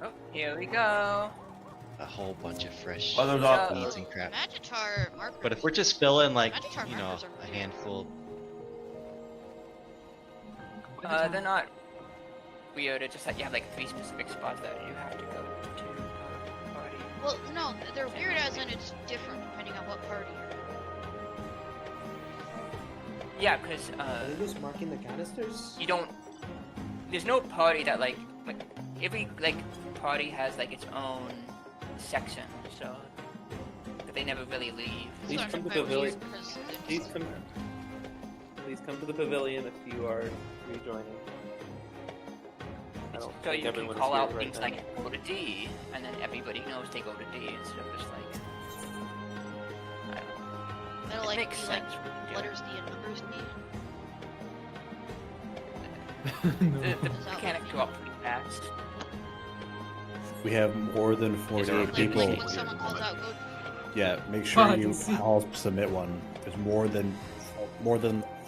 Oh, here we go. a whole bunch of fresh Other weeds and crap. Magitar markers. But if we're just filling like, Magitar you know, markers are a weird. handful. They're not weird, it's just that you have like 3 specific spots that you have to go to party. Well, no, they're weird as in it's different depending on what party you're in. Yeah, because Are they just marking the canisters? you don't. There's no party that like every like party has like its own section, so but they never really leave. Please come to the pavilion. Please come to the pavilion if you are rejoining. I don't So think you can everyone is call here out right things now. like go to D, and then everybody knows they go to D instead of just like. It'll It like makes be like sense when you do letters D and numbers D. The mechanics go up pretty fast. We have more than 48 people. When someone calls out go Yeah, make Oh, sure I you can see. all submit one. There's more than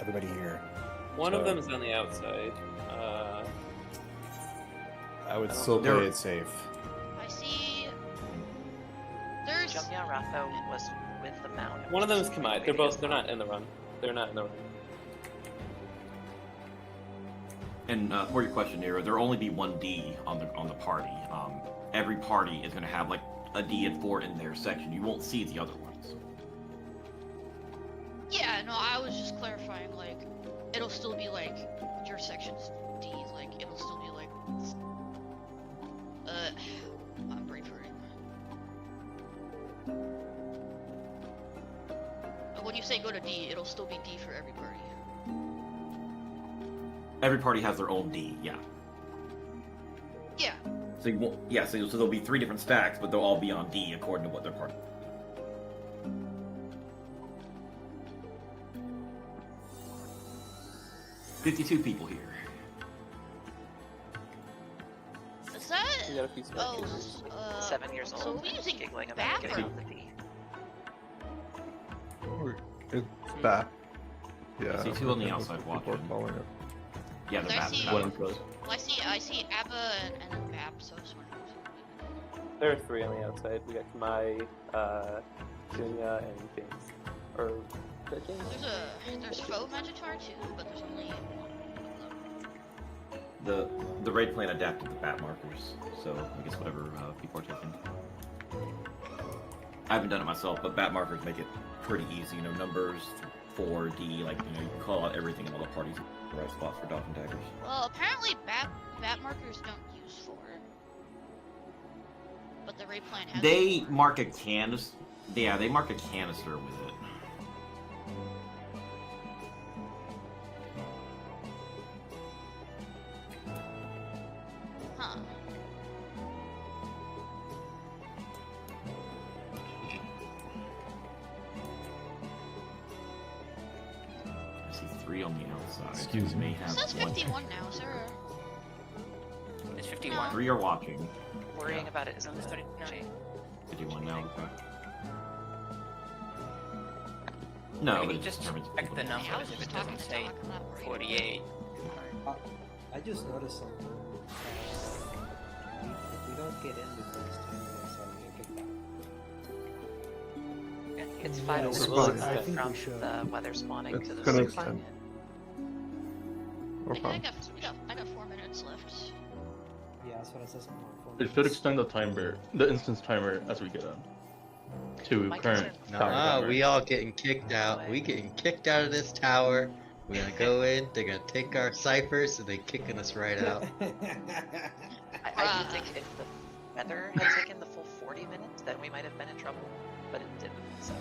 everybody here. One of So, them is on the outside. I would I don't still know. play it safe. I see. There's. Jumya Ratho was with the mount. One of them is Kamai. They're not in the run. They're not in the run. And for your question, Nero, there'll only be one D on the party. Every party is going to have like a D and 4 in their section. You won't see the other ones. Yeah, no, I was just clarifying. Like, it'll still be like your section's D. Like, it'll still be like. I'm brain farting. When you say go to D, it'll still be D for every party. Every party has their own D, yeah. Yeah. So you won't, yeah, so there'll be 3 different stacks, but they'll all be on D according to what their party. $52 people here. Is that? We got a few Oh, 7 years old. So we're using giggling about back getting or- off the D. It's back. Yeah. I see 2 on the outside People are watching. following it. Yeah, they're I back. see. back. Well, I see Abba and then Bap. So I was wondering. There are 3 on the outside. We got Kamai, Junya, and James. Or is that James? There's faux Magitar too, but there's only one of them. The raid plan adapted the bat markers, so I guess whatever people are taking. I haven't done it myself, but bat markers make it pretty easy. You know, numbers 4, D, like you can call out everything in all the parties in the right spots for dodge and daggers. Well, apparently Bat markers don't use 4, but the raid plan has. They mark a canister. Yeah, they mark a canister with it. Huh. I see 3 on the outside. Excuse May me. It have says one. 51 now, sir. It's 51. 3 are watching. Worrying about it isn't the 51 now. Okay. No, Maybe it just determines check the numbers if it doesn't say 48. I just noticed something. If we don't get in before this time, we'll get kicked out. It's Yeah, 5 we're minutes fine. I think from we should. the weather spawning It's to the gonna sleep extend. We're I fine. got 4 minutes left. Yeah, that's what I said. Something It should extend the instance timer as we get in. To My current concern- tower Nah, timer. we all getting kicked out. We getting kicked out of this tower. We're gonna go in. They're gonna take our ciphers, and they kicking us right out. I do think if the weather had taken the full 40 minutes, then we might have been in trouble, but it didn't. So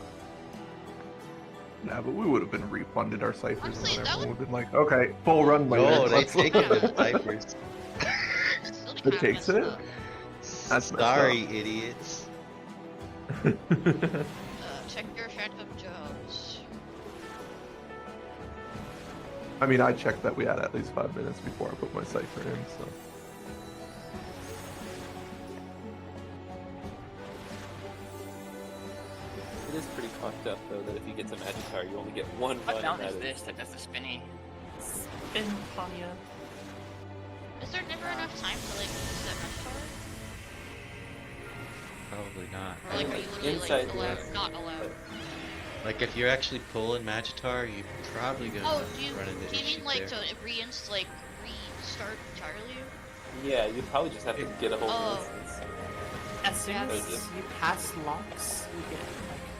Nah, but we would have been refunded our ciphers, Honestly, and that everyone would have been like, "Okay, full run later." No, they let's take look." the ciphers. It takes it. That's messed Sorry, up. idiots. Check your phantom jobs. I mean, I checked that we had at least 5 minutes before I put my cipher in, so. It is pretty fucked up though that if you get to Magic Tower, you only get one What run. mount and is that this that does the spinny? Spin Tanya. Is there never enough time to like use that Magitar? Probably not. Or like are you literally Inside, like allowed, yes. not allowed? Like if you're actually pulling Magitar, you're probably gonna Oh, do you run into do you issues mean like there. to restart entirely? Yeah, you'd probably just have to get a whole Oh. instance. As soon Or as just- you pass locks, you get like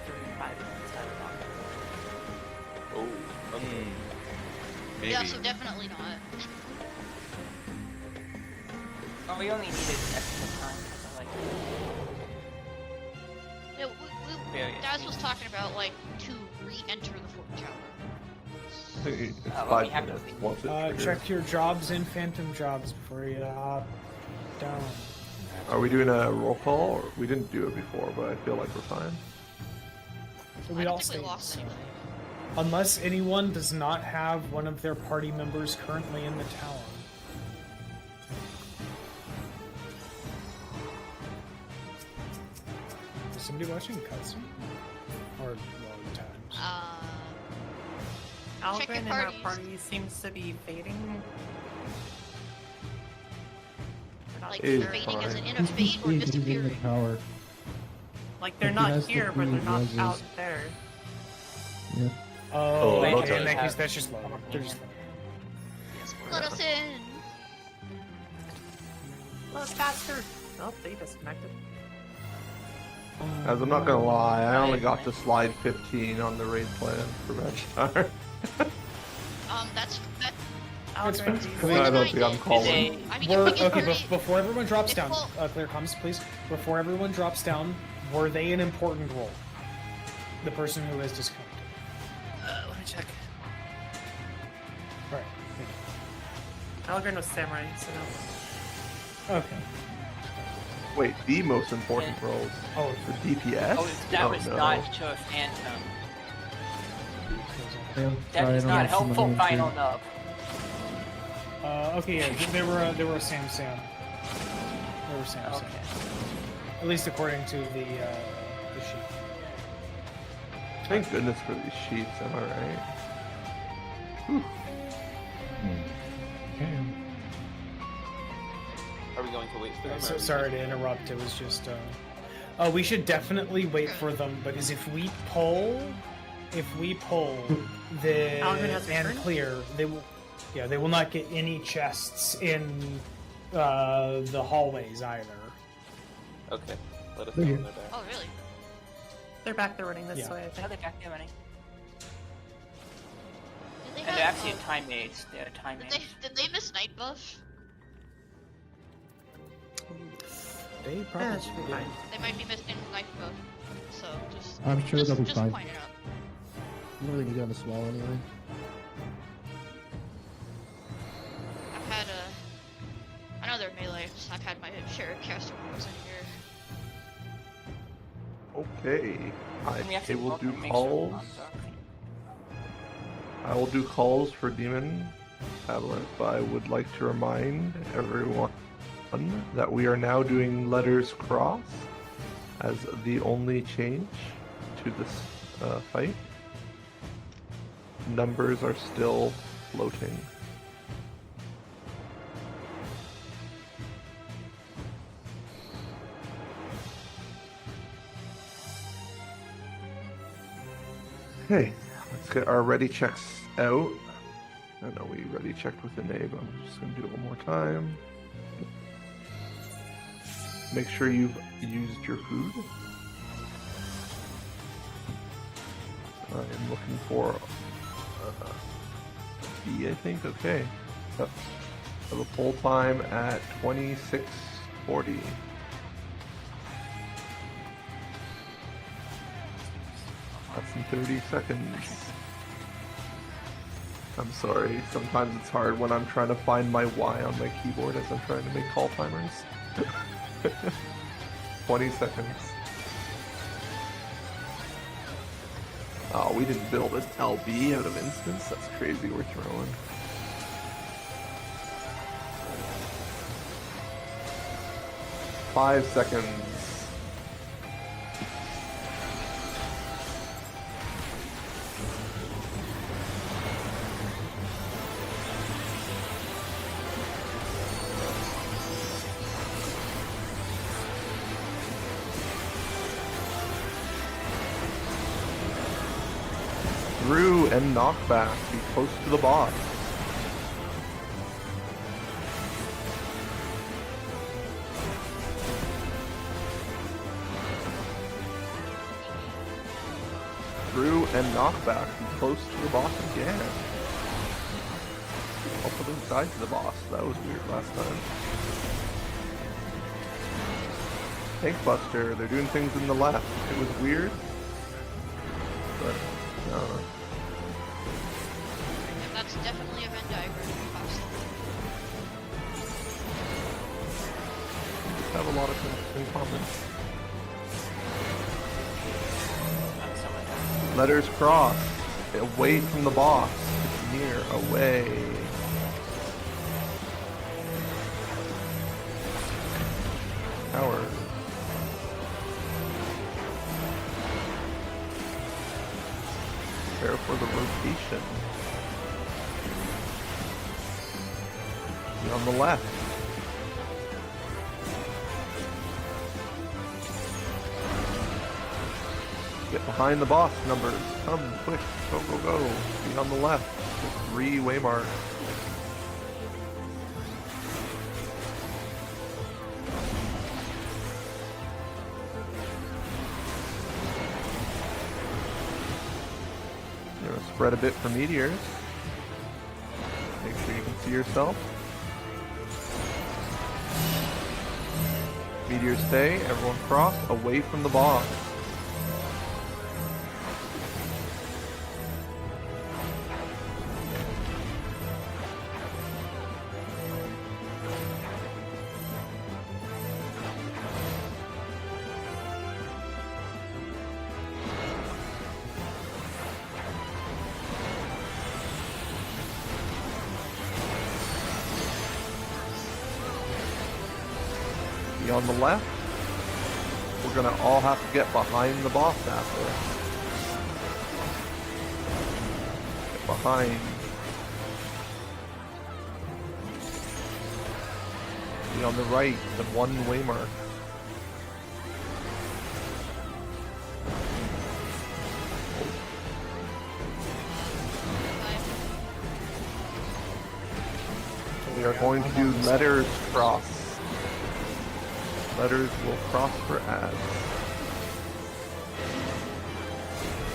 35 minutes out of lock. Oh, okay. Maybe. Yeah, so definitely not. Oh, we only needed extra time because of like. Yeah, Various Daz was talking about like to re-enter the fort tower. I think it's well, 5 we have to- minutes once it triggers. Check your jobs in Phantom Jobs before you hop down. Are we doing a roll call? Or we didn't do it before, but I feel like we're fine. So I we don't all think stay. we lost anybody. Unless anyone does not have one of their party members currently in the tower. Is somebody watching cutscene? Or load times? Check your Algren in our parties. party seems to be fading. Like It's fading as fine. in a fade or in the disappearing? tower. Like they're He not has the here, but they're three not roses. out there. Yeah. Oh, load okay, in that time. case, that's just loading. They're just loading. Let us in. Look faster! Oh, they disconnected. As I'm not gonna lie, I only got to slide 15 on the raid plan for Magitar. That's that. Algren, I don't think I'm calling. I mean, Were, if we get okay, three- before everyone drops if down, we'll- clear comms, please. Before everyone drops down, were they an important role? The person who has disconnected. Let me check. Alright, Algren was samurai, so no. okay. Wait, the most important roles. Oh, the DPS? Oh, that was no. not to a phantom. Damn, That sorry, I is don't not have someone helpful, in final too. nub. Okay, yeah, they were a Sam Sam. They were Sam Sam. Okay. At least according to the sheet. Thank goodness for these sheets, am I right? Whew. Are we going to wait for them? So or are we sorry just- to interrupt. It was just. We should definitely wait for them because if we pull, then Algren has and returned? clear, they will. Yeah, they will not get any chests in the hallways either. Okay, let us They're know here. when they're back. Oh, really? They're back, they're running this Yeah. way, I How think. they back there running? Did they And they're have, actually time mates. They're time did mates. they miss night buff? They Yeah, probably it should be did. fine. They might be missing night buff. So just. I'm sure they'll be just fine. point it out. You don't really need it on the small anyway. I've had I know they're melee. I've had my share of caster wars in here. Okay. Can we I actually will look do and make sure calls. bombs are- I will do calls for Demon Tablet, but I would like to remind everyone that we are now doing letters cross as the only change to this fight. numbers are still floating. Okay, let's get our ready checks out. I know we ready checked with an A, but I'm just going to do it one more time. Make sure you've used your food. I'm looking for B, I think. Okay. So, have a full time at 26:40. That's in 30 seconds. I'm sorry, sometimes it's hard when I'm trying to find my Y on my keyboard as I'm trying to make call timers. 20 seconds. Oh, we didn't build an LB out of instance. That's crazy, we're throwing. Five seconds. Through and knockback. Be close to the boss. Through and knockback. Be close to the boss again. Also didn't die to the boss. That was weird last time. Tank Buster. They're doing things in the left. It was weird. But I don't know. That's definitely a Venn diagram. Have a lot of things in common. Letters cross. Away from the boss. It's near. Away. Tower. Prepare for the rotation. Be on the left. Get behind the boss numbers. Come quick. Go, go, go. Be on the left. The 3 waymark. Spread a bit for meteors. Make sure you can see yourself. Meteors stay, everyone cross, away from the boss. On the left, we're gonna all have to get behind the boss after. Get behind. Be on the right, the 1 waymark. We are going to do letters cross. Letters will cross for ads.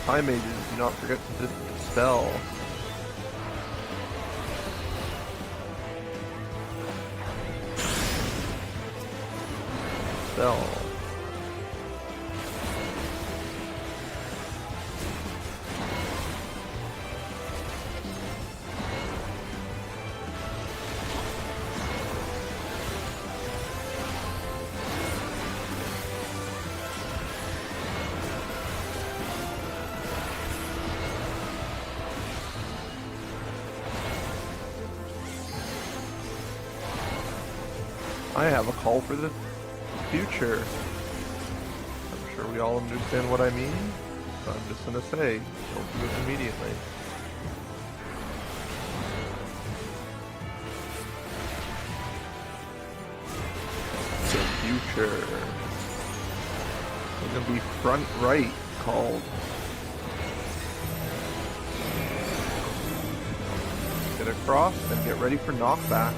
Time mages, do not forget to dispel. Dispel. I have a call for the future. I'm sure we all understand what I mean, so I'm just gonna say, don't do it immediately. future. It's gonna be front right called. Get across and get ready for knockback.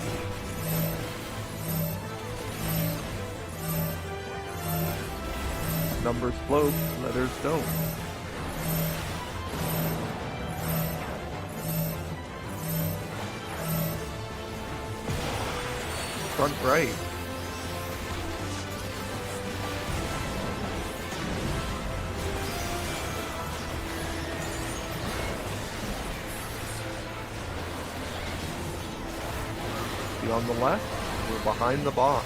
Numbers float, letters don't. Front right. Be on the left. We're behind the boss.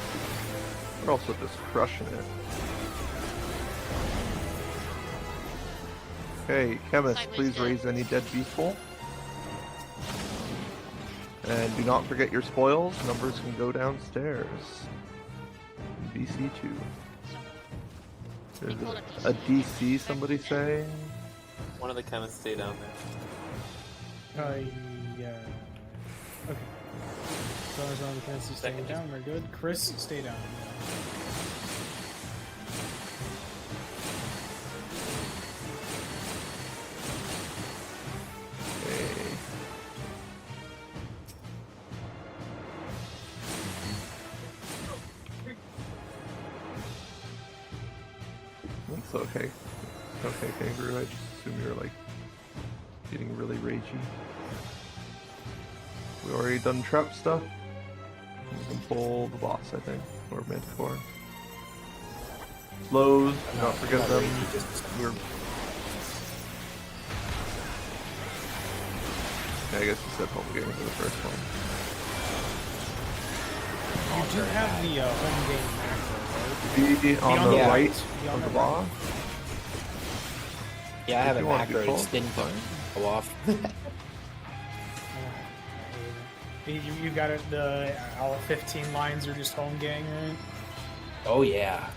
We're also just crushing it. Okay, chemist, please raise any dead people. And do not forget your spoils. Numbers can go downstairs. BC2. There's a DC, somebody say? One of the chemists stay down there. Yeah. Okay. As long as one of the chemists stay down, we're good. Chris, stay down. It's okay. Okay, Kangaroo. I just assume you're like getting really ragey. We already done trap stuff. We can pull the boss, I think, or Manticore. Slows, do not forget them. We're... Yeah, I guess you said home game for the first one. You do have the home game macro, right? Be on the right of the boss. Yeah, I have If a you want to macro. be It just didn't go off. You got it. All 15 lines are just home gang, right? Oh yeah.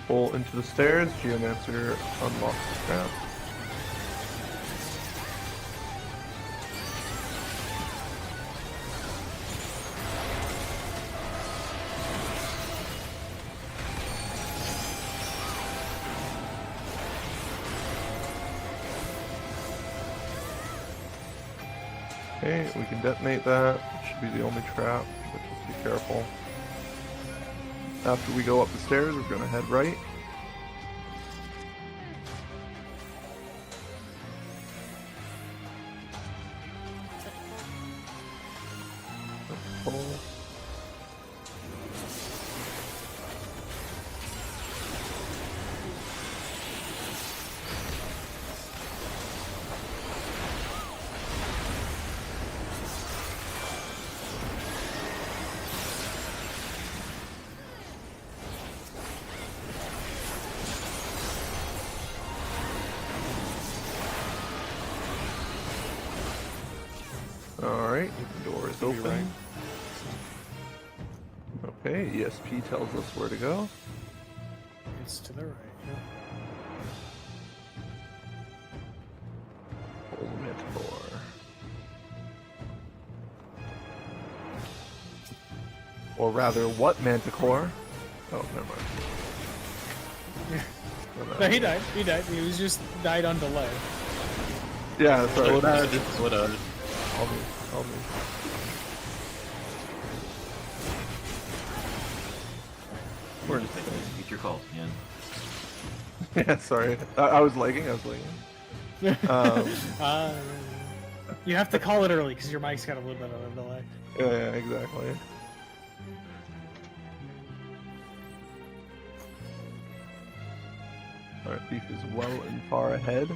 Pull into the stairs. Geomancer unlocks the trap. Okay, we can detonate that. Should be the only trap, but just be careful. After we go up the stairs, we're gonna head right. Pull. Alright, the door is open. Okay, ESP tells us where to go. It's to the right. Pull the Manticore. Or rather, what Manticore? Oh, never mind. No, he died. He died. He was just died on delay. Yeah, sorry. Whatever. I'll move. We're just making future calls, man. Yeah, sorry. I was lagging. You have to call it early because your mic's got a little bit of a delay. Yeah, exactly. Our thief is well and far ahead.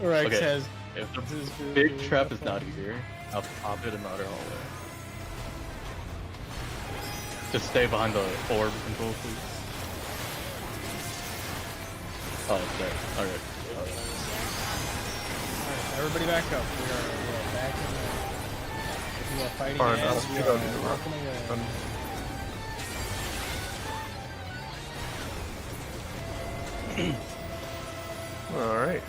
Rex Okay, has. if the big trap is not here, I'll pop it in the other hallway. Just stay behind the orb control, please. Oh, it's there. Alright. Alright, everybody back up. We are back in the... If you are fighting Alright, as we I'll are do the rock. welcoming Alright.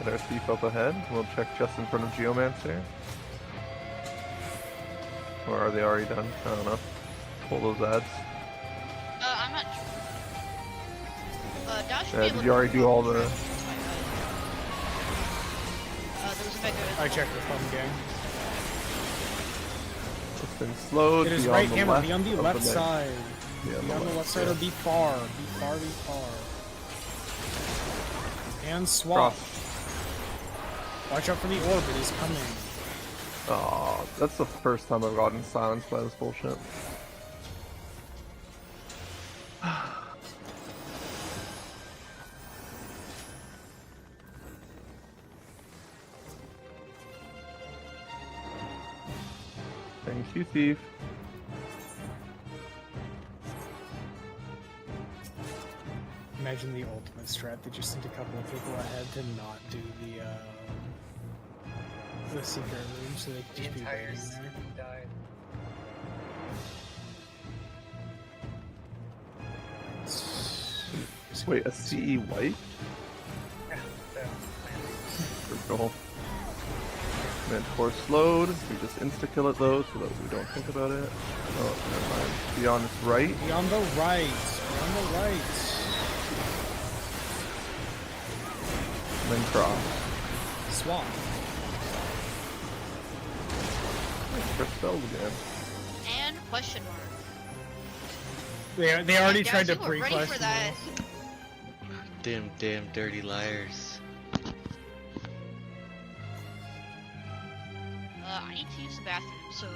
Put our thief up ahead. We'll check just in front of Geomancer. Or are they already done? I don't know. Pull those ads. I'm not sure. Dash should be able Did to you already do all the... there was a mega. I checked the phone game. It's been slowed. It is beyond right the hammer, left be on the of left net. side. Yeah, Be on the left side or be far. Be far, be far. And swap. Watch out for the orb, it is coming. Oh, that's the first time I've gotten silenced by this bullshit. Thank you, Thief. Imagine the ultimate strat that just sent a couple of people ahead to not do the secret room so they could just be waiting there. Died. Wait, a CE wipe? For goal. Manticore slowed. We just insta-kill it though, so that we don't think about it. Oh, never mind. Beyond is right. Be on the right. Be on the right. And then cross. Swap. Press spells again. And question mark. They already Guys, tried to you were ready for pre-question that. Damn dirty liars. I need to use the bathroom, so.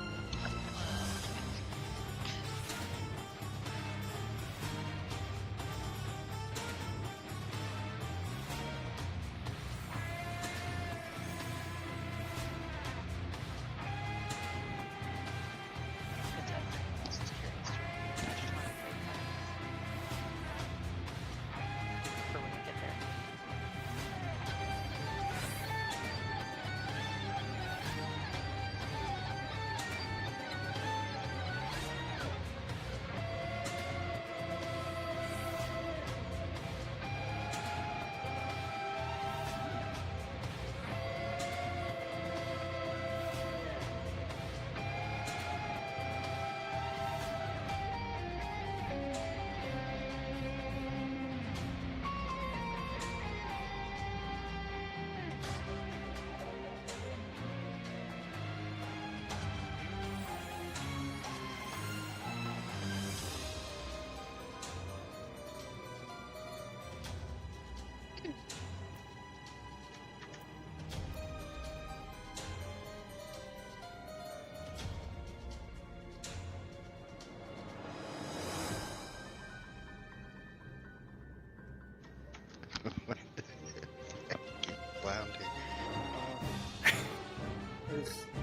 For when you get there.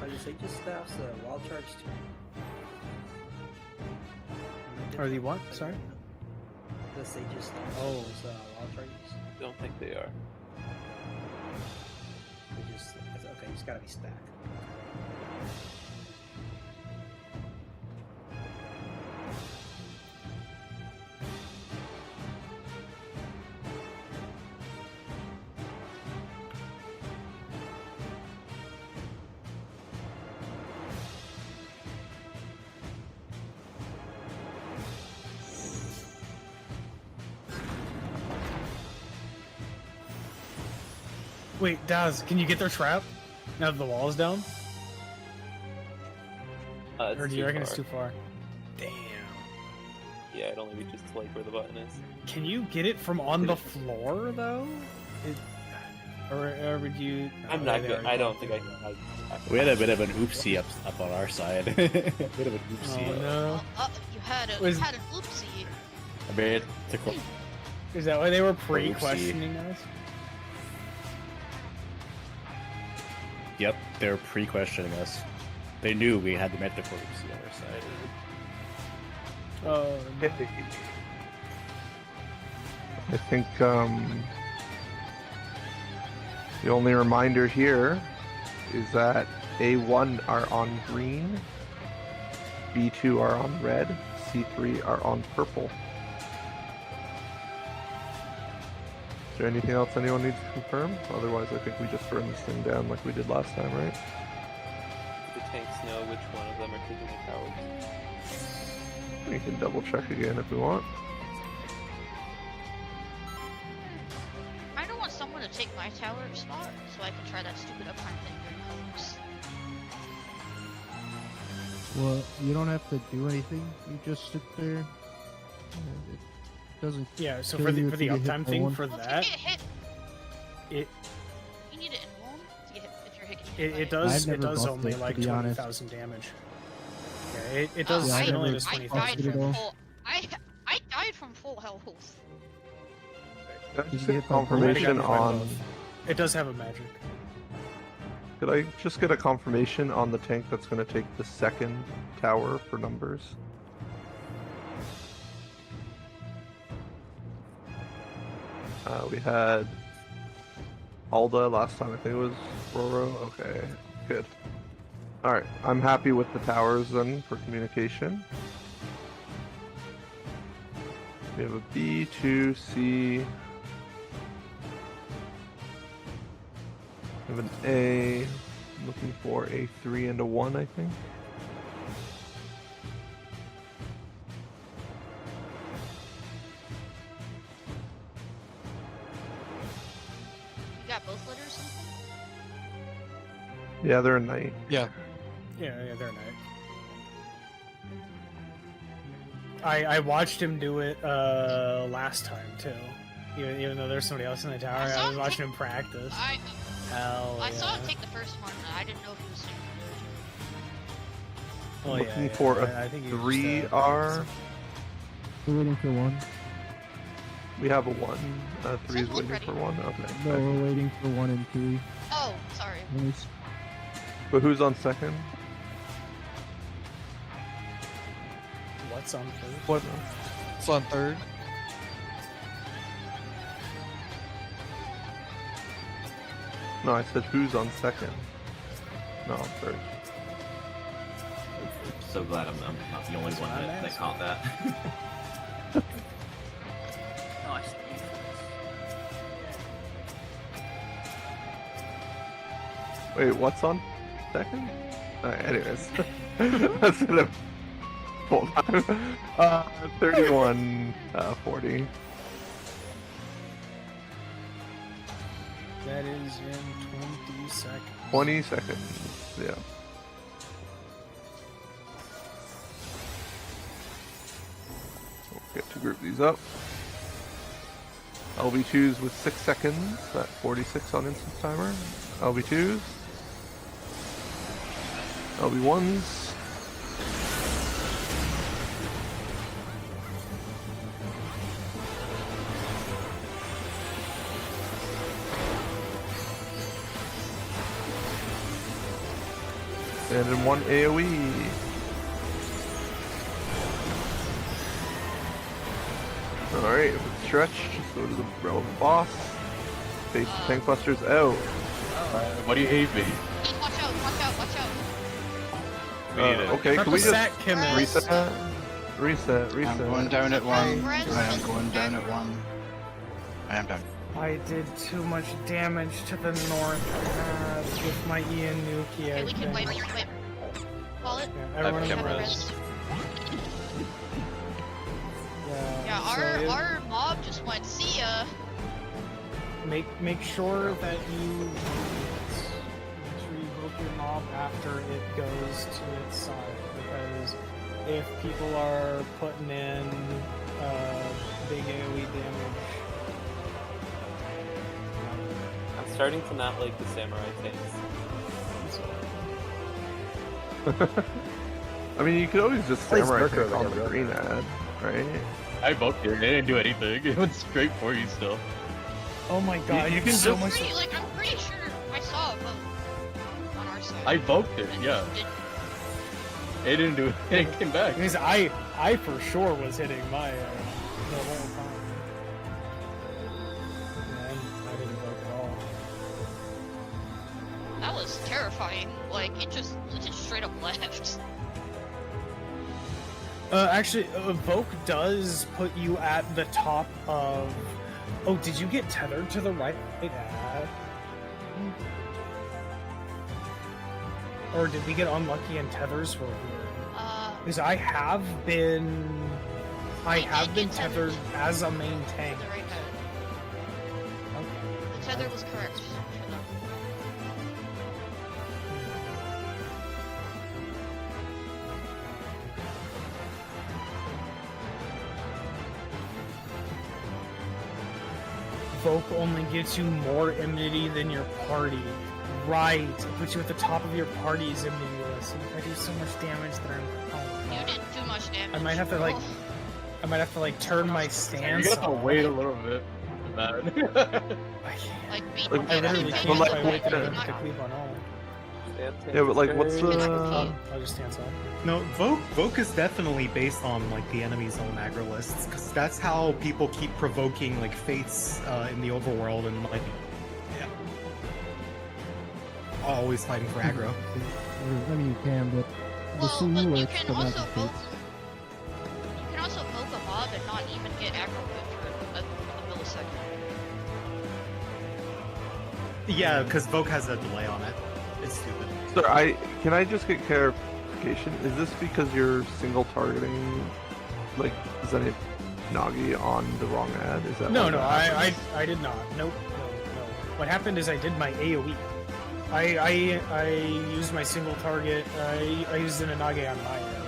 Are the Sage's staffs wild charge too? Are the what? Sorry? The Sage's staffs Oh. wild charges? Don't think they are. They just, okay, it's gotta be stacked. Wait, Daz, can you get their trap? Now that the wall is down? It's Or do you too reckon far. it's too far? Damn. Yeah, it only reaches to like where the button is. Can you get it from on the floor, though? Or would you... I'm not good. I don't think I can. We had a bit of an oopsie up on our side. A bit of an oopsie. Oh, no. You had an oopsie. I mean, Is that why they were pre-questioning us? Yep, they were pre-questioning us. They knew we had the Manticore oopsie on our side. Oh, I think the only reminder here is that A1 are on green, B2 are on red, C3 are on purple. Is there anything else anyone needs to confirm? Otherwise, I think we just burn this thing down like we did last time, right? Do the tanks know which one of them are taking the towers? We can double check again if we want. I don't want someone to take my tower spot, so I can try that stupid uptime thing during colors. Well, you don't have to do anything. You just sit there. It doesn't. Yeah. So kill for you the if you get hit uptime by thing one. for Well, that, if you get hit, it you need it in one to get hit if you're hitting. it I've does never only buffed it, like to be honest. 20,000 damage. Yeah, it does. Yeah, I it only never does I 20,000. died it from all. full. I died from full health. Can I Did just you get get confirmation buff? on... It does have a magic. Could I just get a confirmation on the tank that's going to take the second tower for numbers? We had Alda last time. I think it was Roro. Okay, good. Alright, I'm happy with the towers then for communication. We have a B, 2, C. We have an A. I'm looking for a 3 and a 1, I think. You got both letters? Something? Yeah, they're a knight. Yeah. Yeah, they're nice. I watched him do it last time too. Even though there's somebody else in the tower, I was watching him practice. Hell I yeah. saw him take the first one. I didn't know if he was taking the Well, Looking yeah, for I think a he just, 3R. We're waiting for one. We have a 1. 3 is waiting for 1. Okay. No, we're waiting for 1 and 3. Oh, sorry. Nice. But who's on second? What's on first? What? It's on third. No, I said who's on second. No, on third. I'm so glad I'm not the only one that caught that. Nice. Wait, what's on second? Anyways. That's gonna... Hold on. 31, 40. That is in 20 seconds. 20 seconds, yeah. We'll get to group these up. LB2s with 6 seconds, at 46 on instance timer. LB2s. LB1s. And in 1 AoE. Alright, if it's stretched, just go to the relevant boss. Face the tank busters out. Why do you hate me? Watch out, watch out, watch out. Okay, can we just reset? Reset. I'm going down at 1. I am going down at 1. I am down. I did too much damage to the north with my Ian Nuki. Okay, we can wait. Call it. Yeah, everyone We have have a res. Yeah, so our mob just went, see ya. Make sure that you revoke your mob after it goes to its side, because if people are putting in big AoE damage. I'm starting to not like the samurai tanks. I mean, you could always just Place samurai Merker tank on like the a green ad, right? I evoked it. It didn't do anything. It went straight for you still. Oh my god, you can so just... much. I'm pretty sure I saw a vote on our side. I evoked it, yeah. It didn't do it. It came back. Because I for sure was hitting my the whole time. Man, I didn't vote at all. That was terrifying. Like, it just straight up left. Actually, Evoke does put you at the top of Oh, did you get tethered to the right? Or did we get unlucky and tethers were weird? Because I have been tethered as a main tank. The right head. The tether was correct. Voke only gives you more immunity than your party. Right. It puts you at the top of your party's immunity list. So if I do so much damage that I'm... You did too much damage. I might have to like... I might have to like turn my stance. You have to wait a little bit. Like beat Like, I literally If can't like, wait what to the- cleave on all. Yeah, but like, what's the? I'll just stance up. No, Voke is definitely based on like the enemy's own aggro lists, because that's how people keep provoking like fates in the overworld and like, yeah, always fighting for aggro. I mean, you can, but the Well, scene but you works, can but not also the vote. fates. You can also poke a mob and not even get aggro for a millisecond. Yeah, because Voke has a delay on it. It's stupid. So can I just get clarification? Is this because you're single targeting, like Zenith Nagi on the wrong ad? Is that No, why no, that happens? I did not. Nope, no. What happened is I did my AoE. I used my single target. I used an Inage on my end.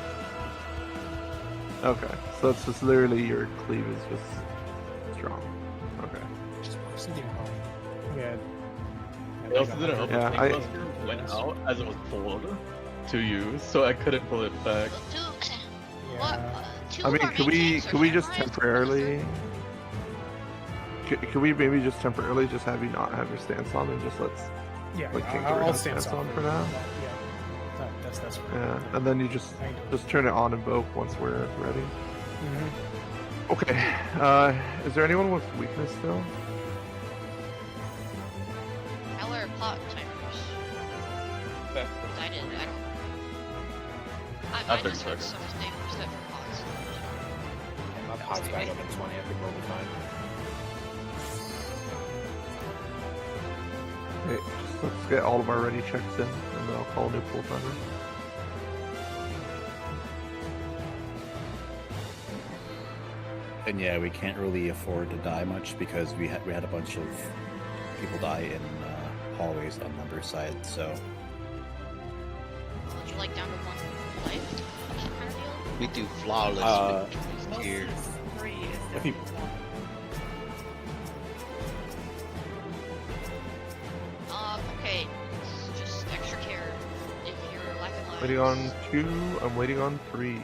Okay, so it's just literally your cleave is just strong. Okay. Yeah. It also didn't help. Yeah, The cluster went out as it was pulled to use, so I couldn't pull it back. I mean, could we just temporarily? Could we maybe just temporarily just have you not have your stance on and just let's Yeah, like I'll have stance on for now? Yeah, that's fine. Yeah, and then you just turn it on and invoke once we're ready. Mm-hmm. Okay. Is there anyone with weakness still? How are pot timers? I didn't. I don't. I just heard some things that for pots. My pot's back up in 20. I think we'll be fine. Okay, just let's get all of our ready checks in, and then I'll call a new full timer. And yeah, we can't really afford to die much because we had a bunch of people die in hallways on number side, so. Would you like down to one life? Kind of deal? We do flawless victories here. If you, Okay. It's just extra care if you're lacking lives. Waiting on 2. I'm waiting on 3.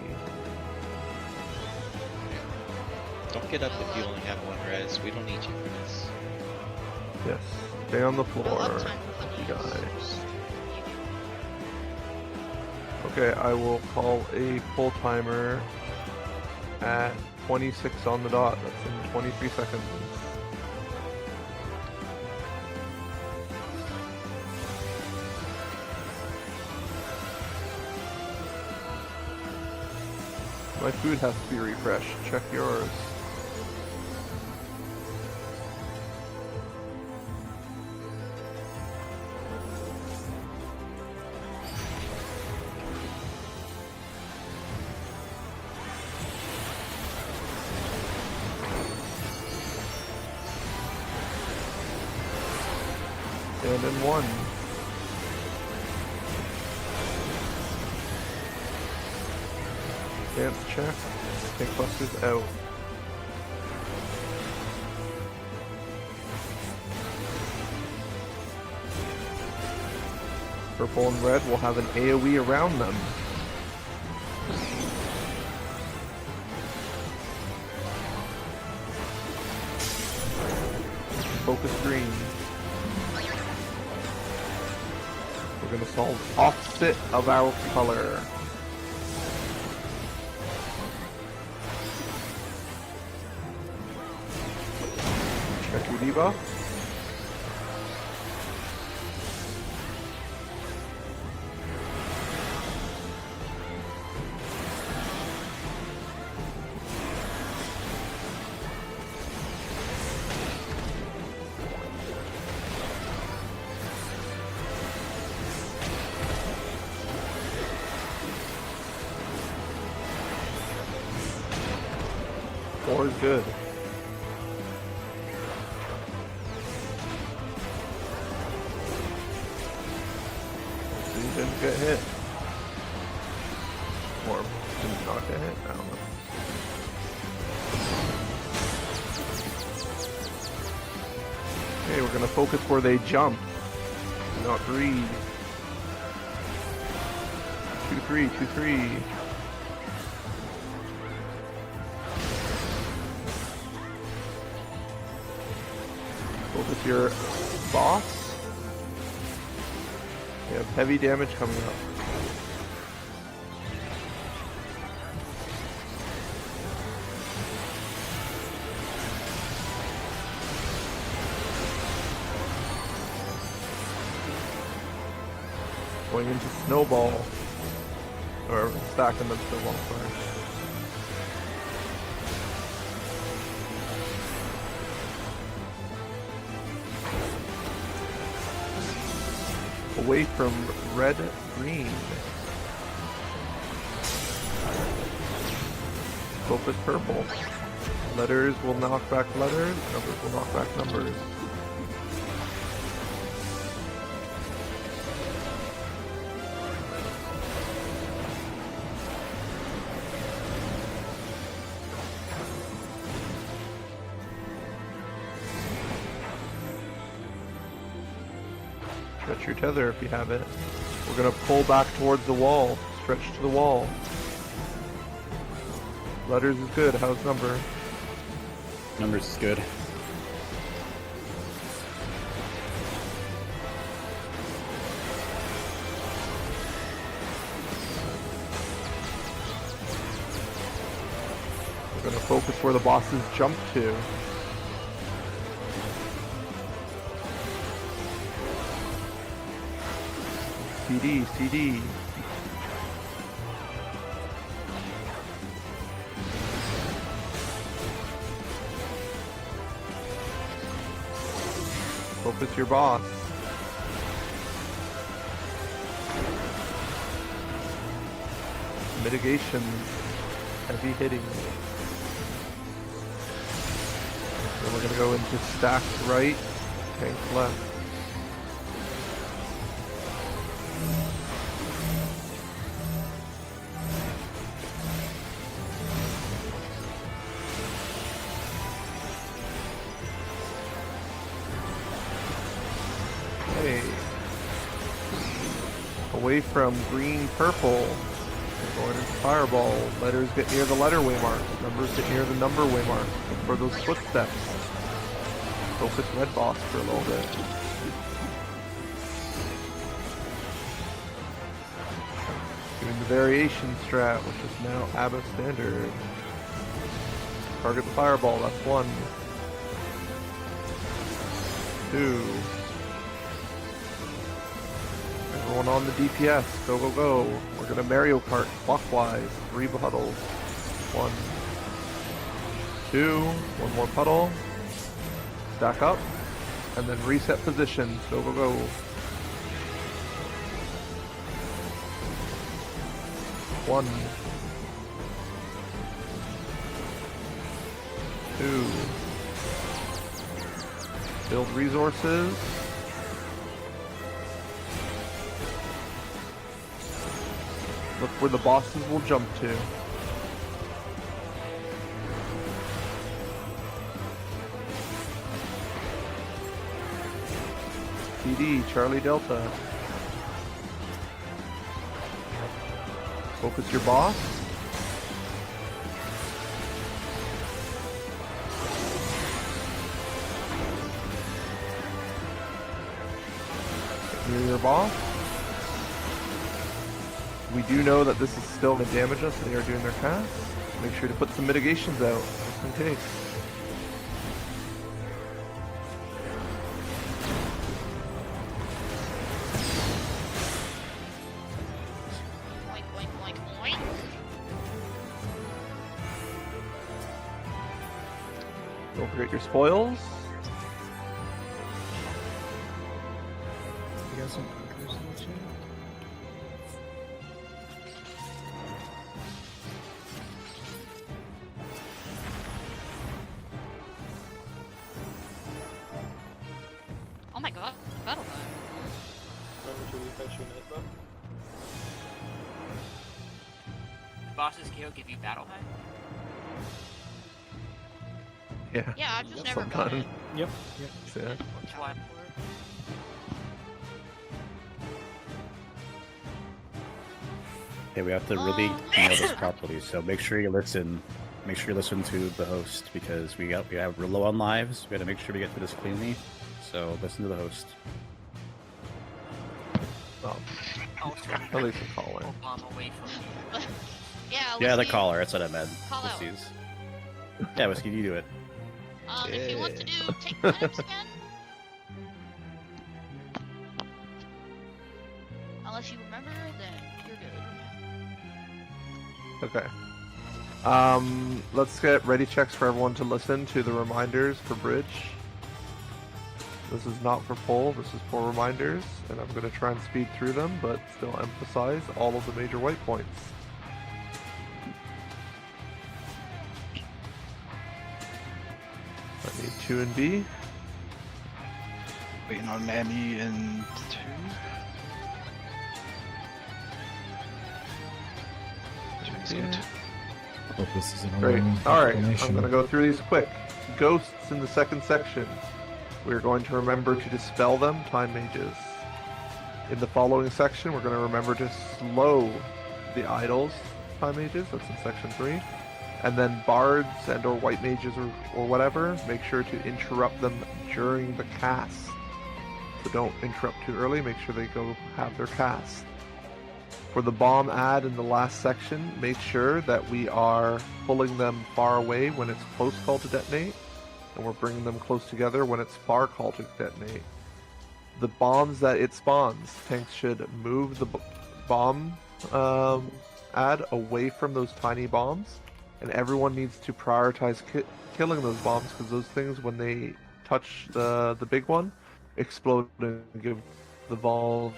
Don't get up if you only have one res. We don't need you for this. Yes. Stay on the floor. You die. Okay, I will call a full timer at 26 on the dot. That's in 23 seconds. My food has to be refreshed. Check yours. And in 1. Dance check. Tank busters out. Purple and red will have an AoE around them. Focus green. We're gonna solve opposite of our color. Check your debuff. Tower's good. He didn't get hit. Or did not get hit? I don't know. Okay, we're gonna focus where they jump. Do not breathe. 2-3, 2-3. Focus your boss. You have heavy damage coming up. Going into snowball. Or stacking them snowball, sorry. Away from red, green. Focus purple. Letters will knock back letters, numbers will knock back numbers. Stretch your tether if you have it. We're gonna pull back towards the wall. Stretch to the wall. Letters is good. How's number? Numbers is good. We're gonna focus where the bosses jump to. CD, CD. Focus your boss. Mitigation. Heavy hitting. So we're gonna go into stacked right, tank left. Away from green, purple. We're going into fireball. Letters get near the letterway mark. Numbers get near the numberway mark. Look for those footsteps. Focus red boss for a little bit. Doing the variation strat, which is now ABBA standard. Target the fireball. That's 1. 2. Everyone on the DPS, go, go, go. We're gonna Mario Kart clockwise, 3 puddles. 1, 2, 1 more puddle. Stack up, and then reset positions, go, go, go. 1, 2. Build resources. Look where the bosses will jump to. PD, Charlie Delta. Focus your boss. Get near your boss. We do know that this is still going to damage us. They are doing their cast. Make sure to put some mitigations out, just in case. Don't forget your spoils. You got some anchors in the chat? Battle time. Remember to refresh your notebook. Bosses kill give you battle high? Yeah. Yeah, I've just never got Sometimes. it. Yep. Yeah. Why? Okay, we have to really nail this properly. So make sure you listen. Make sure you listen to the host because we're low on lives. We got to make sure we get through this cleanly. So listen to the host. Oh. At least a caller. Away from me. Yeah, Yeah, the Whiskey, caller. That's what I meant. Call out. Whiskies. Yeah, Whiskey, you do it. If you want to do take times again. Unless you remember, then you're good. Okay. Let's get ready checks for everyone to listen to the reminders for bridge. This is not for poll, this is for reminders, and I'm going to try and speed through them, but still emphasize all of the major white points. I need 2 and B. Waiting on Emmy and 2. Yeah. Hope this isn't a Great. long Alright, I'm explanation. going to go through these quick. Ghosts in the second section. We're going to remember to dispel them, time mages. In the following section, we're going to remember to slow the idols, time mages. That's in section 3. And then bards and or white mages or whatever, make sure to interrupt them during the cast. So don't interrupt too early, make sure they go have their cast. For the bomb ad in the last section, make sure that we are pulling them far away when it's close call to detonate, and we're bringing them close together when it's far call to detonate. The bombs that it spawns, tanks should move the bomb ad away from those tiny bombs, and everyone needs to prioritize killing those bombs because those things, when they touch the big one, explode and give the valve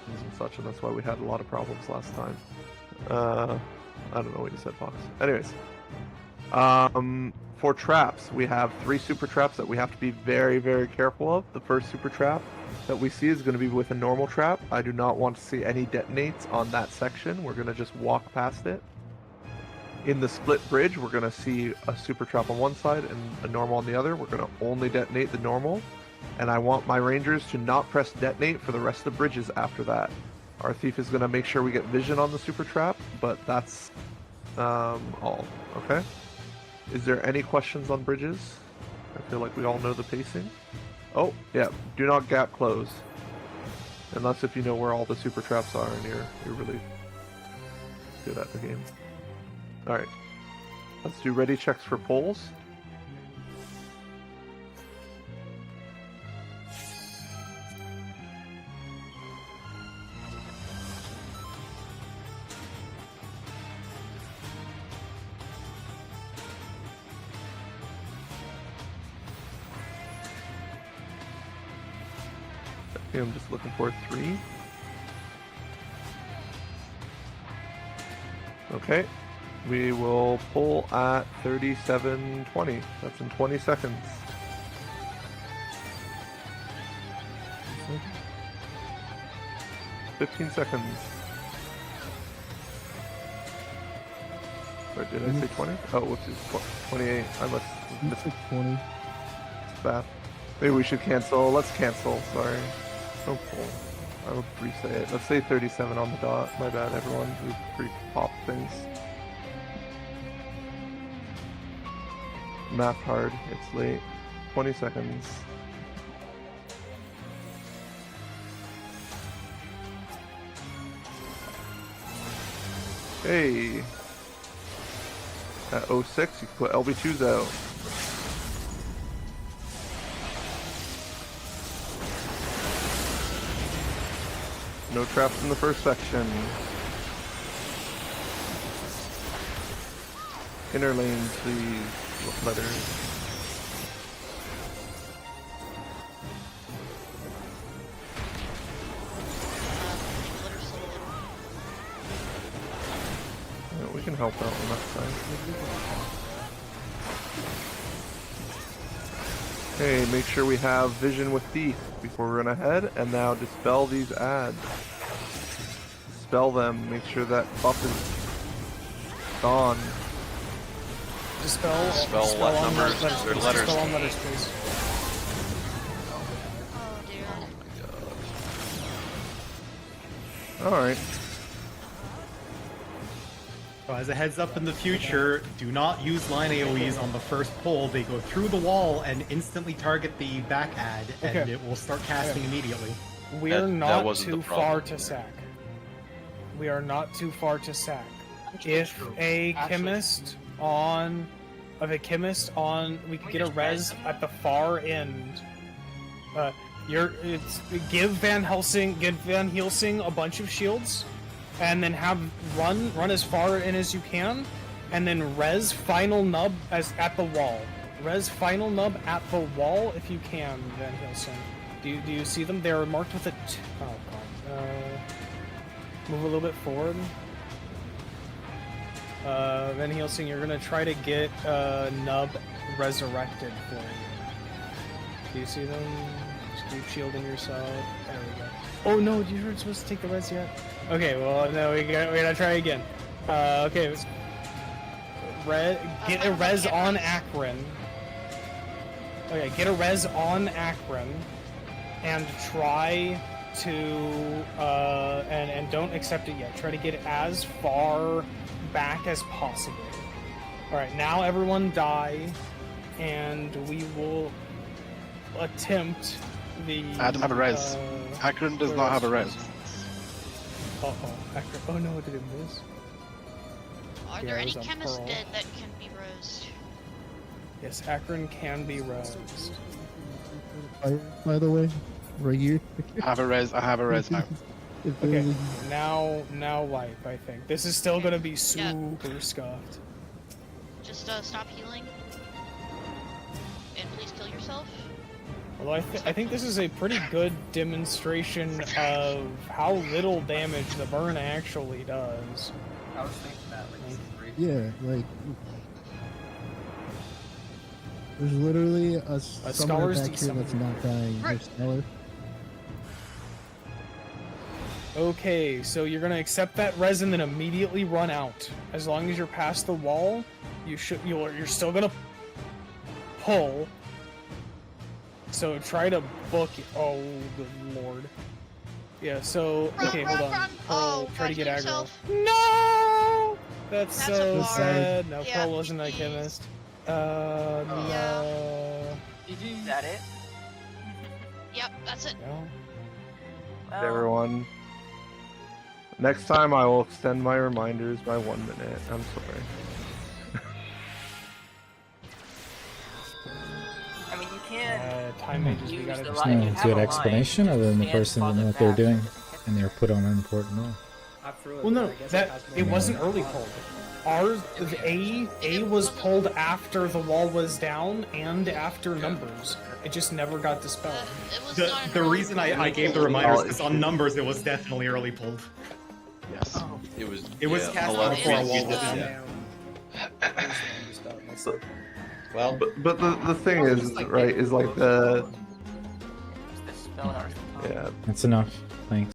and such, and that's why we had a lot of problems last time. I don't know what you said, Fox. Anyways, for traps, we have 3 super traps that we have to be very, very careful of. The first super trap that we see is going to be with a normal trap. I do not want to see any detonates on that section. We're going to just walk past it. In the split bridge, we're going to see a super trap on one side and a normal on the other. We're going to only detonate the normal. And I want my rangers to not press detonate for the rest of the bridges after that. Our thief is going to make sure we get vision on the super trap, but that's all. Okay? Is there any questions on bridges? I feel like we all know the pacing. Oh, yeah. Do not gap close. Unless if you know where all the super traps are and you're really good at the game. Alright. Let's do ready checks for poles. I'm just looking for 3. Okay. We will pull at 37:20. That's in 20 seconds. "15 seconds. Or did I say 20? Oh, whoops, it's 28. I must have missed it. 20. It's bad. Maybe we should cancel. Let's cancel. Sorry. Don't pull. I'll re-say it. Let's say 37 on the dot. My bad, everyone. We pre-popped things. Math hard. It's late. 20 seconds. Hey. At 06, you can put LB2s out. No traps in the first section. Inner lane, please. Letters. Yeah, we can help out on that side. Okay, make sure we have vision with teeth before we run ahead, and now dispel these ads. Dispel them, make sure that buff is gone. Dispel what on numbers? letters, Or please. letters? Dispel on letters, please. Alright. So as a heads up in the future, do not use line AoEs on the first pull. They go through the wall and instantly target the back ad, and Okay. it will start casting immediately. We're That not wasn't the too problem. far to sack. We are not too far to sack. If a chemist on, we could get a res at the far end. Give Van Helsing a bunch of shields, and then have run as far in as you can, and then res final nub at the wall. Res final nub at the wall if you can, Van Helsing. Do you see them? They're marked with a oh god. Move a little bit forward. Van Helsing, you're gonna try to get nub resurrected for you. Do you see them? Just keep shielding yourself. There we go. Oh no, you weren't supposed to take the res yet. Okay, well no, we gotta try again. Okay. Get a res on Akron. Okay, get a res on Akron, and try to and don't accept it yet. Try to get as far back as possible. All right, now everyone die, and we will attempt the. I don't have a res. Akron does not have a res. Uh-oh, Akron. Oh no, did it miss? Are there any chemists dead that can be rosed? Yes, Akron can be rosed. By the way, right here. I have a res now. Okay, now wipe, I think. This is still gonna be super scuffed. Just stop healing. And please kill yourself. Although I think this is a pretty good demonstration of how little damage the burn actually does. I was thinking that, like, Yeah, like there's literally a summoner scholar's back here that's not dying. Right. Scholar. Okay, so you're gonna accept that res and then immediately run out. As long as you're past the wall, you're still gonna pull. So try to book it. Oh, good lord. Yeah. So okay, hold on. Pearl, try to get aggro. No, that's so sad. No, Yeah, Pearl wasn't a chemist. No. Is that it? Yep, that's it. No. Well, Everyone. Next time I will extend my reminders by 1 minute. I'm sorry. I mean, you can Time mages, we use gotta the just- line. No You have good a line, explanation other than the and person didn't know what they were doing, and they were put on an important role. Well, no, it wasn't early pulled. Ours, A was pulled after the wall was down and after numbers. It just never got dispelled. The reason I gave the reminders is on numbers it was definitely early pulled. Yes. It was cast before a wall was down. Well, but the thing is, right, is like the the spell and our yeah. That's enough. Thanks.